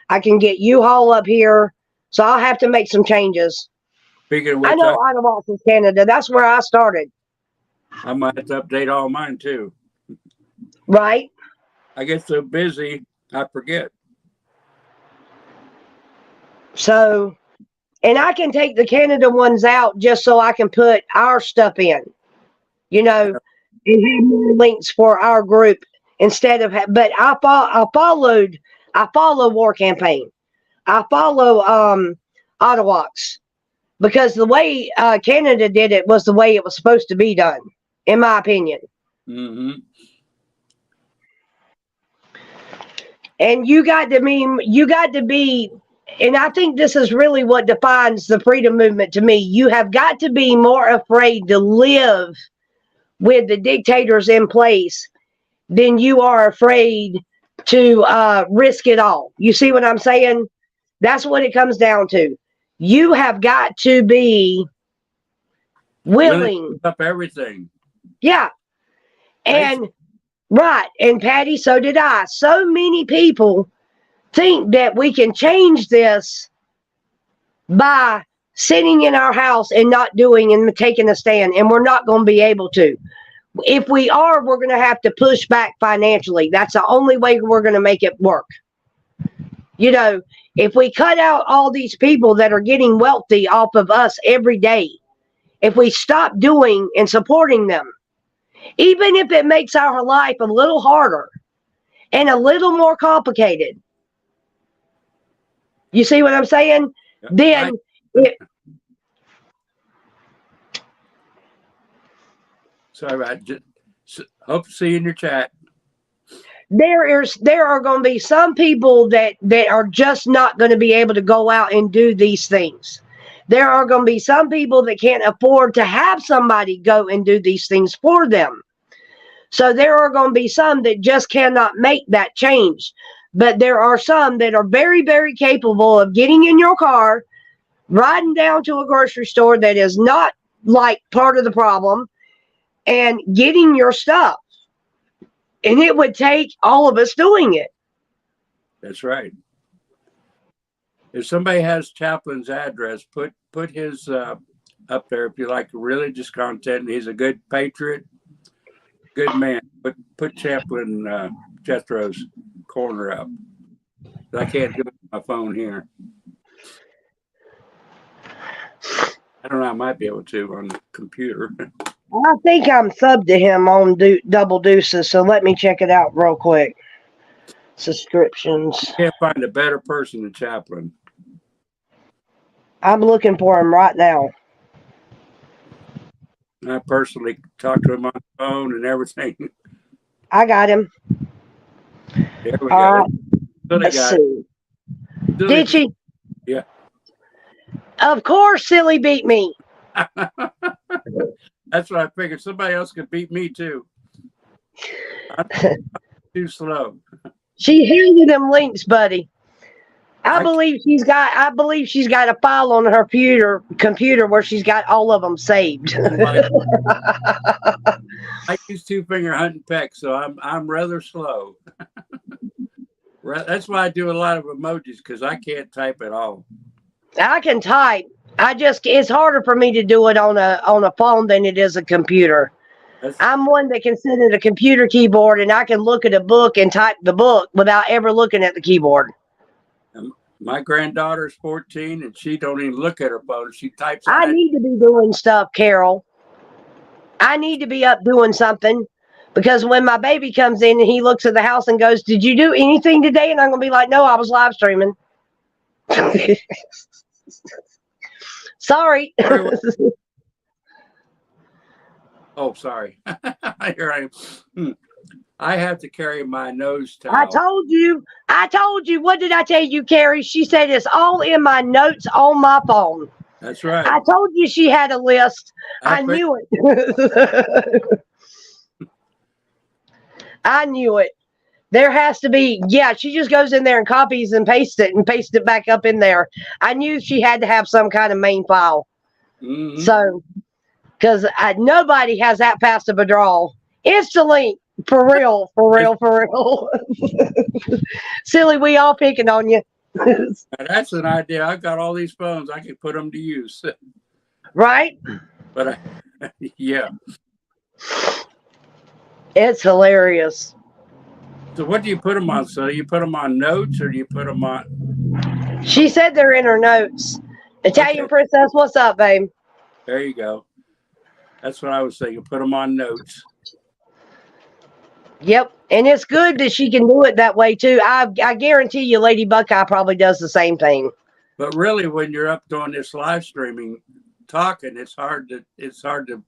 I can get U-Haul up here. So I'll have to make some changes. speaking of which, I know Ottawa is Canada. That's where I started. I might have to update all mine too. Right? I get so busy, I forget. So, and I can take the Canada ones out just so I can put our stuff in, you know, and have more links for our group instead of, but I follow War Campaign. I follow Ottawaks because the way Canada did it was the way it was supposed to be done, in my opinion. Mm-hmm. And you got to be, and I think this is really what defines the freedom movement to me. You have got to be more afraid to live with the dictators in place than you are afraid to risk it all. You see what I'm saying? That's what it comes down to. You have got to be willing. Up everything. Yeah. And right. And Patty, so did I. So many people think that we can change this by sitting in our house and not doing and taking a stand, and we're not going to be able to. If we are, we're going to have to push back financially. That's the only way we're going to make it work. You know, if we cut out all these people that are getting wealthy off of us every day, if we stop doing and supporting them, even if it makes our life a little harder and a little more complicated, you see what I'm saying? Then sorry, I just hope to see you in your chat. There are going to be some people that are just not going to be able to go out and do these things. There are going to be some people that can't afford to have somebody go and do these things for them. So there are going to be some that just cannot make that change. But there are some that are very, very capable of getting in your car, riding down to a grocery store that is not like part of the problem, and getting your stuff. And it would take all of us doing it. That's right. If somebody has Chaplin's address, put his up there if you like religious content. He's a good patriot, good man. Put Chaplin Jethro's corner up. I can't do it on my phone here. I don't know. I might be able to on the computer. I think I'm subbed to him on Double Deuces, so let me check it out real quick. Subscriptions. Can't find a better person than Chaplin. I'm looking for him right now. I personally talked to him on the phone and everything. I got him. There we All go. right. So they Let's got see. Silly Did she? Yeah. Of course, Silly beat me. That's what I figured. Somebody else could beat me too. I'm too slow. She handed him links, buddy. I believe she's got a file on her computer where she's got all of them saved. I use 2-finger hunt and peck, so I'm rather slow. That's why I do a lot of emojis, because I can't type at all. I can type. It's harder for me to do it on a phone than it is a computer. I'm one that can sit at a computer keyboard and I can look at a book and type the book without ever looking at the keyboard. My granddaughter's 14 and she don't even look at her phone. She types. I need to be doing stuff, Carol. I need to be up doing something, because when my baby comes in and he looks at the house and goes, "Did you do anything today?" And I'm going to be like, "No, I was live streaming." Sorry. Oh, sorry. Here I am. I have to carry my nose towel. I told you. What did I tell you, Carrie? She said it's all in my notes on my phone. That's right. I told you she had a list. I knew it. I knew it. There has to be. Yeah, she just goes in there and copies and pastes it back up in there. I knew she had to have some kind of main file. Mm-hmm. So, because nobody has that fast of a draw. Instantly. For real. Silly, we all picking on you. That's an idea. I got all these phones. I can put them to use. Right? But yeah. It's hilarious. So what do you put them on? So you put them on notes, or do you put them on? She said they're in her notes. Italian Princess, what's up, babe? There you go. That's what I was thinking. Put them on notes. Yep. And it's good that she can do it that way too. I guarantee you Lady Buckeye probably does the same thing. But really, when you're up doing this live streaming, talking, it's hard to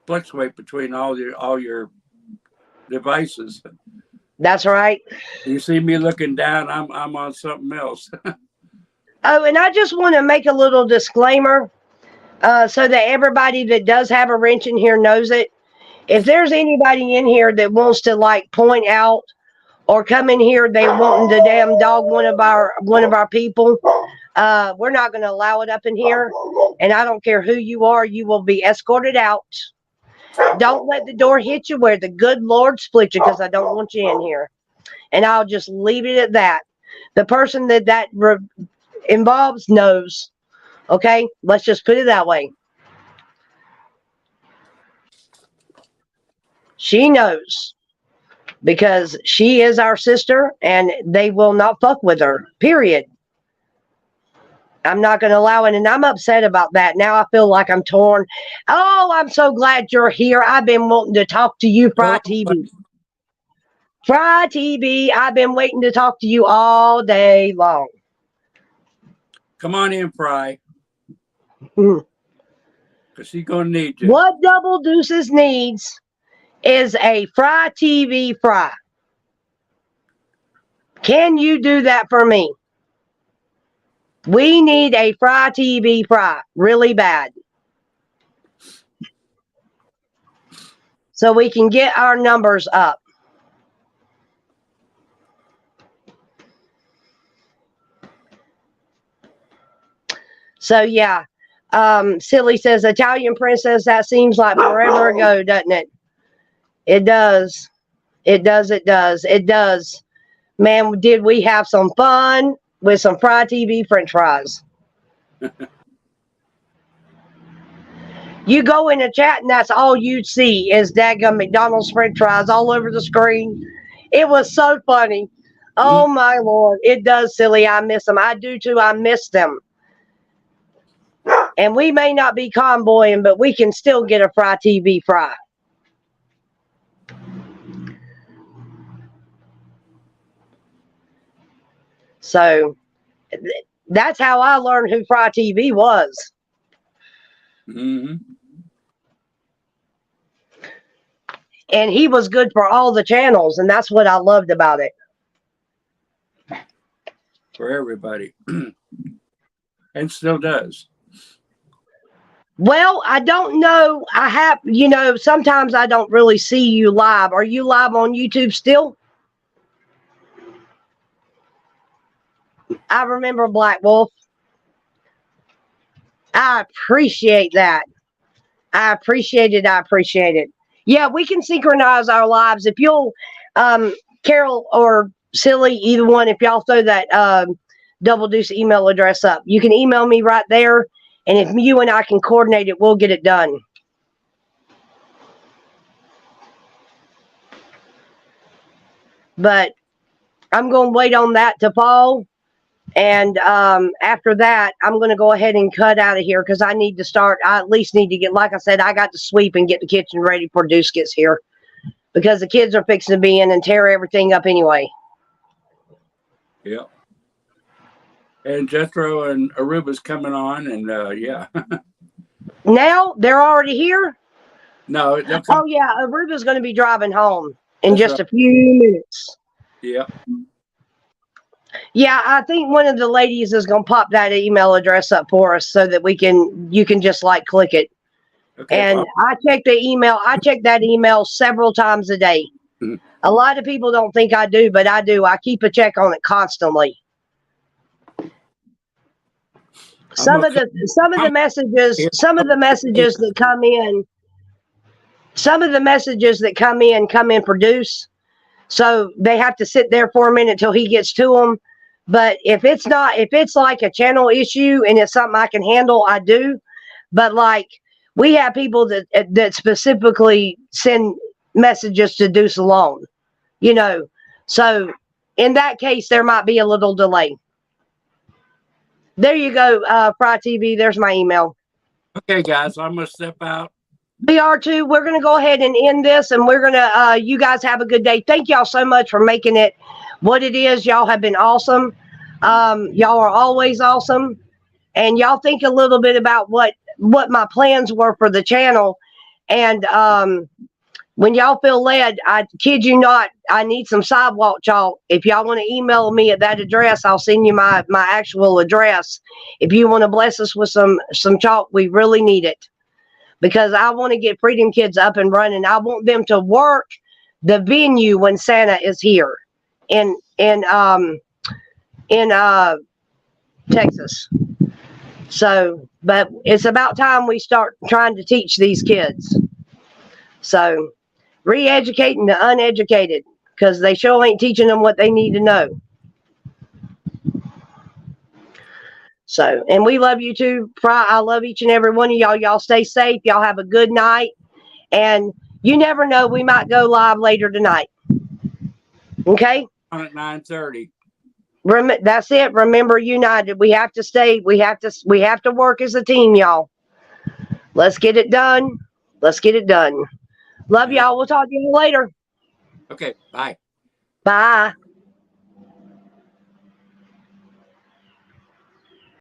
fluctuate between all your devices. That's right. You see me looking down, I'm on something else. Oh, and I just want to make a little disclaimer so that everybody that does have a wrench in here knows it. If there's anybody in here that wants to like point out or come in here, they wanting to damn dog one of our people, we're not going to allow it up in here. And I don't care who you are, you will be escorted out. Don't let the door hit you where the good Lord split you, because I don't want you in here. And I'll just leave it at that. The person that involves knows. Okay? Let's just put it that way. She knows, because she is our sister and they will not fuck with her, period. I'm not going to allow it, and I'm upset about that. Now I feel like I'm torn. Oh, I'm so glad you're here. I've been wanting to talk to you, Fry TV. Fry TV, I've been waiting to talk to you all day long. Come on in, Fry. Because she's going to need you. What Double Deuces needs is a Fry TV Fry. Can you do that for me? We need a Fry TV Fry really bad, so we can get our numbers up. So yeah, Silly says Italian Princess. That seems like forever ago, doesn't it? It does. It does. It does. It does. Man, did we have some fun with some Fry TV French fries? You go in the chat and that's all you'd see is daggum McDonald's French fries all over the screen. It was so funny. Oh my Lord. It does, Silly. I miss them. I do too. I miss them. And we may not be convoying, but we can still get a Fry TV Fry. So that's how I learned who Fry TV was. Mm-hmm. And he was good for all the channels, and that's what I loved about it. For everybody. And still does. Well, I don't know. I have, sometimes I don't really see you live. Are you live on YouTube still? I remember Black Wolf. I appreciate that. I appreciate it. I appreciate it. Yeah, we can synchronize our lives. If you'll, Carol or Silly, either one, if y'all throw that Double Deuce email address up, you can email me right there. And if you and I can coordinate it, we'll get it done. But I'm going to wait on that to fall. And after that, I'm going to go ahead and cut out of here because I need to start. I at least need to get, like I said, I got to sweep and get the kitchen ready before Deuce gets here because the kids are fixing to be in and tear everything up anyway. Yeah. And Jethro and Aruba's coming on, and yeah. Now they're already here? No. Oh, yeah. Aruba's going to be driving home in That's just right. a few minutes. Yeah. Yeah, I think one of the ladies is going to pop that email address up for us so that you can just like click it. Okay. And I check the email. I check that email several times a day. Mm-hmm. A lot of people don't think I do, but I do. I keep a check on it constantly. Some of the messages that come in produce. So they have to sit there for a minute till he gets to them. But if it's like a channel issue and it's something I can handle, I do. But like we have people that specifically send messages to Deuce alone, So in that case, there might be a little delay. There you go, Fry TV. There's my email. Okay, guys, I'm going to step out. We are too. We're going to go ahead and end this, and we're going to, you guys have a good day. Thank y'all so much for making it what it is. Y'all have been awesome. Y'all are always awesome. And y'all think a little bit about what my plans were for the channel. And when y'all feel led, I kid you not, I need some sidewalk chalk. If y'all want to email me at that address, I'll send you my actual address. If you want to bless us with some chalk, we really need it. Because I want to get Freedom Kids up and running. I want them to work the venue when Santa is here in Texas. So, but it's about time we start trying to teach these kids. So, re-educating the uneducated because they sure ain't teaching them what they need to know. So, and we love you too, Fry. I love each and every one of y'all. Y'all stay safe. Y'all have a good night. And you never know, we might go live later tonight. Okay? On at 9:30. That's it. Remember, united. We have to stay. We have to work as a team, y'all. Let's get it done. Let's get it done. Love y'all. We'll talk to you later. Okay. Bye. Bye.